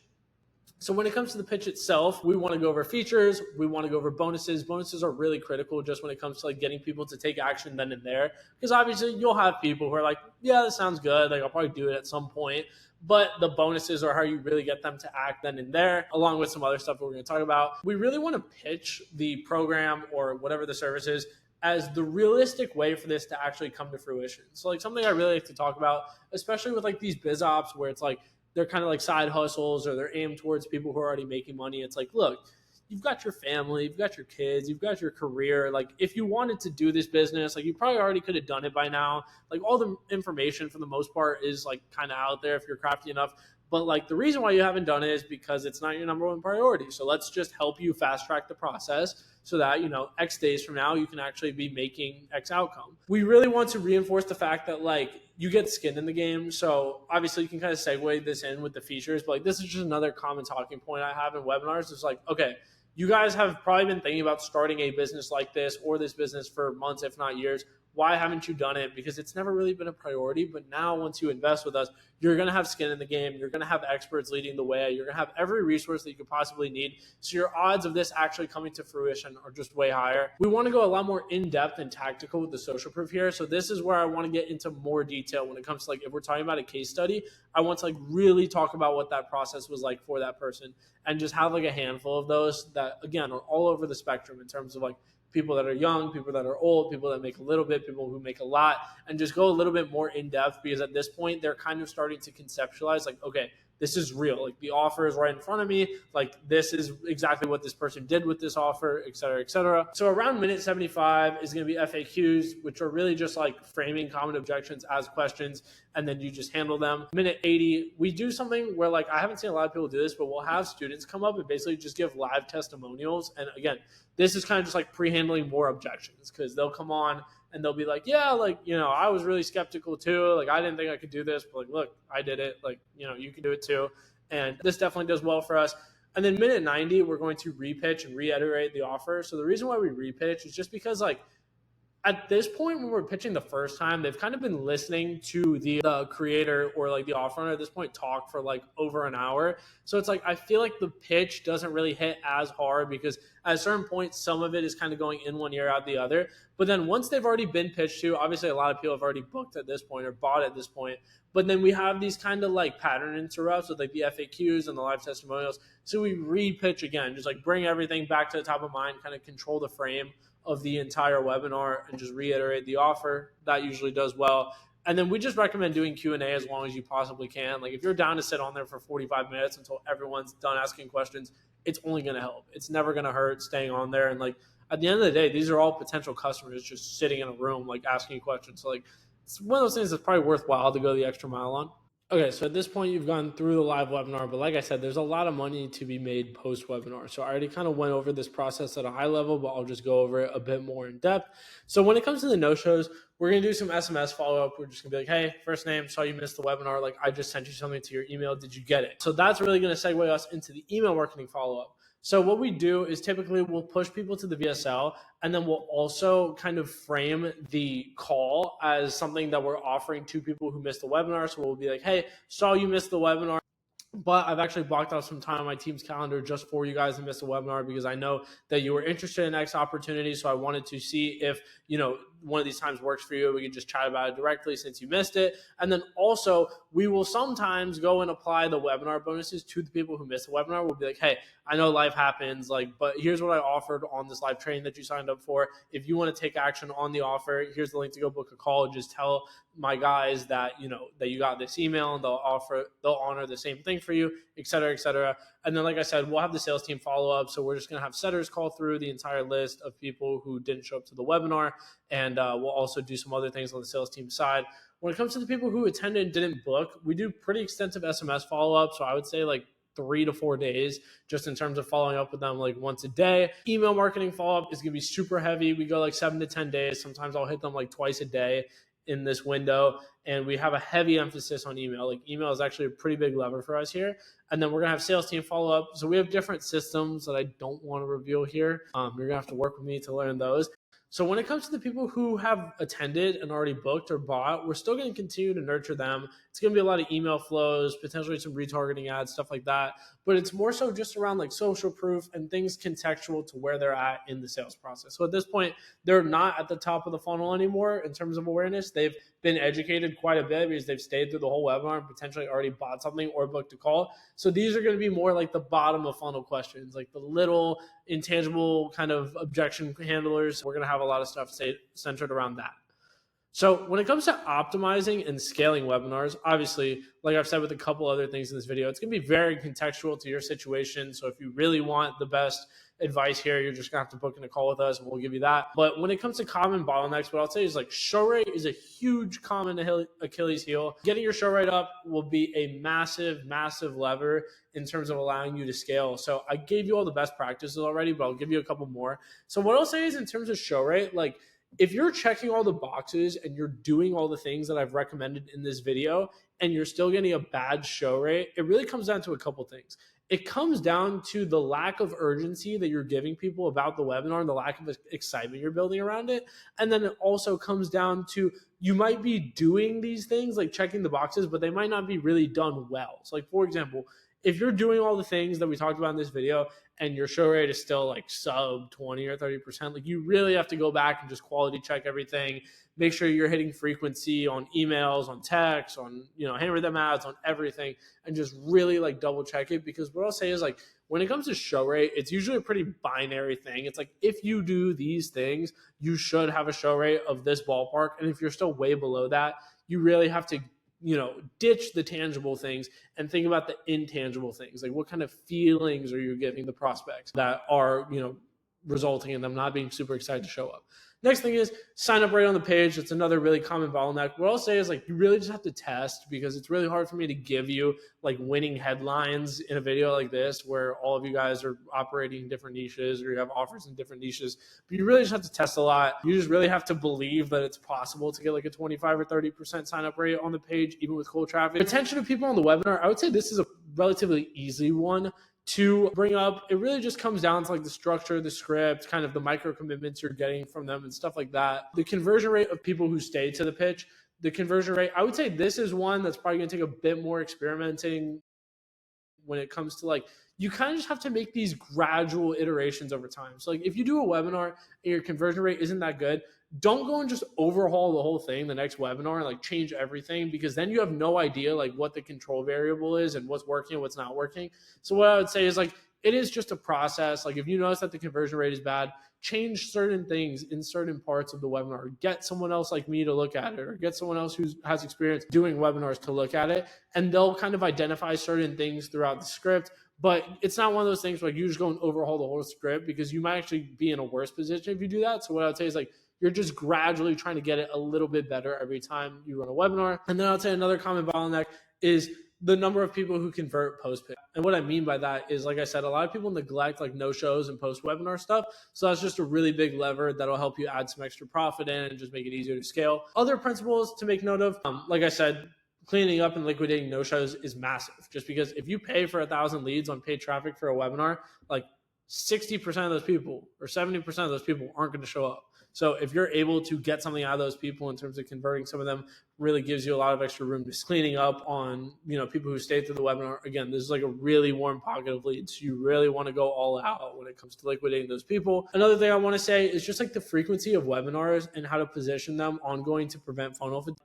So when it comes to the pitch itself, we want to go over features. We want to go over bonuses. Bonuses are really critical just when it comes to like getting people to take action then and there. Because obviously you'll have people who are like, yeah, that sounds good. Like, I'll probably do it at some point. But the bonuses are how you really get them to act then and there, along with some other stuff that we're going to talk about. We really want to pitch the program or whatever the service is as the realistic way for this to actually come to fruition. So like, something I really like to talk about, especially with like these biz ops where it's like they're kind of like side hustles, or they're aimed towards people who are already making money. It's like, look, you've got your family, you've got your kids, you've got your career. Like, if you wanted to do this business, like, you probably already could have done it by now. Like, all the information for the most part is like kind of out there if you're crafty enough. But like, the reason why you haven't done it is because it's not your number one priority. So let's just help you fast track the process so that, X days from now, you can actually be making X outcome. We really want to reinforce the fact that like, you get skin in the game. So obviously you can kind of segue this in with the features, but like, this is just another common talking point I have in webinars. It's like, okay, you guys have probably been thinking about starting a business like this or this business for months, if not years. Why haven't you done it? Because it's never really been a priority. But now, once you invest with us, you're going to have skin in the game. You're going to have experts leading the way. You're going to have every resource that you could possibly need. So your odds of this actually coming to fruition are just way higher. We want to go a lot more in-depth and tactical with the social proof here. So this is where I want to get into more detail when it comes to like, if we're talking about a case study, I want to like really talk about what that process was like for that person, and just have like a handful of those that, again, are all over the spectrum in terms of like people that are young, people that are old, people that make a little bit, people who make a lot, and just go a little bit more in depth, because at this point they're kind of starting to conceptualize like, okay, this is real. Like the offer is right in front of me. Like this is exactly what this person did with this offer, et cetera, et cetera. So around minute 75 is going to be FAQs, which are really just like framing common objections as questions, and then you just handle them. Minute 80, we do something where like I haven't seen a lot of people do this, but we'll have students come up and basically just give live testimonials. And again, this is kind of just like pre-handling more objections, because they'll come on and they'll be like, yeah, like, I was really skeptical too. Like, I didn't think I could do this, but like, look, I did it. Like, you can do it too. And this definitely does well for us. And then minute 90, we're going to repitch and reiterate the offer. So the reason why we repitch is just because like at this point, when we're pitching the first time, they've kind of been listening to the creator or like the offer owner at this point talk for like over an hour. So it's like, I feel like the pitch doesn't really hit as hard, because at a certain point, some of it is kind of going in one ear out the other. But then once they've already been pitched to, obviously a lot of people have already booked at this point or bought at this point. But then we have these kind of like pattern interrupts with like the FAQs and the live testimonials. So we re-pitch again, just like bring everything back to the top of mind, kind of control the frame of the entire webinar and just reiterate the offer. That usually does well. And then we just recommend doing Q&A as long as you possibly can. Like if you're down to sit on there for 45 minutes until everyone's done asking questions, it's only going to help. It's never going to hurt staying on there. And like at the end of the day, these are all potential customers just sitting in a room, like asking questions. So like it's one of those things that's probably worthwhile to go the extra mile on. Okay, so at this point, you've gone through the live webinar, but like I said, there's a lot of money to be made post-webinar. So I already kind of went over this process at a high level, but I'll just go over it a bit more in depth. So when it comes to the no-shows, we're going to do some SMS follow-up. We're just going to be like, hey, first name, saw you missed the webinar. Like I just sent you something to your email. Did you get it? So that's really going to segue us into the email marketing follow-up. So what we do is typically we'll push people to the VSL, and then we'll also kind of frame the call as something that we're offering to people who missed the webinar. So we'll be like, hey, saw you missed the webinar, but I've actually blocked out some time on my team's calendar just for you guys to miss the webinar, because I know that you were interested in X opportunity. So I wanted to see if, one of these times works for you. We can just chat about it directly since you missed it. And then also we will sometimes go and apply the webinar bonuses to the people who missed the webinar. We'll be like, hey, I know life happens, but here's what I offered on this live training that you signed up for. If you want to take action on the offer, here's the link to go book a call. Just tell my guys that, that you got this email, and they'll honor the same thing for you, et cetera, et cetera. And then, like I said, we'll have the sales team follow up. So we're just going to have setters call through the entire list of people who didn't show up to the webinar. And we'll also do some other things on the sales team side. When it comes to the people who attended and didn't book, we do pretty extensive SMS follow-up. So I would say like 3 to 4 days, just in terms of following up with them like once a day. Email marketing follow-up is going to be super heavy. We go like 7 to 10 days. Sometimes I'll hit them like twice a day in this window. And we have a heavy emphasis on email. Like email is actually a pretty big lever for us here. And then we're going to have sales team follow up. So we have different systems that I don't want to reveal here. You're going to have to work with me to learn those. So when it comes to the people who have attended and already booked or bought, we're still going to continue to nurture them. It's going to be a lot of email flows, potentially some retargeting ads, stuff like that. But it's more so just around like social proof and things contextual to where they're at in the sales process. So at this point, they're not at the top of the funnel anymore in terms of awareness. They've been educated quite a bit because they've stayed through the whole webinar and potentially already bought something or booked a call. So these are going to be more like the bottom of funnel questions, like the little intangible kind of objection handlers. We're going to have a lot of stuff centered around that. So when it comes to optimizing and scaling webinars, obviously, like I've said with a couple other things in this video, it's going to be very contextual to your situation. So if you really want the best advice here, you're just going to have to book in a call with us and we'll give you that. But when it comes to common bottlenecks, what I'll say is like show rate is a huge common Achilles heel. Getting your show rate up will be a massive, massive lever in terms of allowing you to scale. So I gave you all the best practices already, but I'll give you a couple more. So what I'll say is in terms of show rate, like if you're checking all the boxes and you're doing all the things that I've recommended in this video and you're still getting a bad show rate, it really comes down to a couple things. It comes down to the lack of urgency that you're giving people about the webinar and the lack of excitement you're building around it. And then it also comes down to you might be doing these things like checking the boxes, but they might not be really done well. So like, for example, if you're doing all the things that we talked about in this video and your show rate is still like sub 20 or 30%, like you really have to go back and just quality check everything. Make sure you're hitting frequency on emails, on texts, on, handwritten ads, on everything, and just really like double check it. Because what I'll say is like, when it comes to show rate, it's usually a pretty binary thing. It's like, if you do these things, you should have a show rate of this ballpark. And if you're still way below that, you really have to ditch the tangible things and think about the intangible things. Like, what kind of feelings are you giving the prospects that are, resulting in them not being super excited to show up? Next thing is sign up right on the page. It's another really common bottleneck. What I'll say is, like, you really just have to test, because it's really hard for me to give you like winning headlines in a video like this where all of you guys are operating in different niches or you have offers in different niches. But you really just have to test a lot. You just really have to believe that it's possible to get like a 25 or 30% sign up rate on the page, even with cold traffic. Attention to people on the webinar, I would say this is a relatively easy one to bring up. It really just comes down to like the structure, the script, kind of the micro commitments you're getting from them and stuff like that. The conversion rate of people who stay to the pitch, the conversion rate, I would say this is one that's probably going to take a bit more experimenting when it comes to, like, you kind of just have to make these gradual iterations over time. So like, if you do a webinar and your conversion rate isn't that good, don't go and just overhaul the whole thing the next webinar and like change everything, because then you have no idea like what the control variable is and what's working and what's not working. So what I would say is, like, it is just a process. Like, if you notice that the conversion rate is bad, change certain things in certain parts of the webinar. Get someone else like me to look at it, or get someone else who has experience doing webinars to look at it, and they'll kind of identify certain things throughout the script. But it's not one of those things where you just go and overhaul the whole script, because you might actually be in a worse position if you do that. So what I would say is, like, you're just gradually trying to get it a little bit better every time you run a webinar. And then I'd say another common bottleneck is the number of people who convert post-pitch. And what I mean by that is, like I said, a lot of people neglect like no-shows and post-webinar stuff. So that's just a really big lever that'll help you add some extra profit in and just make it easier to scale. Other principles to make note of, like I said, cleaning up and liquidating no-shows is massive. Just because if you pay for 1,000 leads on paid traffic for a webinar, like 60% of those people or 70% of those people aren't going to show up. So if you're able to get something out of those people in terms of converting some of them, really gives you a lot of extra room. Just cleaning up on, people who stay through the webinar. Again, this is like a really warm pocket of leads. You really want to go all out when it comes to liquidating those people. Another thing I want to say is just like the frequency of webinars and how to position them ongoing to prevent funnel fatigue.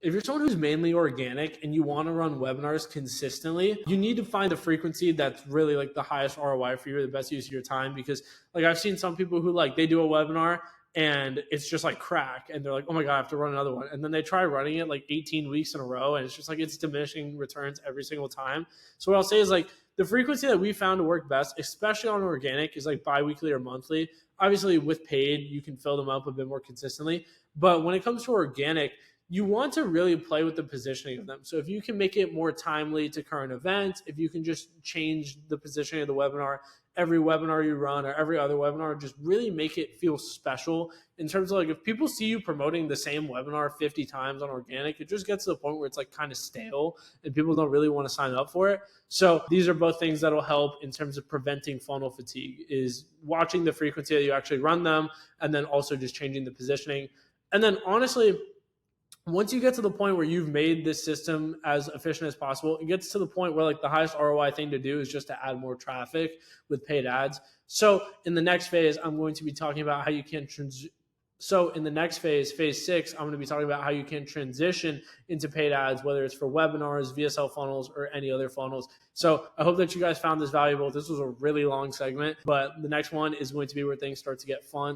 If you're someone who's mainly organic and you want to run webinars consistently, you need to find the frequency that's really like the highest ROI for you, the best use of your time. Because like, I've seen some people who like, they do a webinar and it's just like crack, and they're like, oh my God, I have to run another one. And then they try running it like 18 weeks in a row, and it's just like, it's diminishing returns every single time. So what I'll say is, like, the frequency that we found to work best, especially on organic, is like bi-weekly or monthly. Obviously with paid, you can fill them up a bit more consistently. But when it comes to organic, you want to really play with the positioning of them. So if you can make it more timely to current events, if you can just change the positioning of the webinar, every webinar you run or every other webinar, just really make it feel special in terms of, like, if people see you promoting the same webinar 50 times on organic, it just gets to the point where it's like kind of stale and people don't really want to sign up for it. So these are both things that'll help in terms of preventing funnel fatigue, is watching the frequency that you actually run them, and then also just changing the positioning. And then honestly, once you get to the point where you've made this system as efficient as possible, it gets to the point where like the highest ROI thing to do is just to add more traffic with paid ads. So in the next phase, I'm going to be talking about how you can phase 6, I'm going to be talking about how you can transition into paid ads, whether it's for webinars, VSL funnels, or any other funnels. So I hope that you guys found this valuable. This was a really long segment, but the next one is going to be where things start to get fun.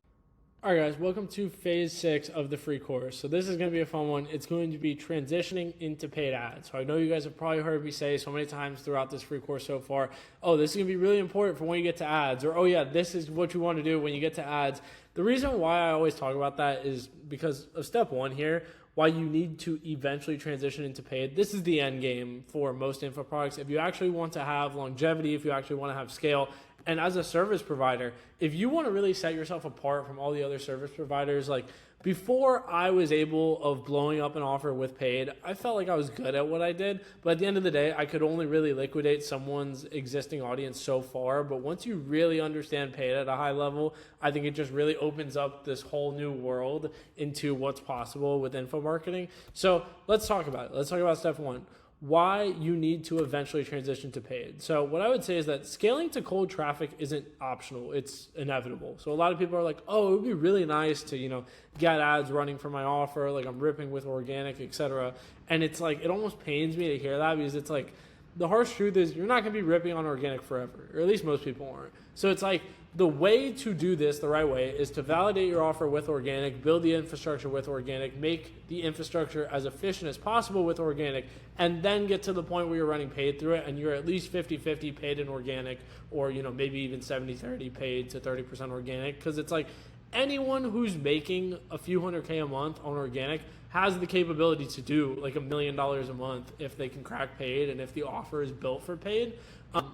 All right, guys, welcome to phase 6 of the free course. So this is going to be a fun one. It's going to be transitioning into paid ads. So I know you guys have probably heard me say so many times throughout this free course so far, oh, this is going to be really important for when you get to ads, or, oh yeah, this is what you want to do when you get to ads. The reason why I always talk about that is because of step 1 here, why you need to eventually transition into paid. This is the end game for most info products. If you actually want to have longevity, if you actually want to have scale, and as a service provider, if you want to really set yourself apart from all the other service providers, like before I was able of blowing up an offer with paid, I felt like I was good at what I did. But at the end of the day, I could only really liquidate someone's existing audience so far. But once you really understand paid at a high level, I think it just really opens up this whole new world into what's possible with info marketing. So let's talk about it. Let's talk about step 1. Why you need to eventually transition to paid. So what I would say is that scaling to cold traffic isn't optional, it's inevitable. So a lot of people are like, oh, it would be really nice to, get ads running for my offer, like I'm ripping with organic, etc. And it's like, it almost pains me to hear that, because it's like, the harsh truth is you're not going to be ripping on organic forever, or at least most people aren't. So it's like the way to do this the right way is to validate your offer with organic, build the infrastructure with organic, make the infrastructure as efficient as possible with organic, and then get to the point where you're running paid through it and you're at least 50-50 paid in organic, or maybe even 70-30 paid to 30% organic. Because it's like anyone who's making a few $100K a month on organic has the capability to do like $1 million a month if they can crack paid and if the offer is built for paid.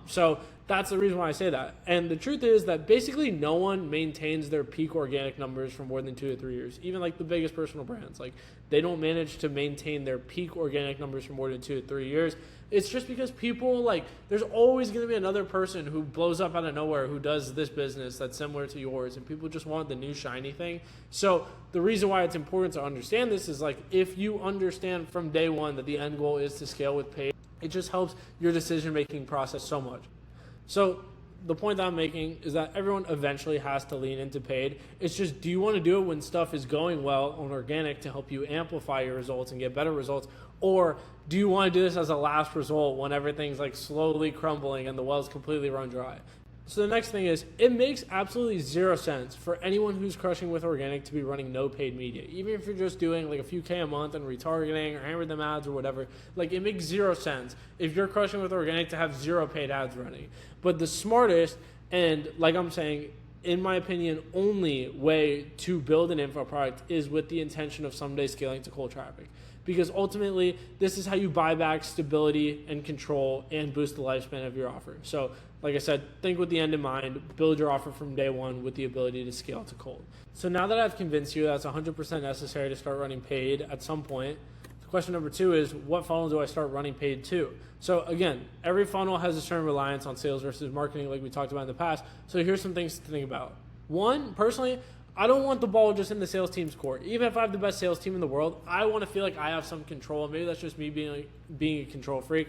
So that's the reason why I say that. And the truth is that basically no one maintains their peak organic numbers for more than 2 to 3 years. Even like the biggest personal brands, like they don't manage to maintain their peak organic numbers for more than 2 to 3 years. It's just because people there's always going to be another person who blows up out of nowhere who does this business that's similar to yours, and people just want the new shiny thing. So the reason why it's important to understand this is if you understand from day one that the end goal is to scale with paid, it just helps your decision-making process so much. So the point that I'm making is that everyone eventually has to lean into paid. It's just, do you want to do it when stuff is going well on organic to help you amplify your results and get better results? Or do you want to do this as a last result when everything's slowly crumbling and the well's completely run dry? So the next thing is, it makes absolutely zero sense for anyone who's crushing with organic to be running no paid media. Even if you're just doing a few K a month and retargeting or hammer them ads or whatever, it makes zero sense if you're crushing with organic to have 0 paid ads running. But the smartest and, like I'm saying, in my opinion, only way to build an info product is with the intention of someday scaling to cold traffic. Because ultimately, this is how you buy back stability and control and boost the lifespan of your offer. So, like I said, think with the end in mind, build your offer from day one with the ability to scale to cold. So now that I've convinced you that's 100% necessary to start running paid at some point, question number 2 is, what funnel do I start running paid to? So again, every funnel has a certain reliance on sales versus marketing like we talked about in the past. So here's some things to think about. 1, personally, I don't want the ball just in the sales team's court. Even if I have the best sales team in the world, I want to feel like I have some control. Maybe that's just me being a control freak.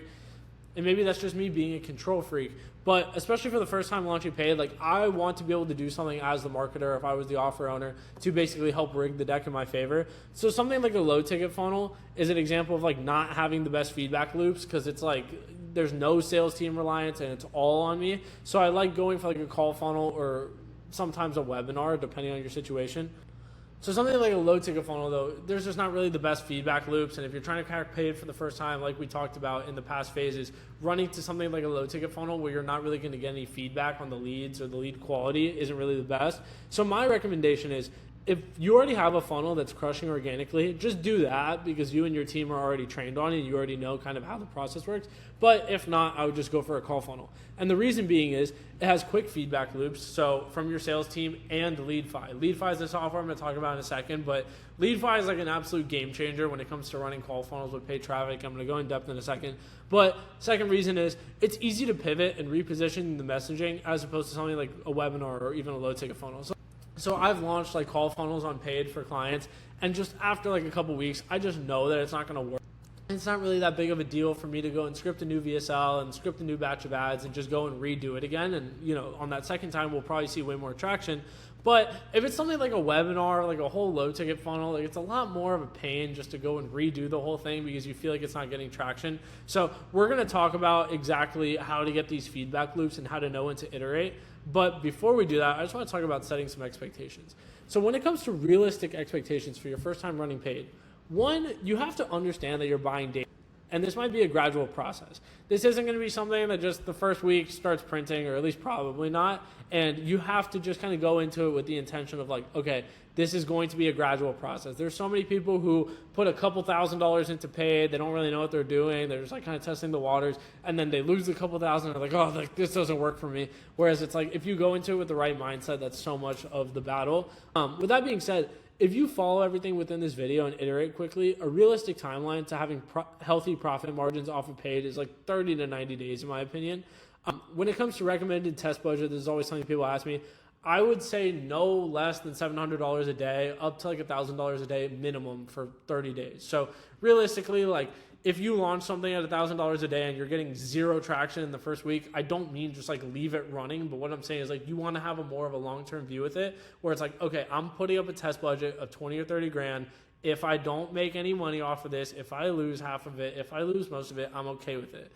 And maybe that's just me being a control freak. But especially for the first time launching paid, I want to be able to do something as the marketer, if I was the offer owner, to basically help rig the deck in my favor. So something like a low ticket funnel is an example of not having the best feedback loops, because it's there's no sales team reliance and it's all on me. So I like going for a call funnel or sometimes a webinar, depending on your situation. So something like a low ticket funnel, though, there's just not really the best feedback loops. And if you're trying to crack paid for the first time, like we talked about in the past phases, running to something like a low ticket funnel where you're not really going to get any feedback on the leads or the lead quality isn't really the best. So my recommendation is, if you already have a funnel that's crushing organically, just do that, because you and your team are already trained on it and you already know kind of how the process works. But if not, I would just go for a call funnel. And the reason being is it has quick feedback loops, so from your sales team and LeadFi. LeadFi is the software I'm going to talk about in a second, but LeadFi is an absolute game changer when it comes to running call funnels with paid traffic. I'm going to go in depth in a second. But second reason is it's easy to pivot and reposition the messaging as opposed to something like a webinar or even a low ticket funnel. So I've launched call funnels on paid for clients, and just after a couple weeks, I just know that it's not going to work. It's not really that big of a deal for me to go and script a new VSL and script a new batch of ads and just go and redo it again. And on that second time, we'll probably see way more traction. But if it's something like a webinar, like a whole low ticket funnel, it's a lot more of a pain just to go and redo the whole thing because you feel like it's not getting traction. So we're going to talk about exactly how to get these feedback loops and how to know when to iterate. But before we do that, I just want to talk about setting some expectations. So when it comes to realistic expectations for your first time running paid, 1, you have to understand that you're buying data. And this might be a gradual process. This isn't going to be something that just the first week starts printing, or at least probably not. And you have to just kind of go into it with the intention of okay, this is going to be a gradual process. There's so many people who put a couple $1,000s into paid. They don't really know what they're doing. They're just kind of testing the waters. And then they lose a couple thousand. And they're oh, this doesn't work for me. Whereas it's if you go into it with the right mindset, that's so much of the battle. With that being said, if you follow everything within this video and iterate quickly, a realistic timeline to having healthy profit margins off of paid is 30 to 90 days, in my opinion. When it comes to recommended test budget, this is always something people ask me. I would say no less than $700 a day, up to $1,000 a day minimum for 30 days. So realistically, if you launch something at $1,000 a day and you're getting 0 traction in the first week, I don't mean just leave it running, but what I'm saying is you want to have a more of a long-term view with it, where it's okay, I'm putting up a test budget of 20 or 30 grand. if I don't make any money off of this, if I lose half of it, if I lose most of it, I'm okay with it.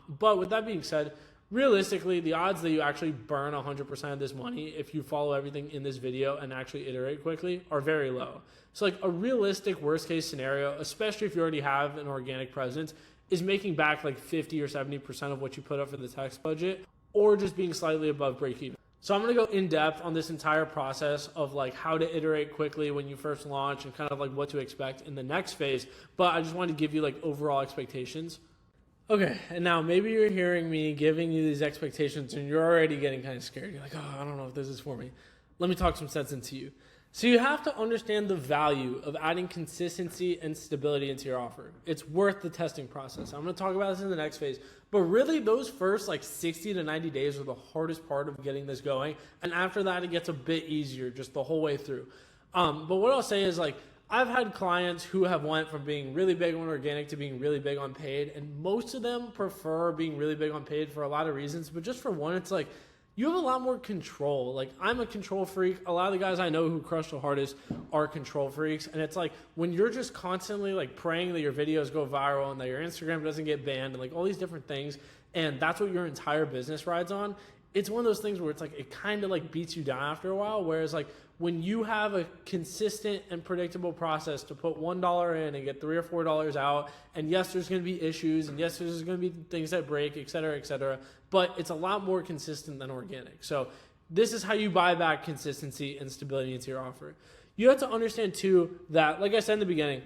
But with that being said, realistically, the odds that you actually burn 100% of this money if you follow everything in this video and actually iterate quickly are very low. So like a realistic worst case scenario, especially if you already have an organic presence, is making back like 50 or 70% of what you put up for the text budget, or just being slightly above break even. So I'm going to go in depth on this entire process of like how to iterate quickly when you first launch and kind of like what to expect in the next phase. But I just wanted to give you like overall expectations. Okay, and now maybe you're hearing me giving you these expectations and you're already getting kind of scared. You're like, oh, I don't know if this is for me. Let me talk some sense into you. So you have to understand the value of adding consistency and stability into your offer. It's worth the testing process. I'm going to talk about this in the next phase. But really, those first like 60 to 90 days are the hardest part of getting this going. And after that, it gets a bit easier just the whole way through. But what I'll say is like, I've had clients who have went from being really big on organic to being really big on paid. And most of them prefer being really big on paid for a lot of reasons. But just for one, it's like, you have a lot more control. Like, I'm a control freak. A lot of the guys I know who crush the hardest are control freaks. And it's like, when you're just constantly like praying that your videos go viral and that your Instagram doesn't get banned and like all these different things, and that's what your entire business rides on, it's one of those things where it's like, it kind of like beats you down after a while. Whereas like when you have a consistent and predictable process to put $1 in and get $3 or $4 out, and yes, there's going to be issues, and yes, there's going to be things that break, et cetera, but it's a lot more consistent than organic. So this is how you buy back consistency and stability into your offer. You have to understand too that, like I said in the beginning,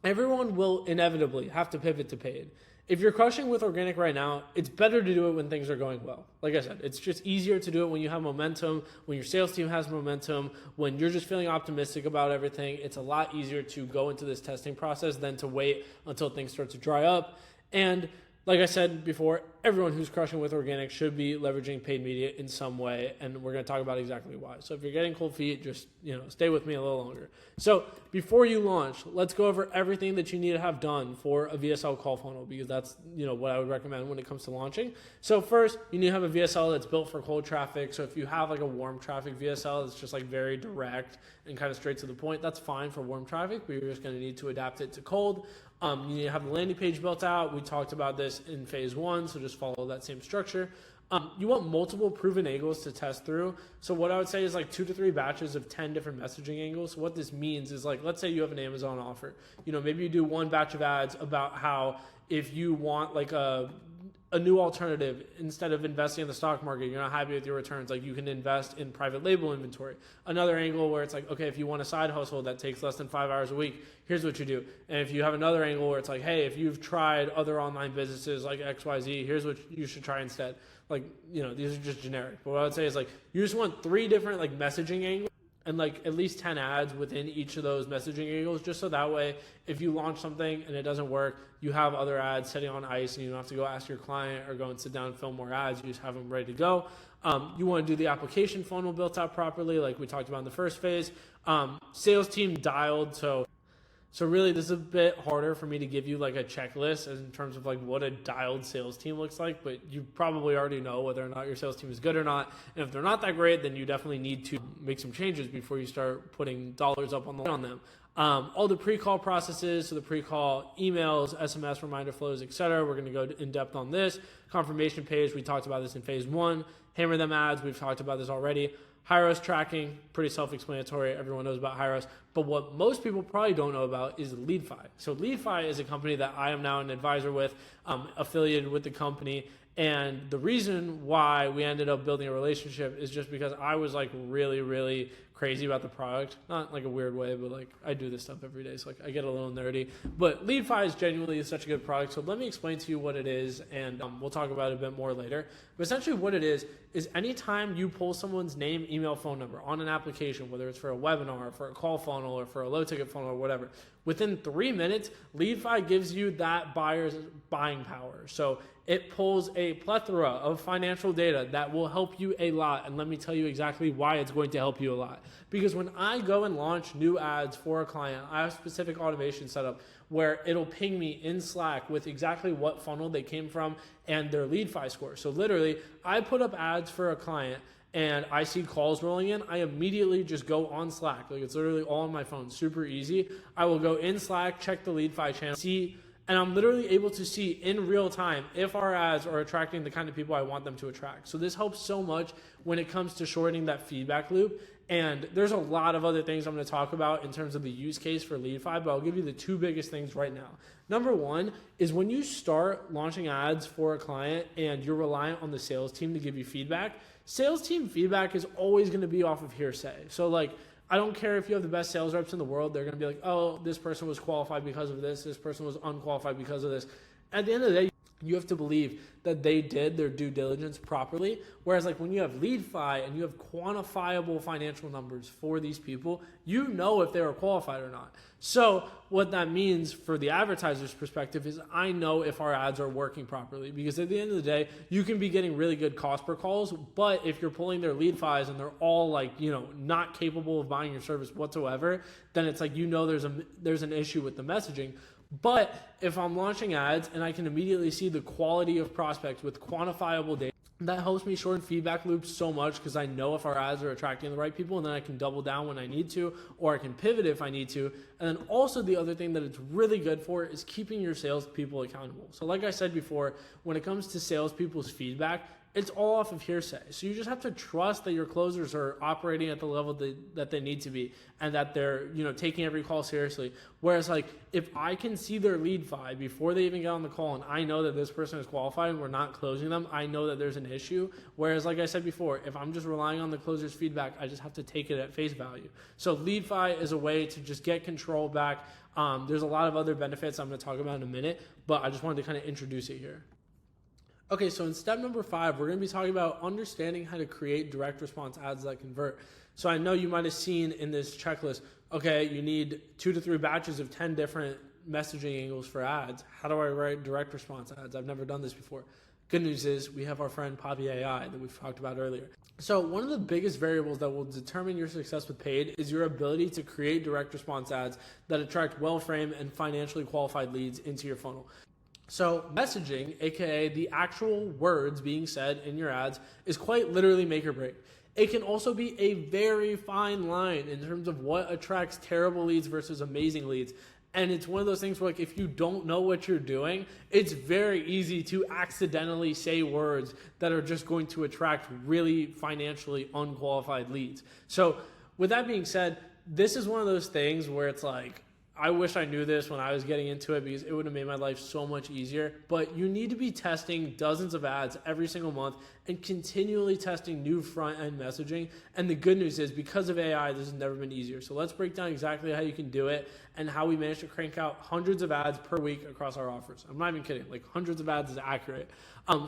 everyone will inevitably have to pivot to paid. If you're crushing with organic right now, it's better to do it when things are going well. Like I said, it's just easier to do it when you have momentum, when your sales team has momentum, when you're just feeling optimistic about everything. It's a lot easier to go into this testing process than to wait until things start to dry up. And like I said before, everyone who's crushing with organic should be leveraging paid media in some way, and we're going to talk about exactly why. So if you're getting cold feet, just stay with me a little longer. So before you launch, let's go over everything that you need to have done for a VSL call funnel, because that's what I would recommend when it comes to launching. So first, you need to have a VSL that's built for cold traffic. So if you have like a warm traffic VSL that's just like very direct and kind of straight to the point, that's fine for warm traffic, but you're just going to need to adapt it to cold. You need to have the landing page built out. We talked about this in phase 1, so just follow that same structure. You want multiple proven angles to test through. So what I would say is like 2 to 3 batches of 10 different messaging angles. So what this means is like, let's say you have an Amazon offer. Maybe you do one batch of ads about how if you want like a new alternative, instead of investing in the stock market, you're not happy with your returns, like you can invest in private label inventory. Another angle where it's like, okay, if you want a side hustle that takes less than 5 hours a week, here's what you do. And if you have another angle where it's like, hey, if you've tried other online businesses like XYZ, here's what you should try instead. Like, these are just generic. But what I would say is like, you just want 3 different like messaging angles and like at least 10 ads within each of those messaging angles, just so that way if you launch something and it doesn't work, you have other ads sitting on ice and you don't have to go ask your client or go and sit down and film more ads. You just have them ready to go. You want to do the application funnel built out properly, like we talked about in the first phase. Sales team dialed. So really, this is a bit harder for me to give you like a checklist in terms of like what a dialed sales team looks like, but you probably already know whether or not your sales team is good or not. And if they're not that great, then you definitely need to make some changes before you start putting dollars up on them. All the pre-call processes, so the pre-call emails, SMS reminder flows, etc. We're going to go in depth on this. Confirmation page, we talked about this in phase 1. Hammer them ads, we've talked about this already. Hyros tracking, pretty self-explanatory. Everyone knows about Hyros. But what most people probably don't know about is LeadFi. So LeadFi is a company that I am now an advisor with, affiliated with the company. And the reason why we ended up building a relationship is just because I was like really, really crazy about the product. Not like a weird way, but like I do this stuff every day, so like I get a little nerdy. But LeadFi is genuinely such a good product. So let me explain to you what it is, and we'll talk about it a bit more later. But essentially what it is anytime you pull someone's name, email, phone number on an application, whether it's for a webinar, for a call funnel, or for a low ticket funnel or whatever, within 3 minutes, LeadFi gives you that buyer's buying power. So it pulls a plethora of financial data that will help you a lot. And let me tell you exactly why it's going to help you a lot. Because when I go and launch new ads for a client, I have specific automation set up where it'll ping me in Slack with exactly what funnel they came from and their LeadFi score. So literally, I put up ads for a client, and I see calls rolling in, I immediately just go on Slack. Like, it's literally all on my phone, super easy. I will go in Slack, check the LeadFi channel, see, and I'm literally able to see in real time if our ads are attracting the kind of people I want them to attract. So this helps so much when it comes to shortening that feedback loop. And there's a lot of other things I'm going to talk about in terms of the use case for LeadFi, but I'll give you the two biggest things right now. Number one is when you start launching ads for a client and you're reliant on the sales team to give you feedback, sales team feedback is always going to be off of hearsay. So like, I don't care if you have the best sales reps in the world, they're going to be like, oh, this person was qualified because of this person was unqualified because of this. At the end of the day, you have to believe that they did their due diligence properly. Whereas like when you have LeadFi and you have quantifiable financial numbers for these people, you know if they were qualified or not. So what that means for the advertiser's perspective is I know if our ads are working properly, because at the end of the day, you can be getting really good cost per calls, but if you're pulling their LeadFis and they're all like, not capable of buying your service whatsoever, then it's like, there's an issue with the messaging. But if I'm launching ads and I can immediately see the quality of prospects with quantifiable data, that helps me shorten feedback loops so much, because I know if our ads are attracting the right people, and then I can double down when I need to, or I can pivot if I need to. And then also the other thing that it's really good for is keeping your salespeople accountable. So like I said before, when it comes to salespeople's feedback, it's all off of hearsay. So you just have to trust that your closers are operating at the level that they need to be, and that they're, taking every call seriously. Whereas like, if I can see their LeadFi before they even get on the call and I know that this person is qualified and we're not closing them, I know that there's an issue. Whereas like I said before, if I'm just relying on the closer's feedback, I just have to take it at face value. So LeadFi is a way to just get control back. There's a lot of other benefits I'm going to talk about in a minute, but I just wanted to kind of introduce it here. Okay, so in step number 5, we're going to be talking about understanding how to create direct response ads that convert. So I know you might have seen in this checklist, okay, you need 2 to 3 batches of 10 different messaging angles for ads. How do I write direct response ads? I've never done this before. Good news is we have our friend Poppy AI that we've talked about earlier. So one of the biggest variables that will determine your success with paid is your ability to create direct response ads that attract well-framed and financially qualified leads into your funnel. So messaging, aka the actual words being said in your ads, is quite literally make or break. It can also be a very fine line in terms of what attracts terrible leads versus amazing leads. And it's one of those things where like, if you don't know what you're doing, it's very easy to accidentally say words that are just going to attract really financially unqualified leads. So with that being said, this is one of those things where it's like, I wish I knew this when I was getting into it, because it would have made my life so much easier. But you need to be testing dozens of ads every single month and continually testing new front-end messaging. And the good news is, because of AI, this has never been easier. So let's break down exactly how you can do it and how we manage to crank out hundreds of ads per week across our offers. I'm not even kidding. Like, hundreds of ads is accurate.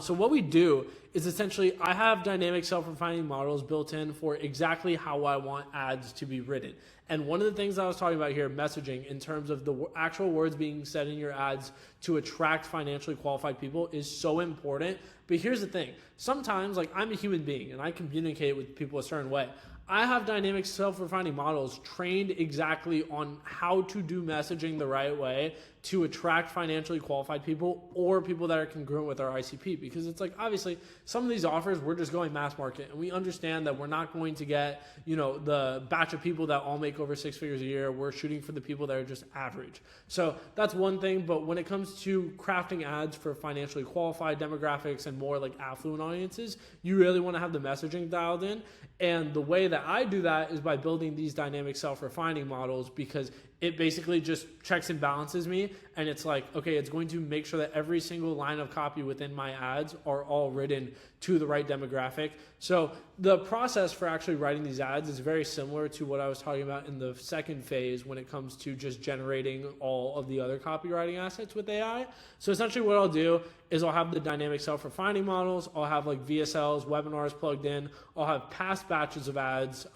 So what we do is essentially, I have dynamic self-refining models built in for exactly how I want ads to be written. And one of the things I was talking about here, messaging, in terms of the actual words being said in your ads to attract financially qualified people, is so important. But here's the thing. Sometimes, like, I'm a human being and I communicate with people a certain way. I have dynamic self-refining models trained exactly on how to do messaging the right way to attract financially qualified people or people that are congruent with our ICP. Because it's like, obviously, some of these offers, we're just going mass market. And we understand that we're not going to get, the batch of people that all make over 6 figures a year. We're shooting for the people that are just average. So that's one thing. But when it comes to crafting ads for financially qualified demographics and more like affluent audiences, you really want to have the messaging dialed in. And the way that I do that is by building these dynamic self-refining models, because it basically just checks and balances me. And it's like, okay, it's going to make sure that every single line of copy within my ads are all written to the right demographic. So the process for actually writing these ads is very similar to what I was talking about in the second phase when it comes to just generating all of the other copywriting assets with AI. So essentially what I'll do is I'll have the dynamic self-refining models. I'll have like VSLs, webinars plugged in. I'll have past batches of ads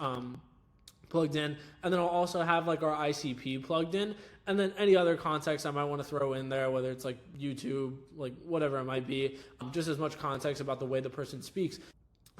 plugged in, and then I'll also have like our ICP plugged in, and then any other context I might want to throw in there, whether it's like YouTube, like whatever it might be, just as much context about the way the person speaks.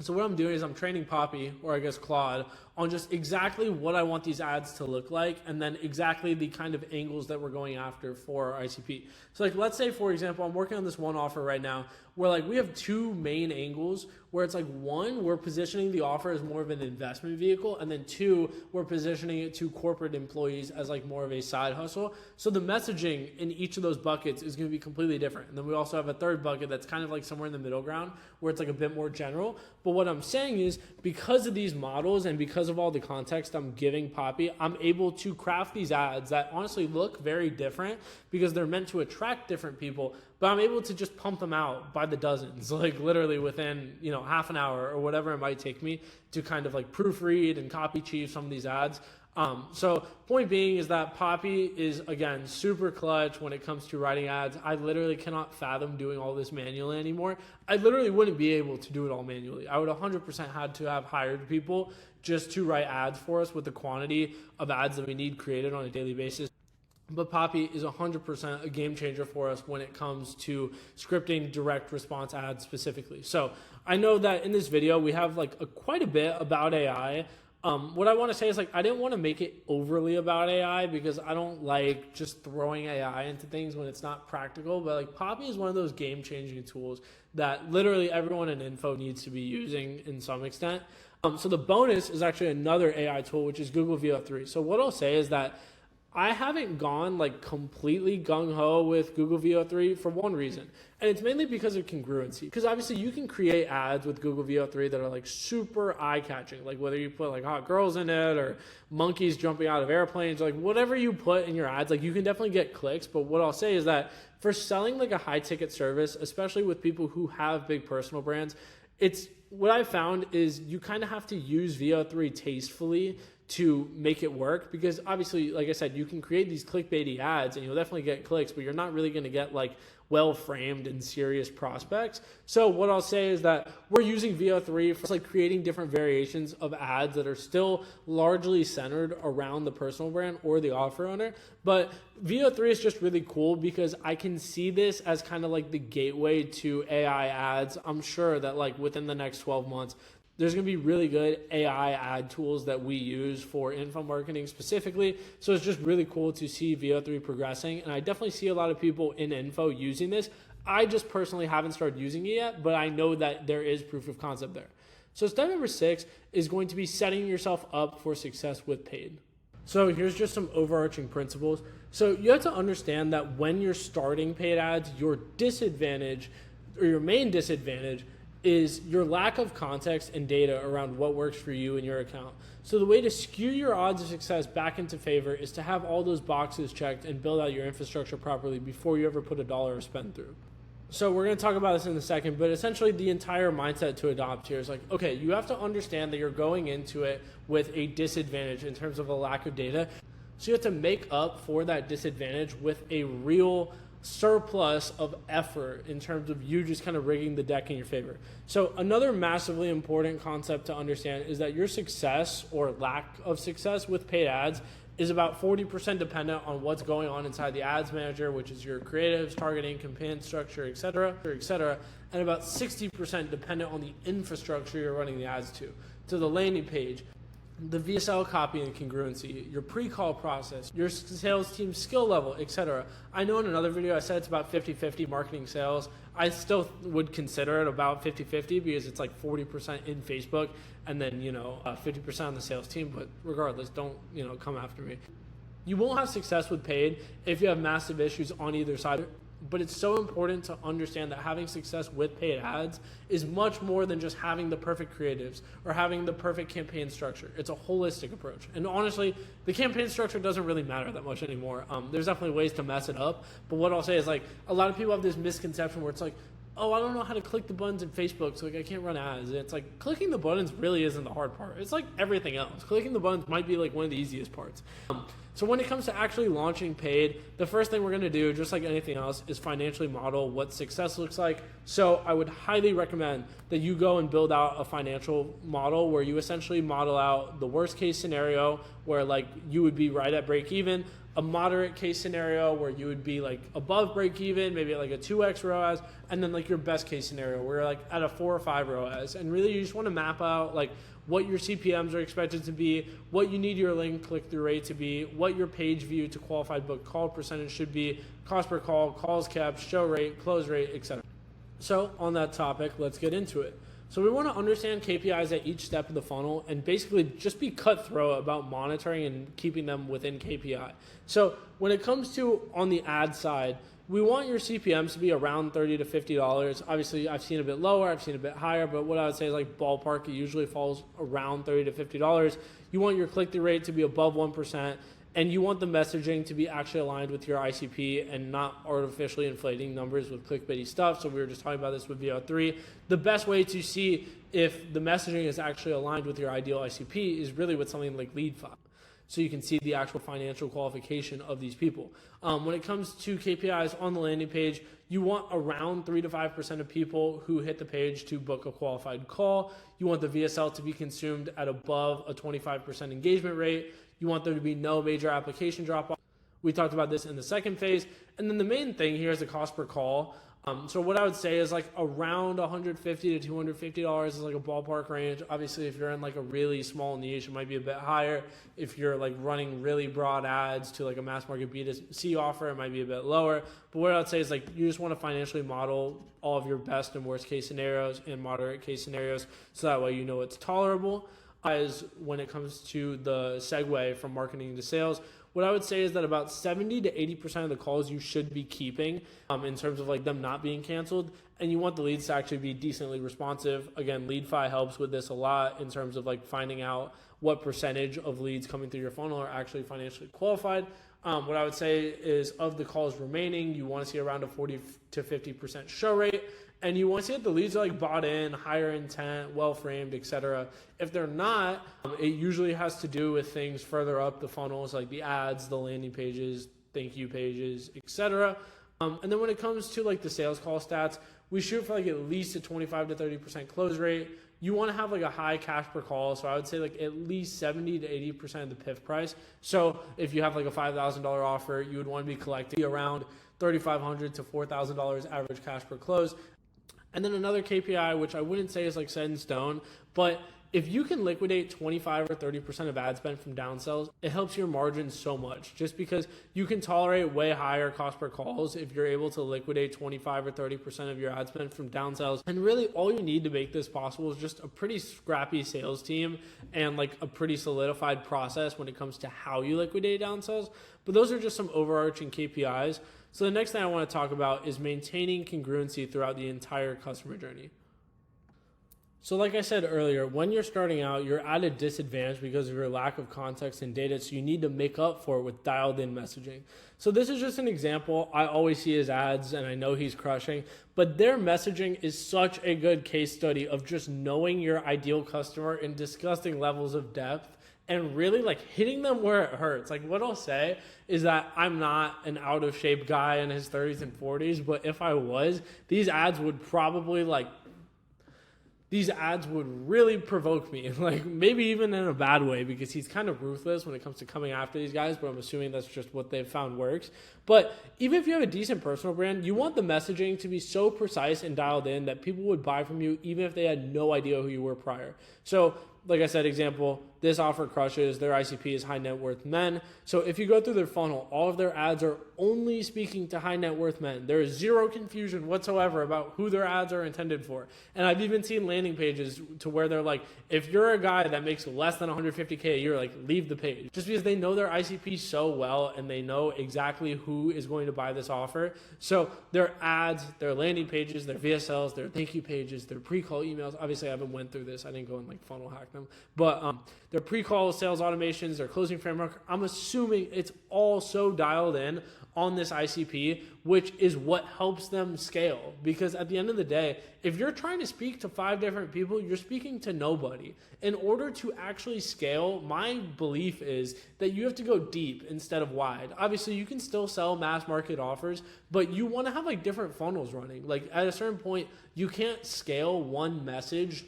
So what I'm doing is I'm training Poppy, or I guess Claude, on just exactly what I want these ads to look like, and then exactly the kind of angles that we're going after for our ICP. So like, let's say, for example, I'm working on this one offer right now where like we have two main angles where it's like, one, we're positioning the offer as more of an investment vehicle, and then two, we're positioning it to corporate employees as like more of a side hustle. So the messaging in each of those buckets is going to be completely different. And then we also have a third bucket that's kind of like somewhere in the middle ground where it's like a bit more general. But what I'm saying is, because of these models and because of all the context I'm giving Poppy, I'm able to craft these ads that honestly look very different because they're meant to attract different people, but I'm able to just pump them out by the dozens, like literally within, half an hour or whatever it might take me to kind of like proofread and copy chief some of these ads. So point being is that Poppy is, again, super clutch when it comes to writing ads. I literally cannot fathom doing all this manually anymore. I literally wouldn't be able to do it all manually. I would 100% had to have hired people just to write ads for us with the quantity of ads that we need created on a daily basis. But Poppy is 100% a game changer for us when it comes to scripting direct response ads specifically. So I know that in this video, we have like quite a bit about AI. What I want to say is, like, I didn't want to make it overly about AI because I don't like just throwing AI into things when it's not practical. But like, Poppy is one of those game changing tools that literally everyone in info needs to be using in some extent. So the bonus is actually another AI tool, which is Google VO3. So what I'll say is that I haven't gone like completely gung-ho with Google VO3 for one reason, and it's mainly because of congruency. Because obviously you can create ads with Google VO3 that are like super eye-catching, like whether you put like hot girls in it or monkeys jumping out of airplanes, like whatever you put in your ads, like you can definitely get clicks. But what I'll say is that for selling like a high-ticket service, especially with people who have big personal brands, it's what I found is you kind of have to use VO3 tastefully to make it work, because obviously, like I said, you can create these clickbaity ads and you'll definitely get clicks, but you're not really going to get like well-framed and serious prospects. So what I'll say is that we're using VO3 for like creating different variations of ads that are still largely centered around the personal brand or the offer owner. But VO3 is just really cool because I can see this as kind of like the gateway to AI ads. I'm sure that like within the next 12 months, there's going to be really good AI ad tools that we use for info marketing specifically. So it's just really cool to see VO3 progressing. And I definitely see a lot of people in info using this. I just personally haven't started using it yet, but I know that there is proof of concept there. So step number 6 is going to be setting yourself up for success with paid. So here's just some overarching principles. So you have to understand that when you're starting paid ads, your disadvantage or your main disadvantage is your lack of context and data around what works for you and your account. So the way to skew your odds of success back into favor is to have all those boxes checked and build out your infrastructure properly before you ever put a dollar or spend through. So we're going to talk about this in a second, but essentially the entire mindset to adopt here is like, okay, you have to understand that you're going into it with a disadvantage in terms of a lack of data. So you have to make up for that disadvantage with a real surplus of effort in terms of you just kind of rigging the deck in your favor. So another massively important concept to understand is that your success or lack of success with paid ads is about 40% dependent on what's going on inside the ads manager, which is your creatives, targeting, campaign structure, et cetera, and about 60% dependent on the infrastructure you're running the ads to the landing page, the VSL copy and congruency, your pre-call process, your sales team skill level, etc. I know in another video I said it's about 50-50 marketing sales. I still would consider it about 50-50 because it's like 40% in Facebook and then 50% on the sales team. But regardless, don't come after me. You won't have success with paid if you have massive issues on either side. But it's so important to understand that having success with paid ads is much more than just having the perfect creatives or having the perfect campaign structure. It's a holistic approach. And honestly, the campaign structure doesn't really matter that much anymore. There's definitely ways to mess it up. But what I'll say is like a lot of people have this misconception where it's like, oh, I don't know how to click the buttons in Facebook, so like I can't run ads. And it's like clicking the buttons really isn't the hard part. It's like everything else. Clicking the buttons might be like one of the easiest parts. So when it comes to actually launching paid, the first thing we're going to do, just like anything else, is financially model what success looks like. So I would highly recommend that you go and build out a financial model where you essentially model out the worst case scenario where like you would be right at break even, a moderate case scenario where you would be like above break even, maybe like a 2x ROAS, and then like your best case scenario where you're like at a 4 or 5 ROAS. And really you just want to map out like what your CPMs are expected to be, what you need your link click-through rate to be, what your page view to qualified book call percentage should be, cost per call, calls kept, show rate, close rate, etc. So on that topic, let's get into it. So we want to understand KPIs at each step of the funnel and basically just be cutthroat about monitoring and keeping them within KPI. So when it comes to on the ad side, we want your CPMs to be around $30 to $50. Obviously, I've seen a bit lower, I've seen a bit higher, but what I would say is like ballpark, it usually falls around $30 to $50. You want your click-through rate to be above 1%, and you want the messaging to be actually aligned with your ICP and not artificially inflating numbers with clickbaity stuff. So we were just talking about this with VO3. The best way to see if the messaging is actually aligned with your ideal ICP is really with something like lead file. So you can see the actual financial qualification of these people. When it comes to KPIs on the landing page, you want around 3 to 5% of people who hit the page to book a qualified call. You want the VSL to be consumed at above a 25% engagement rate. You want there to be no major application drop-off. We talked about this in the second phase. And then the main thing here is the cost per call. So what I would say is like around $150 to $250 is like a ballpark range. Obviously, if you're in like a really small niche, it might be a bit higher. If you're like running really broad ads to like a mass market B2C offer, it might be a bit lower. But what I would say is like you just want to financially model all of your best and worst case scenarios and moderate case scenarios so that way you know it's tolerable. As when it comes to the segue from marketing to sales, what I would say is that about 70 to 80% of the calls you should be keeping in terms of like them not being canceled, and you want the leads to actually be decently responsive. Again, LeadFi helps with this a lot in terms of like finding out what percentage of leads coming through your funnel are actually financially qualified. What I would say is of the calls remaining, you want to see around a 40 to 50% show rate. And you want to see if the leads are like bought in, higher intent, well-framed, etc. If they're not, it usually has to do with things further up the funnels, like the ads, the landing pages, thank you pages, etc. And then when it comes to like the sales call stats, we shoot for like at least a 25 to 30% close rate. You want to have like a high cash per call. So I would say like at least 70 to 80% of the PIF price. So if you have like a $5,000 offer, you would want to be collecting around $3,500 to $4,000 average cash per close. And then another KPI, which I wouldn't say is like set in stone, but if you can liquidate 25 or 30% of ad spend from downsells, it helps your margins so much just because you can tolerate way higher cost per calls if you're able to liquidate 25 or 30% of your ad spend from downsells. And really all you need to make this possible is just a pretty scrappy sales team and like a pretty solidified process when it comes to how you liquidate downsells. But those are just some overarching KPIs. So the next thing I want to talk about is maintaining congruency throughout the entire customer journey. So like I said earlier, when you're starting out, you're at a disadvantage because of your lack of context and data, so you need to make up for it with dialed in messaging. So this is just an example. I always see his ads and I know he's crushing, but their messaging is such a good case study of just knowing your ideal customer in disgusting levels of depth and really like hitting them where it hurts. Like what I'll say is that I'm not an out of shape guy in his 30s and 40s, but if I was, these ads would really provoke me, like maybe even in a bad way, because he's kind of ruthless when it comes to coming after these guys, but I'm assuming that's just what they've found works. But even if you have a decent personal brand, you want the messaging to be so precise and dialed in that people would buy from you even if they had no idea who you were prior. So like I said, example, this offer crushes, their ICP is high net worth men. So if you go through their funnel, all of their ads are only speaking to high net worth men. There is zero confusion whatsoever about who their ads are intended for. And I've even seen landing pages to where they're like, if you're a guy that makes less than $150K a year, like leave the page. Just because they know their ICP so well and they know exactly who is going to buy this offer. So their ads, their landing pages, their VSLs, their thank you pages, their pre-call emails. Obviously I haven't went through this. I didn't go and like funnel hack them. But their pre-call sales automations, their closing framework, I'm assuming it's all so dialed in on this ICP, which is what helps them scale. Because at the end of the day, if you're trying to speak to 5 different people, you're speaking to nobody. In order to actually scale, my belief is that you have to go deep instead of wide. Obviously, you can still sell mass market offers, but you want to have like different funnels running. Like at a certain point, you can't scale one message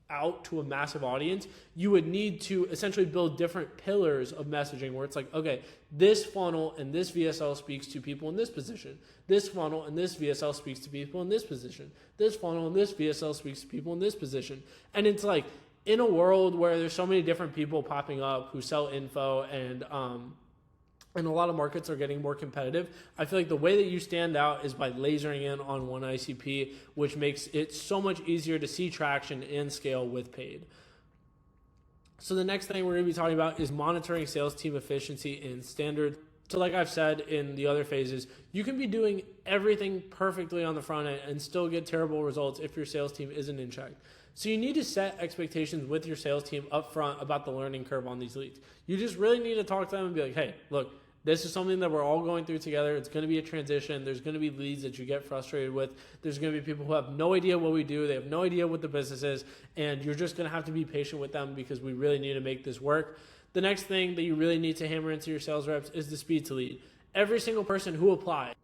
out to a massive audience. You would need to essentially build different pillars of messaging where it's like, okay, this funnel and this VSL speaks to people in this position. This funnel and this VSL speaks to people in this position. This funnel and this VSL speaks to people in this position. And it's like, in a world where there's so many different people popping up who sell info and a lot of markets are getting more competitive, I feel like the way that you stand out is by lasering in on one ICP, which makes it so much easier to see traction and scale with paid. So the next thing we're going to be talking about is monitoring sales team efficiency in standard. So like I've said in the other phases, you can be doing everything perfectly on the front end and still get terrible results if your sales team isn't in check. So you need to set expectations with your sales team up front about the learning curve on these leads. You just really need to talk to them and be like, hey, look, this is something that we're all going through together. It's going to be a transition. There's going to be leads that you get frustrated with. There's going to be people who have no idea what we do. They have no idea what the business is. And you're just going to have to be patient with them because we really need to make this work. The next thing that you really need to hammer into your sales reps is the speed to lead. Every single person who applies,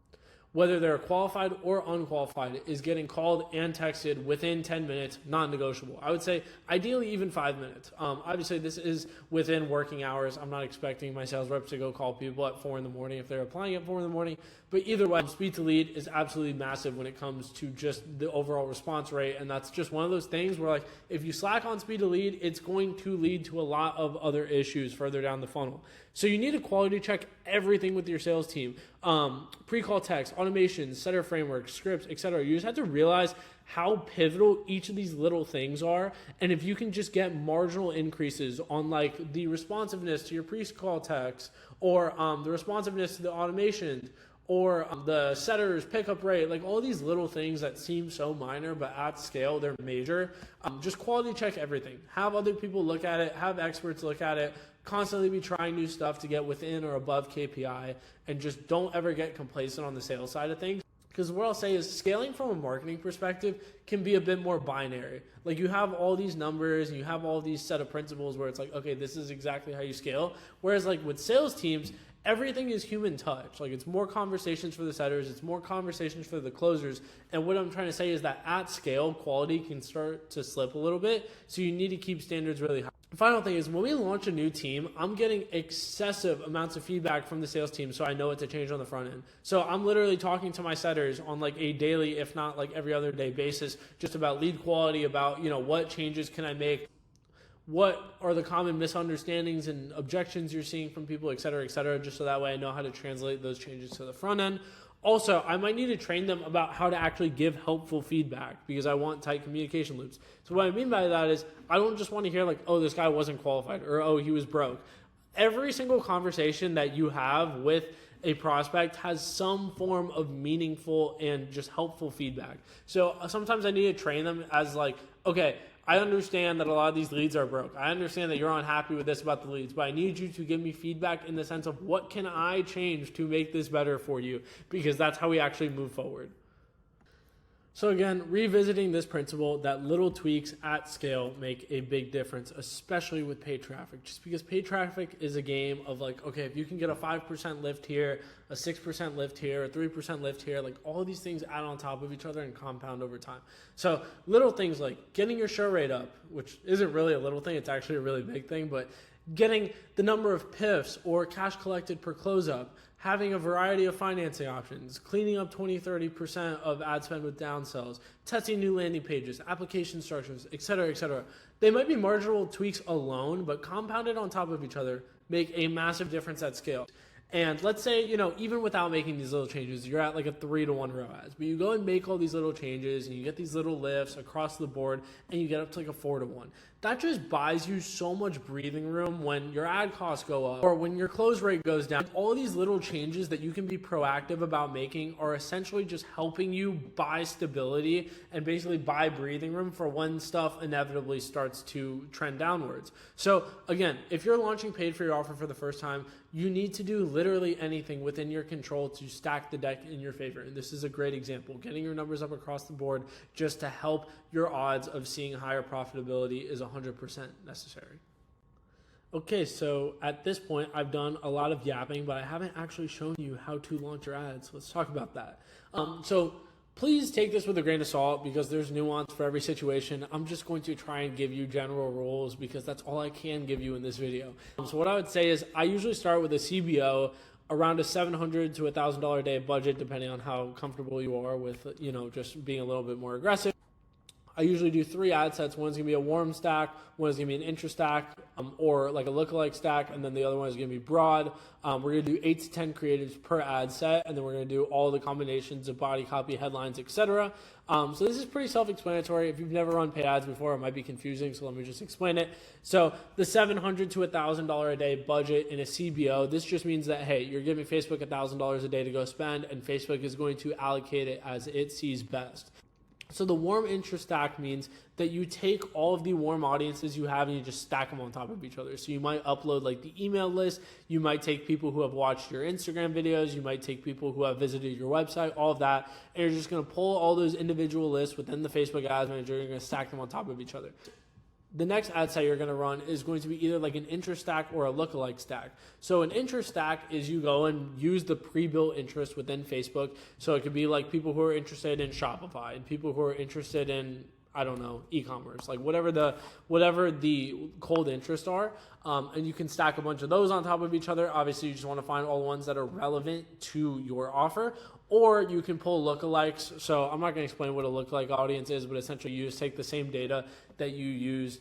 whether they're qualified or unqualified, is getting called and texted within 10 minutes, non-negotiable. I would say ideally even 5 minutes. Obviously, this is within working hours. I'm not expecting my sales reps to go call people at 4 in the morning if they're applying at 4 in the morning. But either way, speed to lead is absolutely massive when it comes to just the overall response rate. And that's just one of those things where, like, if you slack on speed to lead, it's going to lead to a lot of other issues further down the funnel. So you need to quality check everything with your sales team. Pre-call text, automations, setter frameworks, scripts, etc. You just have to realize how pivotal each of these little things are. And if you can just get marginal increases on like the responsiveness to your pre-call text or the responsiveness to the automation or the setters pickup rate, like all these little things that seem so minor, but at scale, they're major. Just quality check everything. Have other people look at it, have experts look at it, constantly be trying new stuff to get within or above KPI, and just don't ever get complacent on the sales side of things. Because what I'll say is scaling from a marketing perspective can be a bit more binary. Like you have all these numbers and you have all these set of principles where it's like, okay, this is exactly how you scale. Whereas like with sales teams, everything is human touch. Like it's more conversations for the setters, it's more conversations for the closers. And what I'm trying to say is that at scale, quality can start to slip a little bit. So you need to keep standards really high. The final thing is when we launch a new team, I'm getting excessive amounts of feedback from the sales team so I know what to change on the front end. So I'm literally talking to my setters on like a daily, if not like every other day basis, just about lead quality, about, you know, what changes can I make? What are the common misunderstandings and objections you're seeing from people, et cetera, just so that way I know how to translate those changes to the front end. Also, I might need to train them about how to actually give helpful feedback because I want tight communication loops. So what I mean by that is I don't just want to hear like, oh, this guy wasn't qualified or, oh, he was broke. Every single conversation that you have with a prospect has some form of meaningful and just helpful feedback. So sometimes I need to train them as like, okay, I understand that a lot of these leads are broke. I understand that you're unhappy with this about the leads, but I need you to give me feedback in the sense of what can I change to make this better for you? Because that's how we actually move forward. So again, revisiting this principle that little tweaks at scale make a big difference, especially with paid traffic. Just because paid traffic is a game of like, okay, if you can get a 5% lift here, a 6% lift here, a 3% lift here, like all of these things add on top of each other and compound over time. So little things like getting your show rate up, which isn't really a little thing, it's actually a really big thing, but getting the number of PIFs or cash collected per close up, having a variety of financing options, cleaning up 20-30% of ad spend with downsells, testing new landing pages, application structures, et cetera, et cetera. They might be marginal tweaks alone, but compounded on top of each other make a massive difference at scale. And let's say, even without making these little changes, you're at like a 3-to-1 ROAS, but you go and make all these little changes and you get these little lifts across the board and you get up to like a 4-to-1. That just buys you so much breathing room when your ad costs go up or when your close rate goes down. All these little changes that you can be proactive about making are essentially just helping you buy stability and basically buy breathing room for when stuff inevitably starts to trend downwards. So again, if you're launching paid for your offer for the first time, you need to do literally anything within your control to stack the deck in your favor. And this is a great example. Getting your numbers up across the board just to help your odds of seeing higher profitability is 100% necessary. Okay, so at this point, I've done a lot of yapping, but I haven't actually shown you how to launch your ads. Let's talk about that. So please take this with a grain of salt because there's nuance for every situation. I'm just going to try and give you general rules because that's all I can give you in this video. So what I would say is I usually start with a CBO around a $700 to $1,000 a day budget, depending on how comfortable you are with, just being a little bit more aggressive. I usually do 3 ad sets. One's going to be a warm stack, one is going to be an intro stack, or like a lookalike stack, and then the other one is going to be broad. We're going to do 8 to 10 creatives per ad set, and then we're going to do all the combinations of body, copy, headlines, etc. So this is pretty self-explanatory. If you've never run paid ads before, it might be confusing, so let me just explain it. So the $700 to $1,000 a day budget in a CBO, this just means that, hey, you're giving Facebook $1,000 a day to go spend, and Facebook is going to allocate it as it sees best. So the warm intro stack means that you take all of the warm audiences you have and you just stack them on top of each other. So you might upload like the email list, you might take people who have watched your Instagram videos, you might take people who have visited your website, all of that, and you're just going to pull all those individual lists within the Facebook Ads Manager, and you're going to stack them on top of each other. The next ad set you're going to run is going to be either like an interest stack or a lookalike stack. So an interest stack is you go and use the pre-built interest within Facebook. So it could be like people who are interested in Shopify and people who are interested in, I don't know, e-commerce, like whatever the cold interests are. And you can stack a bunch of those on top of each other. Obviously, you just want to find all the ones that are relevant to your offer. Or you can pull lookalikes. So I'm not going to explain what a lookalike audience is, but essentially you just take the same data that you use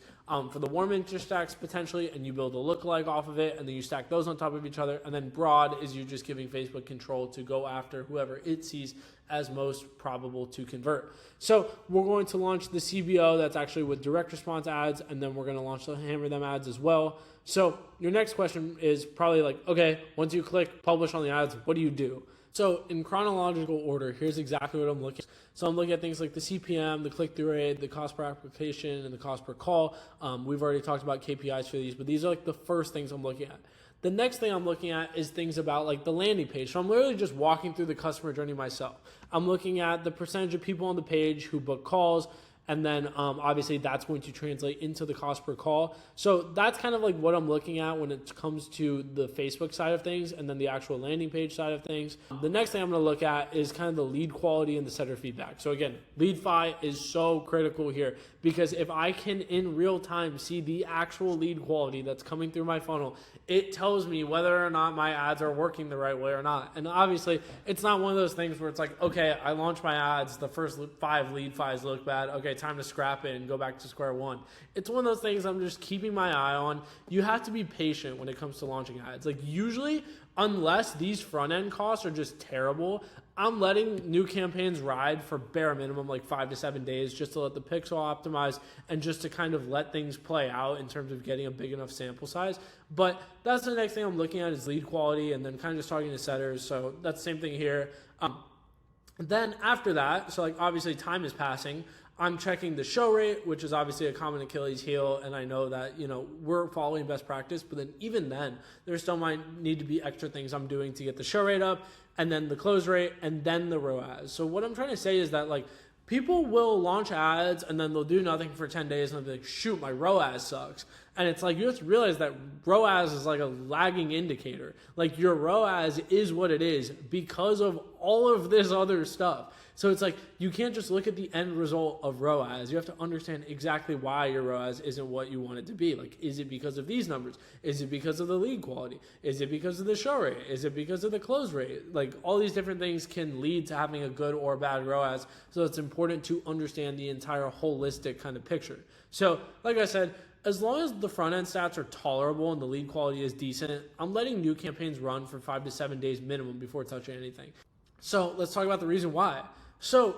for the warm interest stacks potentially, and you build a lookalike off of it, and then you stack those on top of each other. And then broad is you just giving Facebook control to go after whoever it sees as most probable to convert. So we're going to launch the CBO that's actually with direct response ads, and then we're going to launch the hammer them ads as well. So your next question is probably like, okay, once you click publish on the ads, what do you do? So in chronological order, here's exactly what I'm looking at. So I'm looking at things like the CPM, the click-through rate, the cost per application, and the cost per call. We've already talked about KPIs for these, but these are like the first things I'm looking at. The next thing I'm looking at is things about like the landing page. So I'm literally just walking through the customer journey myself. I'm looking at the percentage of people on the page who book calls, and then obviously that's going to translate into the cost per call. So that's kind of like what I'm looking at when it comes to the Facebook side of things and then the actual landing page side of things. The next thing I'm going to look at is kind of the lead quality and the setter feedback. So again, lead fi is so critical here because if I can in real time see the actual lead quality that's coming through my funnel, it tells me whether or not my ads are working the right way or not. And obviously it's not one of those things where it's like, okay, I launched my ads, the first 5 lead fis look bad. Okay, time to scrap it and go back to square one. It's one of those things I'm just keeping my eye on. You have to be patient when it comes to launching ads. Like usually, unless these front end costs are just terrible, I'm letting new campaigns ride for bare minimum like 5 to 7 days just to let the pixel optimize and just to kind of let things play out in terms of getting a big enough sample size. But that's the next thing I'm looking at is lead quality and then kind of just talking to setters. So that's the same thing here. Then after that, so like obviously time is passing, I'm checking the show rate, which is obviously a common Achilles heel, and I know that, we're following best practice, but then even then, there still might need to be extra things I'm doing to get the show rate up, and then the close rate, and then the ROAS. So what I'm trying to say is that, like, people will launch ads, and then they'll do nothing for 10 days, and they'll be like, shoot, my ROAS sucks. And it's like, you have to realize that ROAS is like a lagging indicator. Like, your ROAS is what it is because of all of this other stuff. So it's like, you can't just look at the end result of ROAS. You have to understand exactly why your ROAS isn't what you want it to be. Like, is it because of these numbers? Is it because of the lead quality? Is it because of the show rate? Is it because of the close rate? Like, all these different things can lead to having a good or bad ROAS. So it's important to understand the entire holistic kind of picture. So, like I said, as long as the front end stats are tolerable and the lead quality is decent, I'm letting new campaigns run for 5 to 7 days minimum before touching anything. So let's talk about the reason why. So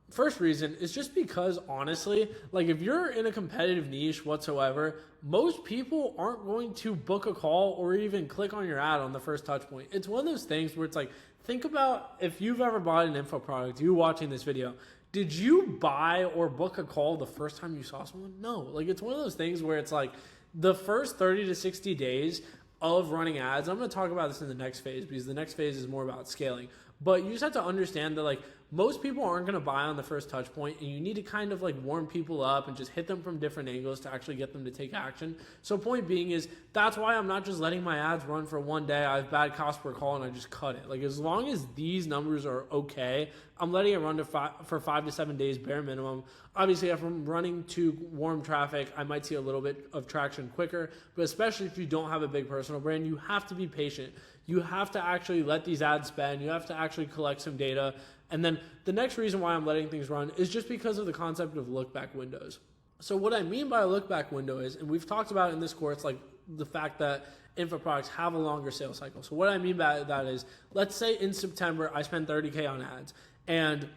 first reason is just because, honestly, like if you're in a competitive niche whatsoever, most people aren't going to book a call or even click on your ad on the first touch point. It's one of those things where it's like, think about if you've ever bought an info product, you watching this video, did you buy or book a call the first time you saw someone? No. Like, it's one of those things where it's like the first 30 to 60 days of running ads. I'm going to talk about this in the next phase because the next phase is more about scaling. But you just have to understand that like most people aren't going to buy on the first touch point, and you need to kind of like warm people up and just hit them from different angles to actually get them to take action. So point being is that's why I'm not just letting my ads run for one day. I have bad cost per call and I just cut it. Like as long as these numbers are okay, I'm letting it run for 5 to 7 days bare minimum. Obviously, if I'm running to warm traffic, I might see a little bit of traction quicker, but especially if you don't have a big personal brand, you have to be patient. You have to actually let these ads spend. You have to actually collect some data. And then the next reason why I'm letting things run is just because of the concept of look back windows. So what I mean by a look back window is, and we've talked about in this course, like the fact that info products have a longer sales cycle. So what I mean by that is, let's say in September, I spend 30K on ads, and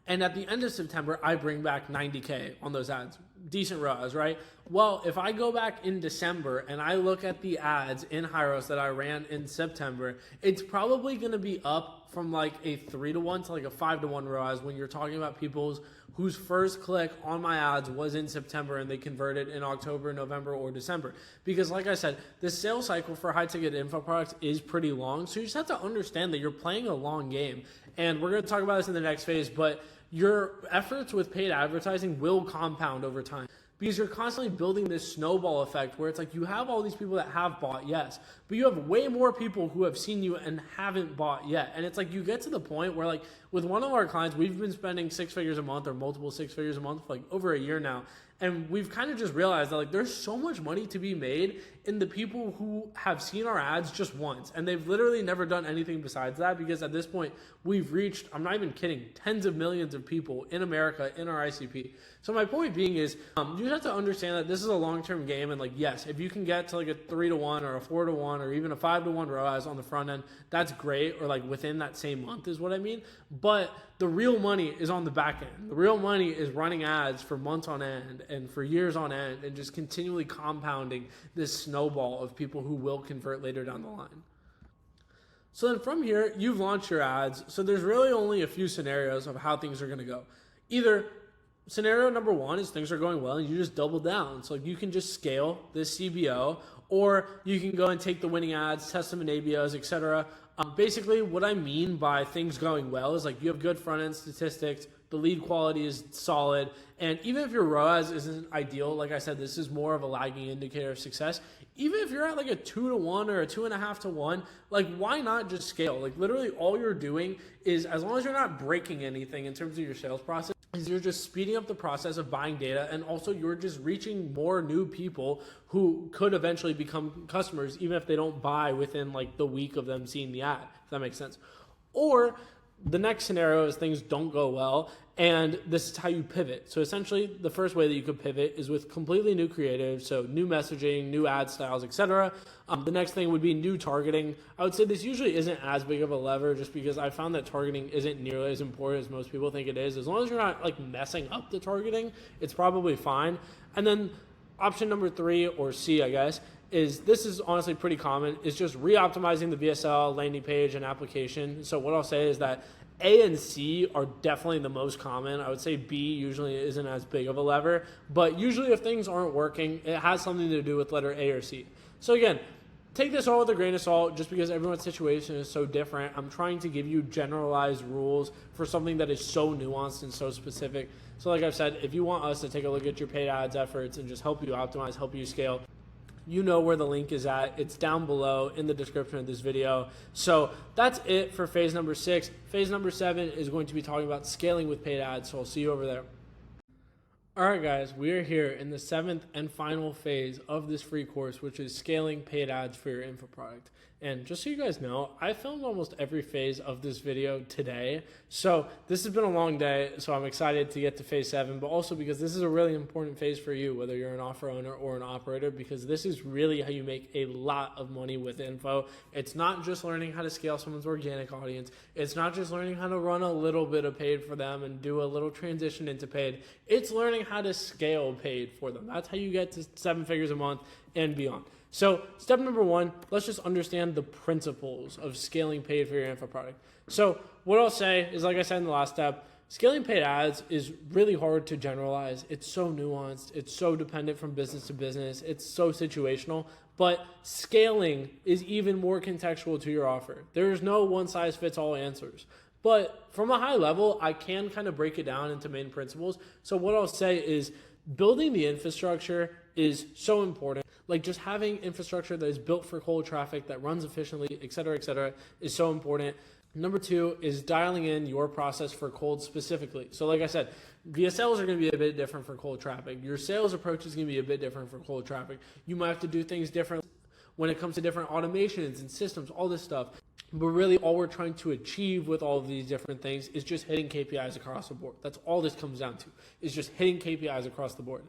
at the end of September, I bring back 90K on those ads. Decent ROAS, right? Well, if I go back in December and I look at the ads in Hyros that I ran in September, it's probably going to be up from like a 3 to 1 to like a 5 to 1 ROAS when you're talking about people whose first click on my ads was in September and they converted in October, November, or December. Because like I said, the sales cycle for high ticket info products is pretty long. So you just have to understand that you're playing a long game. And we're going to talk about this in the next phase, but your efforts with paid advertising will compound over time because you're constantly building this snowball effect where it's like you have all these people that have bought, yes, but you have way more people who have seen you and haven't bought yet. And it's like you get to the point where like with one of our clients, we've been spending 6 figures a month or multiple 6 figures a month for like over a year now. And we've kind of just realized that like there's so much money to be made in the people who have seen our ads just once. And they've literally never done anything besides that because at this point we've reached, I'm not even kidding, tens of millions of people in America in our ICP. So my point being is you have to understand that this is a long-term game. And like, yes, if you can get to like a 3 to 1 or a 4 to 1 or even a 5 to 1 ROAS on the front end, that's great. Or like within that same month is what I mean. But the real money is on the back end. The real money is running ads for months on end and for years on end and just continually compounding this snowball of people who will convert later down the line. So then from here, you've launched your ads. So there's really only a few scenarios of how things are going to go. Either scenario number one is things are going well and you just double down. So you can just scale this CBO, or you can go and take the winning ads, test them in ABOs, etc. Basically, what I mean by things going well is like you have good front end statistics, the lead quality is solid, and even if your ROAS isn't ideal, like I said, this is more of a lagging indicator of success. Even if you're at like a 2 to 1 or a 2.5 to 1, like why not just scale? Like literally all you're doing is, as long as you're not breaking anything in terms of your sales process, is you're just speeding up the process of buying data, and also you're just reaching more new people who could eventually become customers even if they don't buy within like the week of them seeing the ad, if that makes sense. Or the next scenario is things don't go well, and this is how you pivot. So essentially, the first way that you could pivot is with completely new creative, so new messaging, new ad styles, etc. The next thing would be new targeting. I would say this usually isn't as big of a lever just because I found that targeting isn't nearly as important as most people think it is. As long as you're not like messing up the targeting, it's probably fine. And then option number 3, or C, I guess, is this is honestly pretty common, is just re-optimizing the VSL, landing page, and application. So what I'll say is that A and C are definitely the most common. I would say B usually isn't as big of a lever, but usually if things aren't working, it has something to do with letter A or C. So again, take this all with a grain of salt just because everyone's situation is so different. I'm trying to give you generalized rules for something that is so nuanced and so specific. So like I've said, if you want us to take a look at your paid ads efforts and just help you optimize, help you scale, you know where the link is at. It's down below in the description of this video. So that's it for phase number 6. Phase number 7 is going to be talking about scaling with paid ads. So I'll see you over there. All right, guys, we are here in the 7th and final phase of this free course, which is scaling paid ads for your info product. And just so you guys know, I filmed almost every phase of this video today. So this has been a long day, so I'm excited to get to phase 7, but also because this is a really important phase for you, whether you're an offer owner or an operator, because this is really how you make a lot of money with info. It's not just learning how to scale someone's organic audience. It's not just learning how to run a little bit of paid for them and do a little transition into paid. It's learning how to scale paid for them. That's how you get to 7 figures a month and beyond. So step number 1, let's just understand the principles of scaling paid for your info product. So what I'll say is, like I said in the last step, scaling paid ads is really hard to generalize. It's so nuanced. It's so dependent from business to business. It's so situational. But scaling is even more contextual to your offer. There's no one-size-fits-all answers. But from a high level, I can kind of break it down into main principles. So what I'll say is building the infrastructure is so important. Like just having infrastructure that is built for cold traffic, that runs efficiently, et cetera, is so important. Number 2 is dialing in your process for cold specifically. So like I said, VSLs are going to be a bit different for cold traffic. Your sales approach is going to be a bit different for cold traffic. You might have to do things different when it comes to different automations and systems, all this stuff. But really all we're trying to achieve with all of these different things is just hitting KPIs across the board. That's all this comes down to, is just hitting KPIs across the board.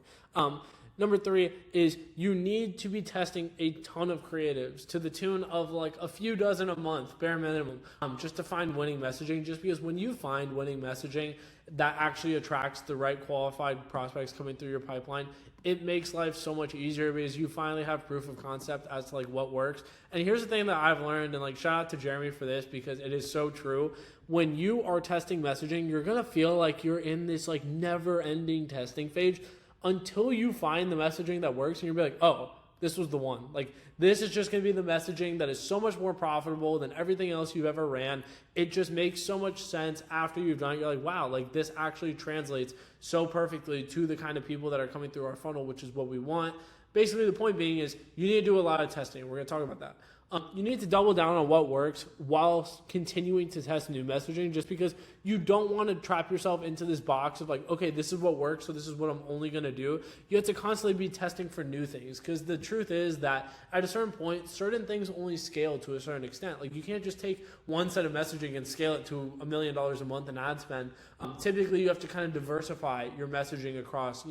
Number 3 is you need to be testing a ton of creatives to the tune of like a few dozen a month, bare minimum, just to find winning messaging. Just because when you find winning messaging that actually attracts the right qualified prospects coming through your pipeline, it makes life so much easier because you finally have proof of concept as to like what works. And here's the thing that I've learned, and like shout out to Jeremy for this because it is so true. When you are testing messaging, you're going to feel like you're in this like never ending testing phase until you find the messaging that works and you'll be like, oh, this was the one. Like this is just going to be the messaging that is so much more profitable than everything else you've ever ran. It just makes so much sense after you've done it. You're like, wow, like this actually translates so perfectly to the kind of people that are coming through our funnel, which is what we want. Basically, the point being is you need to do a lot of testing. We're going to talk about that. You need to double down on what works while continuing to test new messaging, just because you don't want to trap yourself into this box of like, okay, this is what works, so this is what I'm only going to do. You have to constantly be testing for new things, because the truth is that at a certain point, certain things only scale to a certain extent. Like you can't just take one set of messaging and scale it to $1 million a month in ad spend. Typically, you have to kind of diversify your messaging across,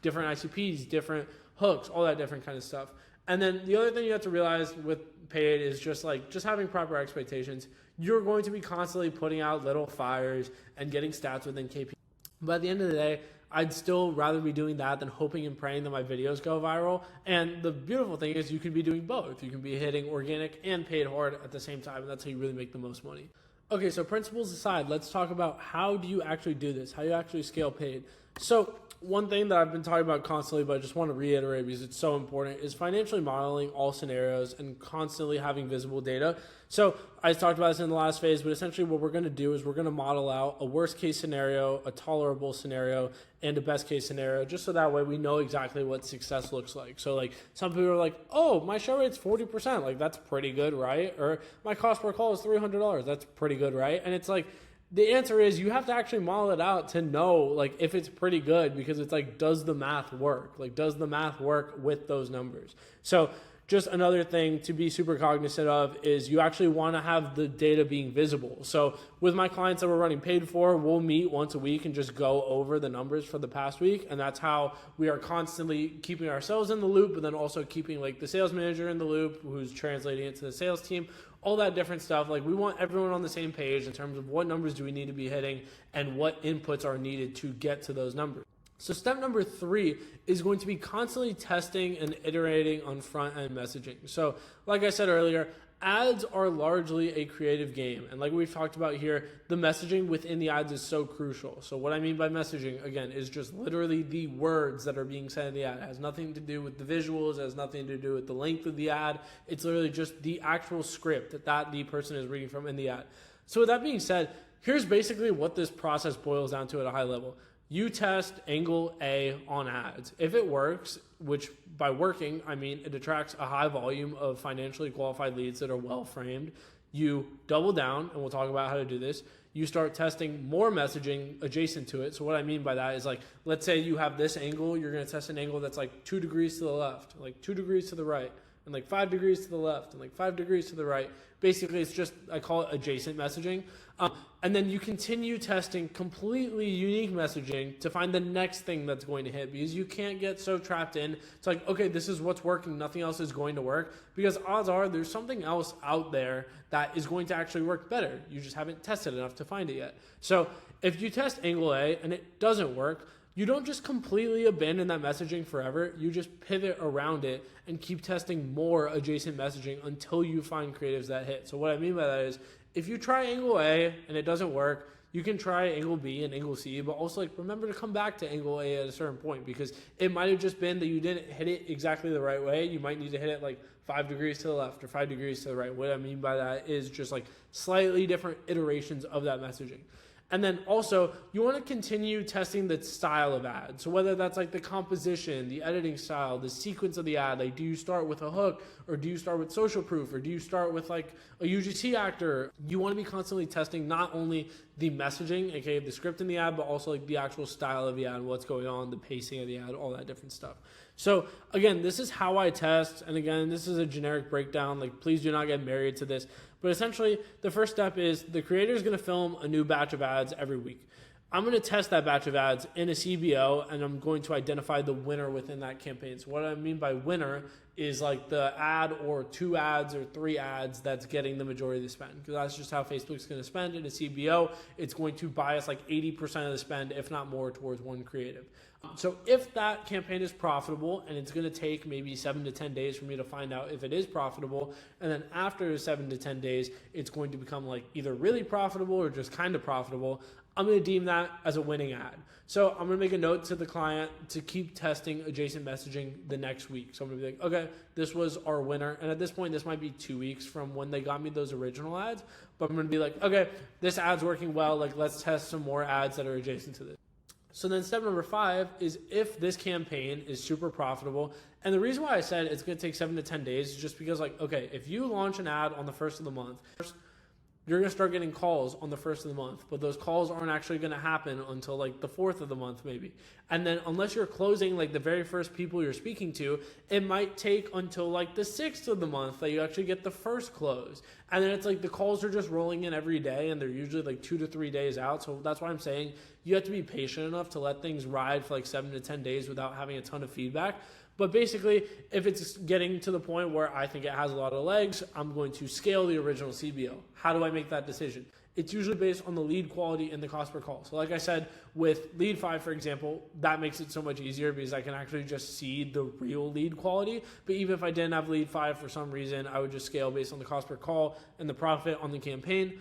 different ICPs, different hooks, all that different kind of stuff. And then the other thing you have to realize with paid is just having proper expectations. You're going to be constantly putting out little fires and getting stats within KPI. But at the end of the day, I'd still rather be doing that than hoping and praying that my videos go viral. And the beautiful thing is you can be doing both. You can be hitting organic and paid hard at the same time, and that's how you really make the most money. Okay, so principles aside, let's talk about how do you actually do this? How do you actually scale paid? So one thing that I've been talking about constantly, but I just want to reiterate because it's so important, is financially modeling all scenarios and constantly having visible data. So I talked about this in the last phase, but essentially what we're going to do is we're going to model out a worst case scenario, a tolerable scenario, and a best case scenario, just so that way we know exactly what success looks like. So like some people are like, oh, my show rate's 40%. Like that's pretty good, right? Or my cost per call is $300. That's pretty good, right? And it's like, the answer is you have to actually model it out to know like if it's pretty good, because it's like, does the math work? Like, does the math work with those numbers? So just another thing to be super cognizant of is you actually want to have the data being visible. So with my clients that we're running paid for, we'll meet once a week and just go over the numbers for the past week. And that's how we are constantly keeping ourselves in the loop, but then also keeping like the sales manager in the loop who's translating it to the sales team, all that different stuff. Like we want everyone on the same page in terms of what numbers do we need to be hitting and what inputs are needed to get to those numbers. So step number 3 is going to be constantly testing and iterating on front-end messaging. So like I said earlier, ads are largely a creative game. And like we've talked about here, the messaging within the ads is so crucial. So what I mean by messaging, again, is just literally the words that are being said in the ad. It has nothing to do with the visuals. It has nothing to do with the length of the ad. It's literally just the actual script that the person is reading from in the ad. So with that being said, here's basically what this process boils down to at a high level. You test angle A on ads. If it works, which by working, I mean it attracts a high volume of financially qualified leads that are well framed, you double down, and we'll talk about how to do this. You start testing more messaging adjacent to it. So what I mean by that is like, let's say you have this angle, you're going to test an angle that's like 2 degrees to the left, like 2 degrees to the right, and and like 5 degrees to the left and like 5 degrees to the right. Basically, it's just, I call it adjacent messaging. And then you continue testing completely unique messaging to find the next thing that's going to hit, because you can't get so trapped in. It's like, okay, this is what's working, nothing else is going to work, because odds are there's something else out there that is going to actually work better. You just haven't tested enough to find it yet. So if you test angle A and it doesn't work, you don't just completely abandon that messaging forever. You just pivot around it and keep testing more adjacent messaging until you find creatives that hit. So what I mean by that is, if you try angle A and it doesn't work, you can try angle B and angle C, but also like remember to come back to angle A at a certain point, because it might have just been that you didn't hit it exactly the right way. You might need to hit it like 5 degrees to the left or 5 degrees to the right. What I mean by that is just like slightly different iterations of that messaging. And then also, you want to continue testing the style of ad. So whether that's like the composition, the editing style, the sequence of the ad, like do you start with a hook, or do you start with social proof, or do you start with like a UGC actor? You want to be constantly testing not only the messaging, aka the script in the ad, but also like the actual style of the ad, what's going on, the pacing of the ad, all that different stuff. So again, this is how I test. And again, this is a generic breakdown. Like please do not get married to this. But essentially, the first step is the creator is going to film a new batch of ads every week. I'm going to test that batch of ads in a CBO, and I'm going to identify the winner within that campaign. So what I mean by winner is like the ad or 2 ads or 3 ads that's getting the majority of the spend, because that's just how Facebook's going to spend in a CBO. It's going to bias like 80% of the spend, if not more, towards one creative. So if that campaign is profitable, and it's going to take maybe 7 to 10 days for me to find out if it is profitable, and then after 7 to 10 days, it's going to become like either really profitable or just kind of profitable, I'm going to deem that as a winning ad. So I'm going to make a note to the client to keep testing adjacent messaging the next week. So I'm going to be like, okay, this was our winner. And at this point, this might be 2 weeks from when they got me those original ads. But I'm going to be like, okay, this ad's working well. Like, let's test some more ads that are adjacent to this. So then step number 5 is if this campaign is super profitable. And the reason why I said it's going to take 7 to 10 days is just because, like, okay, if you launch an ad on the 1st of the month, you're going to start getting calls on the 1st of the month, but those calls aren't actually going to happen until like the 4th of the month maybe. And then unless you're closing like the very first people you're speaking to, it might take until like the 6th of the month that you actually get the first close. And then it's like the calls are just rolling in every day, and they're usually like 2 to 3 days out. So that's why I'm saying you have to be patient enough to let things ride for like 7 to 10 days without having a ton of feedback. But basically, if it's getting to the point where I think it has a lot of legs, I'm going to scale the original CBO. How do I make that decision? It's usually based on the lead quality and the cost per call. So like I said, with lead 5, for example, that makes it so much easier because I can actually just see the real lead quality. But even if I didn't have lead 5 for some reason, I would just scale based on the cost per call and the profit on the campaign.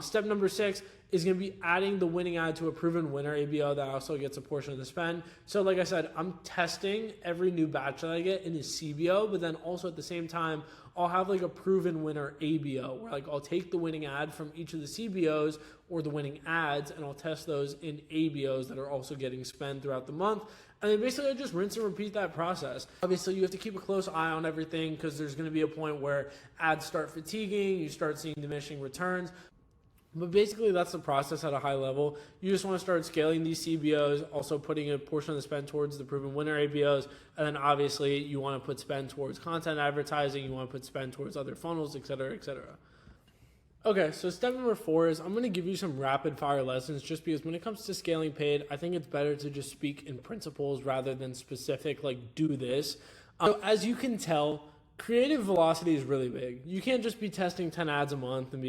Step number 6 is going to be adding the winning ad to a proven winner ABO that also gets a portion of the spend. So like I said, I'm testing every new batch that I get in a CBO, but then also at the same time, I'll have like a proven winner ABO where like I'll take the winning ad from each of the CBOs or the winning ads, and I'll test those in ABOs that are also getting spend throughout the month. And then basically I just rinse and repeat that process. Obviously you have to keep a close eye on everything because there's going to be a point where ads start fatiguing, you start seeing diminishing returns. But basically, that's the process at a high level. You just want to start scaling these CBOs, also putting a portion of the spend towards the proven winner ABOs, and then obviously you want to put spend towards content advertising, you want to put spend towards other funnels, et cetera, et cetera. Okay, so step number 4 is I'm going to give you some rapid fire lessons just because when it comes to scaling paid, I think it's better to just speak in principles rather than specific, like do this. So as you can tell, creative velocity is really big. You can't just be testing 10 ads a month and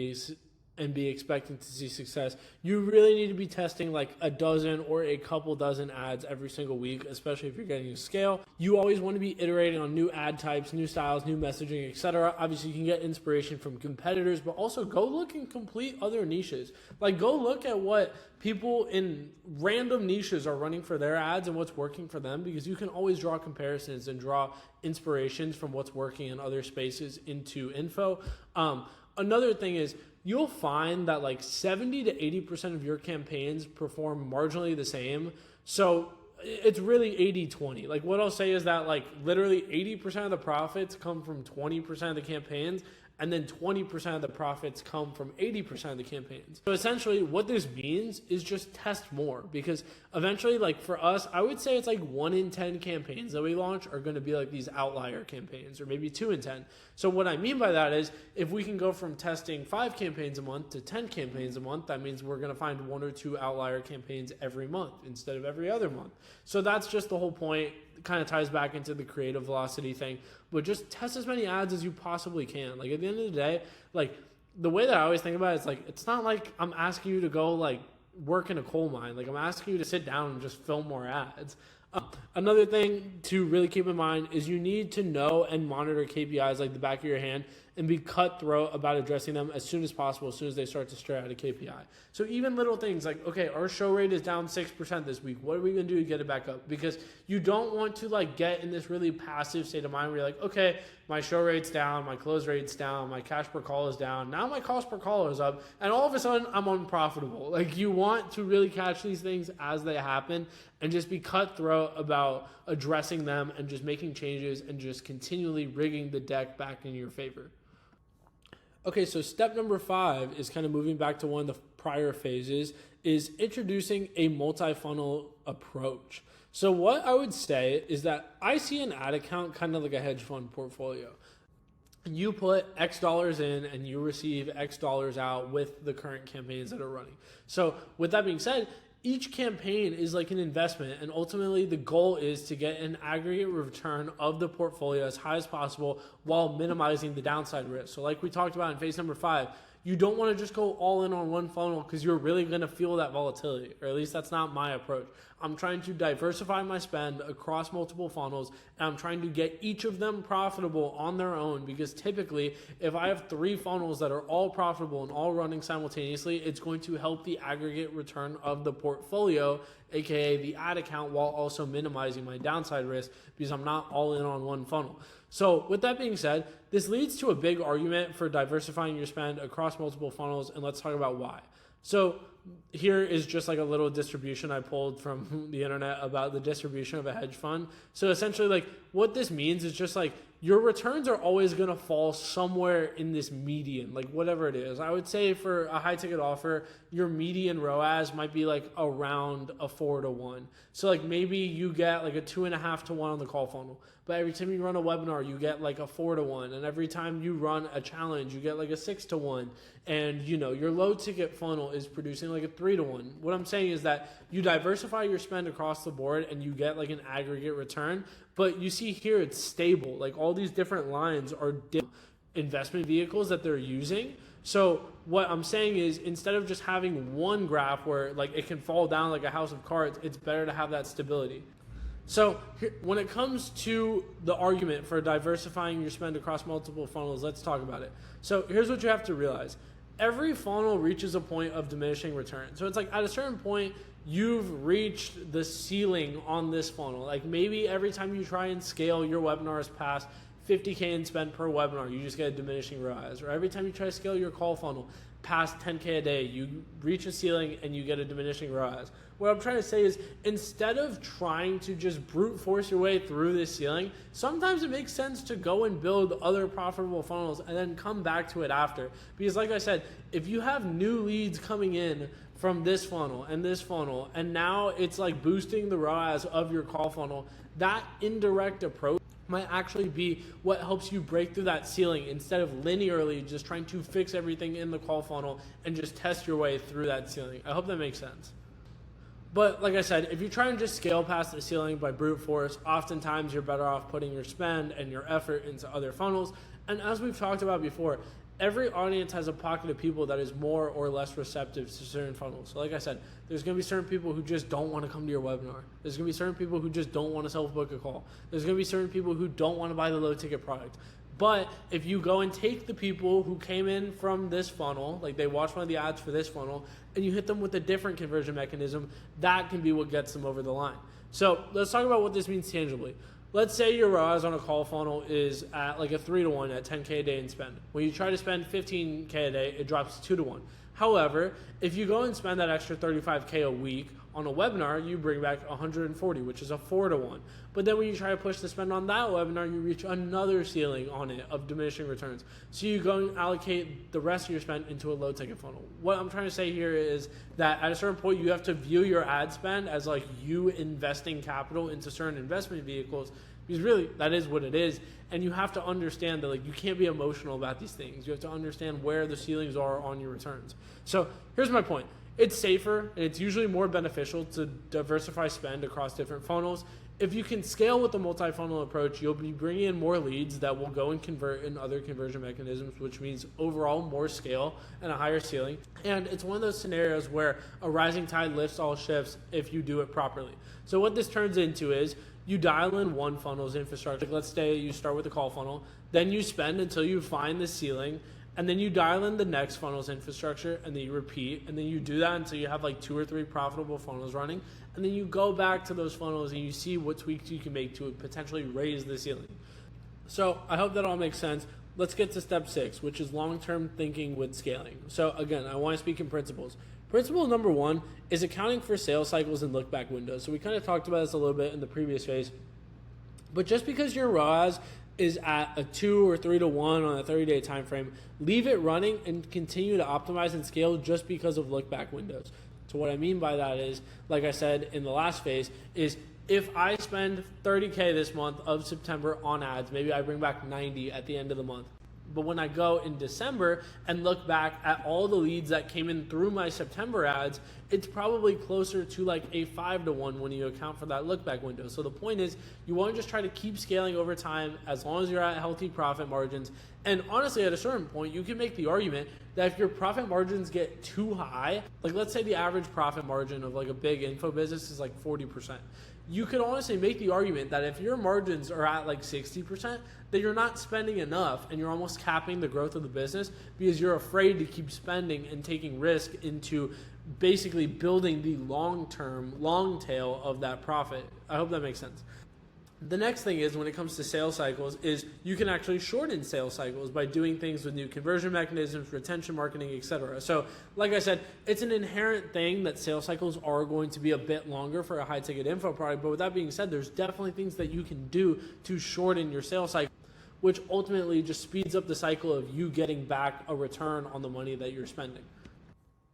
be expecting to see success. You really need to be testing like a dozen or a couple dozen ads every single week, especially if you're getting to scale. You always want to be iterating on new ad types, new styles, new messaging, etc. Obviously, you can get inspiration from competitors, but also go look and complete other niches. Like go look at what people in random niches are running for their ads and what's working for them, because you can always draw comparisons and draw inspirations from what's working in other spaces into info. Another thing is, you'll find that like 70 to 80% of your campaigns perform marginally the same. So it's really 80-20. Like what I'll say is that like literally 80% of the profits come from 20% of the campaigns, and then 20% of the profits come from 80% of the campaigns. So essentially what this means is just test more, because eventually, like for us, I would say it's like 1 in 10 campaigns that we launch are going to be like these outlier campaigns, or maybe 2 in 10. So what I mean by that is if we can go from testing 5 campaigns a month to 10 campaigns a month, that means we're going to find 1 or 2 outlier campaigns every month instead of every other month. So that's just the whole point. It kind of ties back into the creative velocity thing, but just test as many ads as you possibly can. Like at the end of the day, like the way that I always think about it is like, it's not like I'm asking you to go like work in a coal mine. Like I'm asking you to sit down and just film more ads. Another thing to really keep in mind is you need to know and monitor KPIs like the back of your hand and be cutthroat about addressing them as soon as possible, as soon as they start to stray out of KPI. So even little things like, okay, our show rate is down 6% this week. What are we going to do to get it back up? Because you don't want to like get in this really passive state of mind where you're like, okay, my show rate's down, my close rate's down, my cash per call is down, now my cost per call is up, and all of a sudden I'm unprofitable. Like you want to really catch these things as they happen and just be cutthroat about addressing them and just making changes and just continually rigging the deck back in your favor. Okay, so step number 5 is kind of moving back to one of the prior phases, is introducing a multi-funnel approach. So what I would say is that I see an ad account kind of like a hedge fund portfolio. You put X dollars in and you receive X dollars out with the current campaigns that are running. So with that being said, each campaign is like an investment, and ultimately the goal is to get an aggregate return of the portfolio as high as possible while minimizing the downside risk. So like we talked about in phase number 5, you don't want to just go all in on one funnel because you're really going to feel that volatility, or at least that's not my approach. I'm trying to diversify my spend across multiple funnels, and I'm trying to get each of them profitable on their own, because typically if I have 3 funnels that are all profitable and all running simultaneously, it's going to help the aggregate return of the portfolio, aka the ad account, while also minimizing my downside risk because I'm not all in on one funnel. So with that being said, this leads to a big argument for diversifying your spend across multiple funnels, and let's talk about why. So here is just like a little distribution I pulled from the internet about the distribution of a hedge fund. So essentially, like what this means is just like your returns are always going to fall somewhere in this median, like whatever it is. I would say for a high ticket offer, your median ROAS might be like around a 4-to-1. So like maybe you get like a 2.5-to-1 on the call funnel, but every time you run a webinar, you get like a 4-to-1. And every time you run a challenge, you get like a 6-to-1. And you know, your low ticket funnel is producing like a 3-to-1. What I'm saying is that you diversify your spend across the board and you get like an aggregate return. But you see here, it's stable. Like all these different lines are different investment vehicles that they're using. So what I'm saying is, instead of just having one graph where like it can fall down like a house of cards, it's better to have that stability. So when it comes to the argument for diversifying your spend across multiple funnels, let's talk about it. So here's what you have to realize. Every funnel reaches a point of diminishing return. So it's like at a certain point, you've reached the ceiling on this funnel. Like maybe every time you try and scale your webinars past 50K in spend per webinar, you just get a diminishing ROAS. Or every time you try to scale your call funnel past 10K a day, you reach a ceiling and you get a diminishing ROAS. What I'm trying to say is, instead of trying to just brute force your way through this ceiling, sometimes it makes sense to go and build other profitable funnels and then come back to it after. Because like I said, if you have new leads coming in from this funnel, and now it's like boosting the ROAS of your call funnel, that indirect approach might actually be what helps you break through that ceiling, instead of linearly just trying to fix everything in the call funnel and just test your way through that ceiling. I hope that makes sense. But like I said, if you try and just scale past the ceiling by brute force, oftentimes you're better off putting your spend and your effort into other funnels. And as we've talked about before, every audience has a pocket of people that is more or less receptive to certain funnels. So like I said, there's going to be certain people who just don't want to come to your webinar. There's going to be certain people who just don't want to self-book a call. There's going to be certain people who don't want to buy the low-ticket product. But if you go and take the people who came in from this funnel, like they watched one of the ads for this funnel, and you hit them with a different conversion mechanism, that can be what gets them over the line. So let's talk about what this means tangibly. Let's say your ROAS on a call funnel is at like a 3-to-1 at 10K a day in spend. When you try to spend 15K a day, it drops 2-to-1. However, if you go and spend that extra 35K a week On a webinar, you bring back 140, which is a 4 to 1. But then when you try to push the spend on that webinar, you reach another ceiling on it of diminishing returns. So you go and allocate the rest of your spend into a low ticket funnel. What I'm trying to say here is that at a certain point, you have to view your ad spend as like you investing capital into certain investment vehicles, because really that is what it is. And you have to understand that like you can't be emotional about these things. You have to understand where the ceilings are on your returns. So here's my point. It's safer and it's usually more beneficial to diversify spend across different funnels. If you can scale with the multi-funnel approach, you'll be bringing in more leads that will go and convert in other conversion mechanisms, which means overall more scale and a higher ceiling. And it's one of those scenarios where a rising tide lifts all ships if you do it properly. So what this turns into is you dial in one funnel's infrastructure. Like let's say you start with the call funnel, then you spend until you find the ceiling, and then you dial in the next funnel's infrastructure, and then you repeat, and then you do that until you have like 2 or 3 profitable funnels running, and then you go back to those funnels and you see what tweaks you can make to potentially raise the ceiling. So I hope that all makes sense. Let's get to step 6, which is long-term thinking with scaling. So again, I want to speak in principles. Principle number 1 is accounting for sales cycles and look-back windows. So we kind of talked about this a little bit in the previous phase, but just because your ROAS is at a 2 or 3 to 1 on a 30-day time frame, leave it running and continue to optimize and scale just because of look-back windows. So what I mean by that is, like I said in the last phase, is if I spend $30K this month of September on ads, maybe I bring back 90 at the end of the month. But when I go in December and look back at all the leads that came in through my September ads, it's probably closer to like a 5 to 1 when you account for that look back window. So the point is you want to just try to keep scaling over time as long as you're at healthy profit margins. And honestly, at a certain point, you can make the argument that if your profit margins get too high, like let's say the average profit margin of like a big info business is like 40%. You could honestly make the argument that if your margins are at like 60%, that you're not spending enough and you're almost capping the growth of the business because you're afraid to keep spending and taking risk into basically building the long-term, long tail of that profit. I hope that makes sense. The next thing is when it comes to sales cycles is you can actually shorten sales cycles by doing things with new conversion mechanisms, retention marketing, etc. So like I said, it's an inherent thing that sales cycles are going to be a bit longer for a high ticket info product. But with that being said, there's definitely things that you can do to shorten your sales cycle, which ultimately just speeds up the cycle of you getting back a return on the money that you're spending.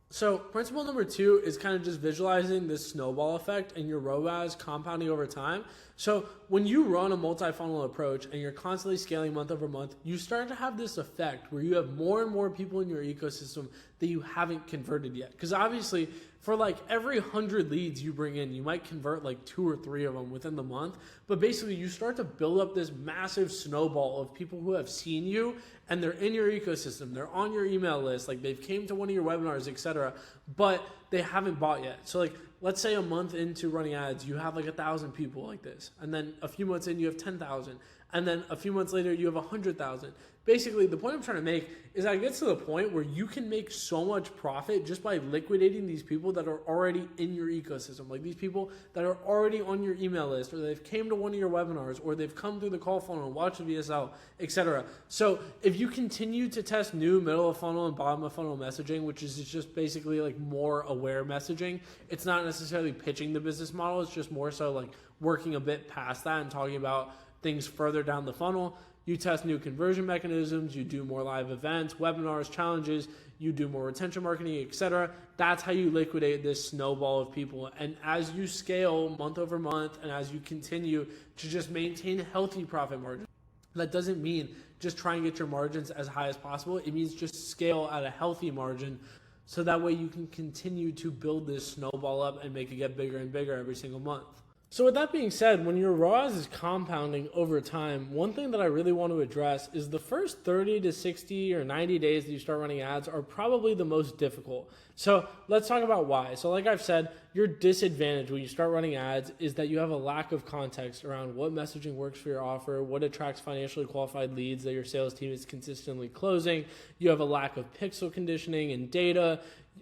So principle number 2 is kind of just visualizing this snowball effect and your ROAS compounding over time. So when you run a multi-funnel approach and you're constantly scaling month over month, you start to have this effect where you have more and more people in your ecosystem that you haven't converted yet. Because obviously for like every 100 leads you bring in, you might convert like 2 or 3 of them within the month. But basically you start to build up this massive snowball of people who have seen you and they're in your ecosystem, they're on your email list, like they've came to one of your webinars, etc., but they haven't bought yet. So like, let's say a month into running ads, you have like 1,000 people like this. And then a few months in, you have 10,000. And then a few months later, you have 100,000. Basically, the point I'm trying to make is that it gets to the point where you can make so much profit just by liquidating these people that are already in your ecosystem. Like these people that are already on your email list, or they've came to one of your webinars, or they've come through the call funnel and watched the VSL, etc. So if you continue to test new middle of funnel and bottom of funnel messaging, which is just basically like more aware messaging, it's not necessarily pitching the business model. It's just more so like working a bit past that and talking about things further down the funnel. You test new conversion mechanisms, you do more live events, webinars, challenges, you do more retention marketing, etc. That's how you liquidate this snowball of people. And as you scale month over month and as you continue to just maintain healthy profit margins, that doesn't mean just try and get your margins as high as possible. It means just scale at a healthy margin so that way you can continue to build this snowball up and make it get bigger and bigger every single month. So with that being said, when your ROAS is compounding over time, one thing that I really want to address is the first 30 to 60 or 90 days that you start running ads are probably the most difficult. So let's talk about why. So like I've said, your disadvantage when you start running ads is that you have a lack of context around what messaging works for your offer, what attracts financially qualified leads that your sales team is consistently closing. You have a lack of pixel conditioning and data.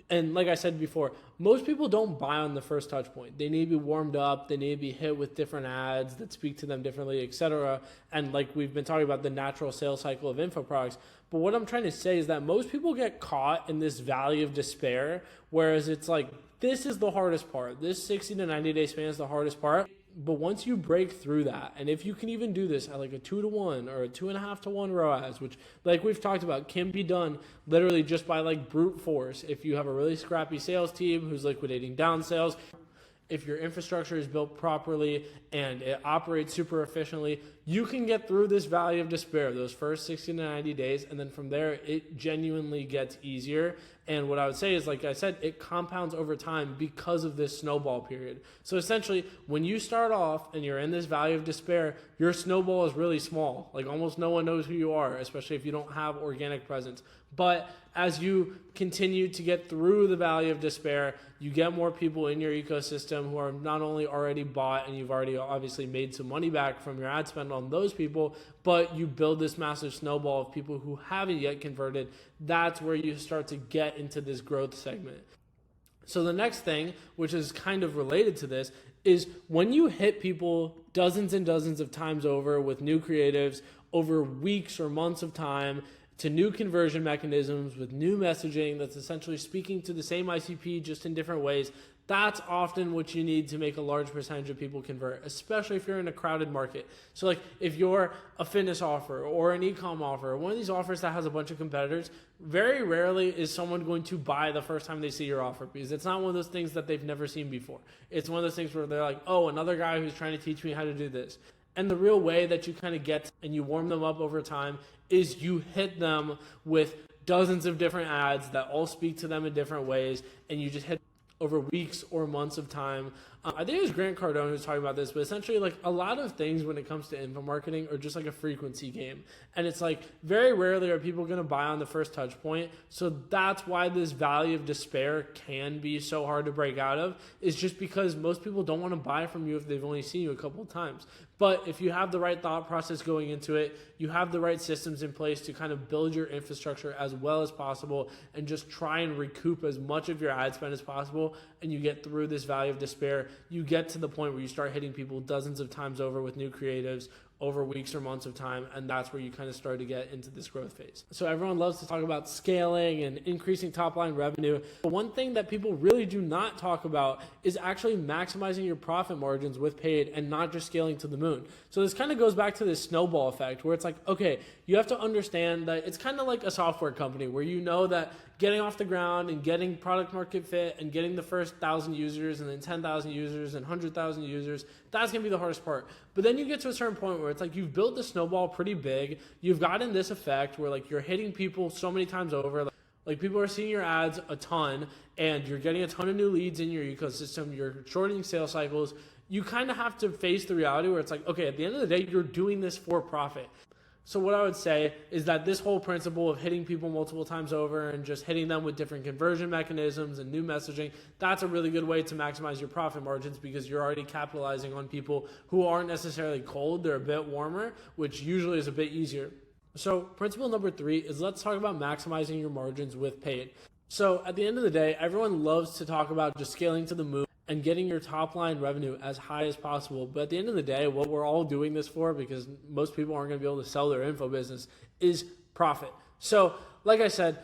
And like I said before, most people don't buy on the first touch point. They need to be warmed up. They need to be hit with different ads that speak to them differently, etc. And like we've been talking about the natural sales cycle of info products. But what I'm trying to say is that most people get caught in this valley of despair, whereas it's like, this is the hardest part. This 60 to 90 day span is the hardest part. But once you break through that, and if you can even do this at like a 2-to-1 or a 2.5-to-1 ROAS, which like we've talked about can be done literally just by like brute force. If you have a really scrappy sales team who's liquidating down sales, if your infrastructure is built properly and it operates super efficiently, you can get through this valley of despair, those first 60 to 90 days, and then from there, it genuinely gets easier. And what I would say is, like I said, it compounds over time because of this snowball period. So essentially, when you start off and you're in this valley of despair, your snowball is really small. Like almost no one knows who you are, especially if you don't have organic presence. But as you continue to get through the valley of despair, you get more people in your ecosystem who are not only already bought and you've already obviously made some money back from your ad spend on those people, but you build this massive snowball of people who haven't yet converted. That's where you start to get into this growth segment. So the next thing, which is kind of related to this, is when you hit people dozens and dozens of times over with new creatives over weeks or months of time, to new conversion mechanisms with new messaging that's essentially speaking to the same ICP just in different ways, that's often what you need to make a large percentage of people convert, especially if you're in a crowded market. So like if you're a fitness offer or an e-com offer, or one of these offers that has a bunch of competitors, very rarely is someone going to buy the first time they see your offer, because it's not one of those things that they've never seen before. It's one of those things where they're like, oh, another guy who's trying to teach me how to do this. And the real way that you kind of get and you warm them up over time is you hit them with dozens of different ads that all speak to them in different ways, and you just hit over weeks or months of time. I think it was Grant Cardone who was talking about this, but essentially like a lot of things when it comes to info marketing are just like a frequency game. And it's like very rarely are people going to buy on the first touch point. So that's why this valley of despair can be so hard to break out of, is just because most people don't want to buy from you if they've only seen you a couple of times. But if you have the right thought process going into it, you have the right systems in place to kind of build your infrastructure as well as possible and just try and recoup as much of your ad spend as possible, and you get through this valley of despair, you get to the point where you start hitting people dozens of times over with new creatives over weeks or months of time, and that's where you kind of start to get into this growth phase. So everyone loves to talk about scaling and increasing top line revenue, but one thing that people really do not talk about is actually maximizing your profit margins with paid and not just scaling to the moon. So this kind of goes back to this snowball effect where it's like, okay, you have to understand that it's kind of like a software company where you know that getting off the ground and getting product market fit and getting the first 1,000 users and then 10,000 users and 100,000 users, that's going to be the hardest part. But then you get to a certain point where it's like you've built the snowball pretty big. You've gotten this effect where like you're hitting people so many times over. Like people are seeing your ads a ton and you're getting a ton of new leads in your ecosystem. You're shortening sales cycles. You kind of have to face the reality where it's like, okay, at the end of the day, you're doing this for profit. So what I would say is that this whole principle of hitting people multiple times over and just hitting them with different conversion mechanisms and new messaging, that's a really good way to maximize your profit margins, because you're already capitalizing on people who aren't necessarily cold, they're a bit warmer, which usually is a bit easier. So principle number 3 is let's talk about maximizing your margins with paid. So at the end of the day, everyone loves to talk about just scaling to the moon and getting your top line revenue as high as possible. But at the end of the day, what we're all doing this for, because most people aren't going to be able to sell their info business, is profit. So like I said,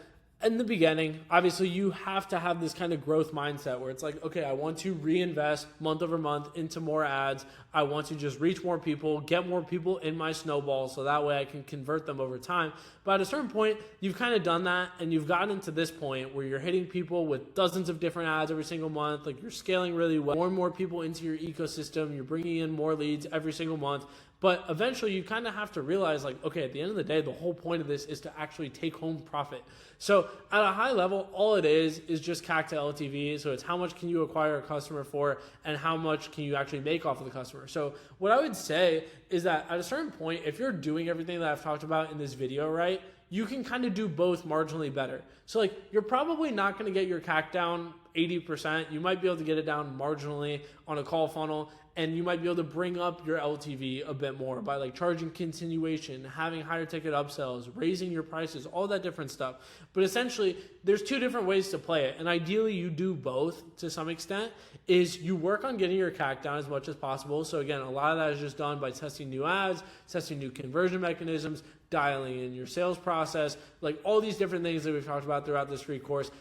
in the beginning, obviously you have to have this kind of growth mindset where it's like, okay, I want to reinvest month over month into more ads. I want to just reach more people, get more people in my snowball so that way I can convert them over time. But at a certain point, you've kind of done that and you've gotten to this point where you're hitting people with dozens of different ads every single month. Like you're scaling really well, more and more people into your ecosystem. You're bringing in more leads every single month. But eventually you kind of have to realize like, okay, at the end of the day, the whole point of this is to actually take home profit. So at a high level, all it is just CAC to LTV. So it's how much can you acquire a customer for and how much can you actually make off of the customer. So what I would say is that at a certain point, if you're doing everything that I've talked about in this video, right, you can kind of do both marginally better. So like you're probably not going to get your CAC down 80%. You might be able to get it down marginally on a call funnel, and you might be able to bring up your LTV a bit more by like charging continuation, having higher ticket upsells, raising your prices, all that different stuff. But essentially, there's 2 different ways to play it. And ideally, you do both to some extent, is you work on getting your CAC down as much as possible. So again, a lot of that is just done by testing new ads, testing new conversion mechanisms, dialing in your sales process, like all these different things that we've talked about throughout this free course.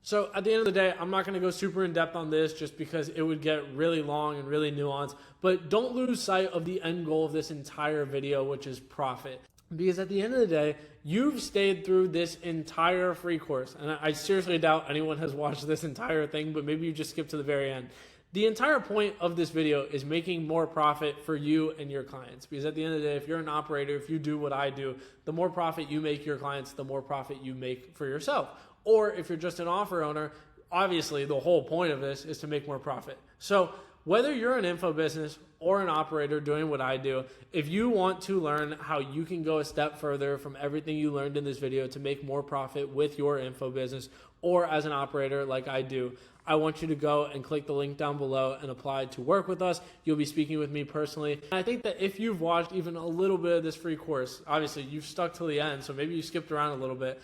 So at the end of the day, I'm not going to go super in depth on this just because it would get really long and really nuanced, but don't lose sight of the end goal of this entire video, which is profit. Because at the end of the day, you've stayed through this entire free course. And I seriously doubt anyone has watched this entire thing, but maybe you just skipped to the very end. The entire point of this video is making more profit for you and your clients. Because at the end of the day, if you're an operator, if you do what I do, the more profit you make your clients, the more profit you make for yourself. Or if you're just an offer owner, obviously the whole point of this is to make more profit. So whether you're an info business or an operator doing what I do, if you want to learn how you can go a step further from everything you learned in this video to make more profit with your info business or as an operator like I do, I want you to go and click the link down below and apply to work with us. You'll be speaking with me personally. And I think that if you've watched even a little bit of this free course, obviously you've stuck till the end, so maybe you skipped around a little bit.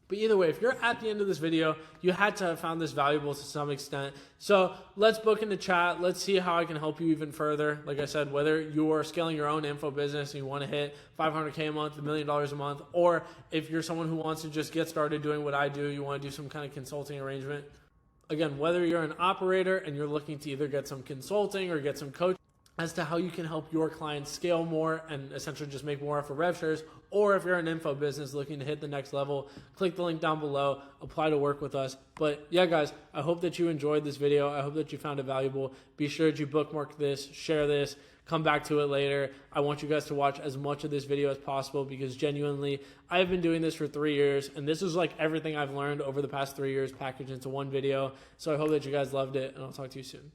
But either way, if you're at the end of this video, you had to have found this valuable to some extent. So let's book in the chat. Let's see how I can help you even further. Like I said, whether you're scaling your own info business and you want to hit $500K a month, $1 million a month, or if you're someone who wants to just get started doing what I do, you want to do some kind of consulting arrangement. Again, whether you're an operator and you're looking to either get some consulting or get some coaching as to how you can help your clients scale more and essentially just make more for rev shares, or if you're an info business looking to hit the next level, click the link down below, apply to work with us. But yeah, guys, I hope that you enjoyed this video. I hope that you found it valuable. Be sure that you bookmark this, share this, come back to it later. I want you guys to watch as much of this video as possible because genuinely, I've been doing this for 3 years and this is like everything I've learned over the past 3 years packaged into one video. So I hope that you guys loved it and I'll talk to you soon.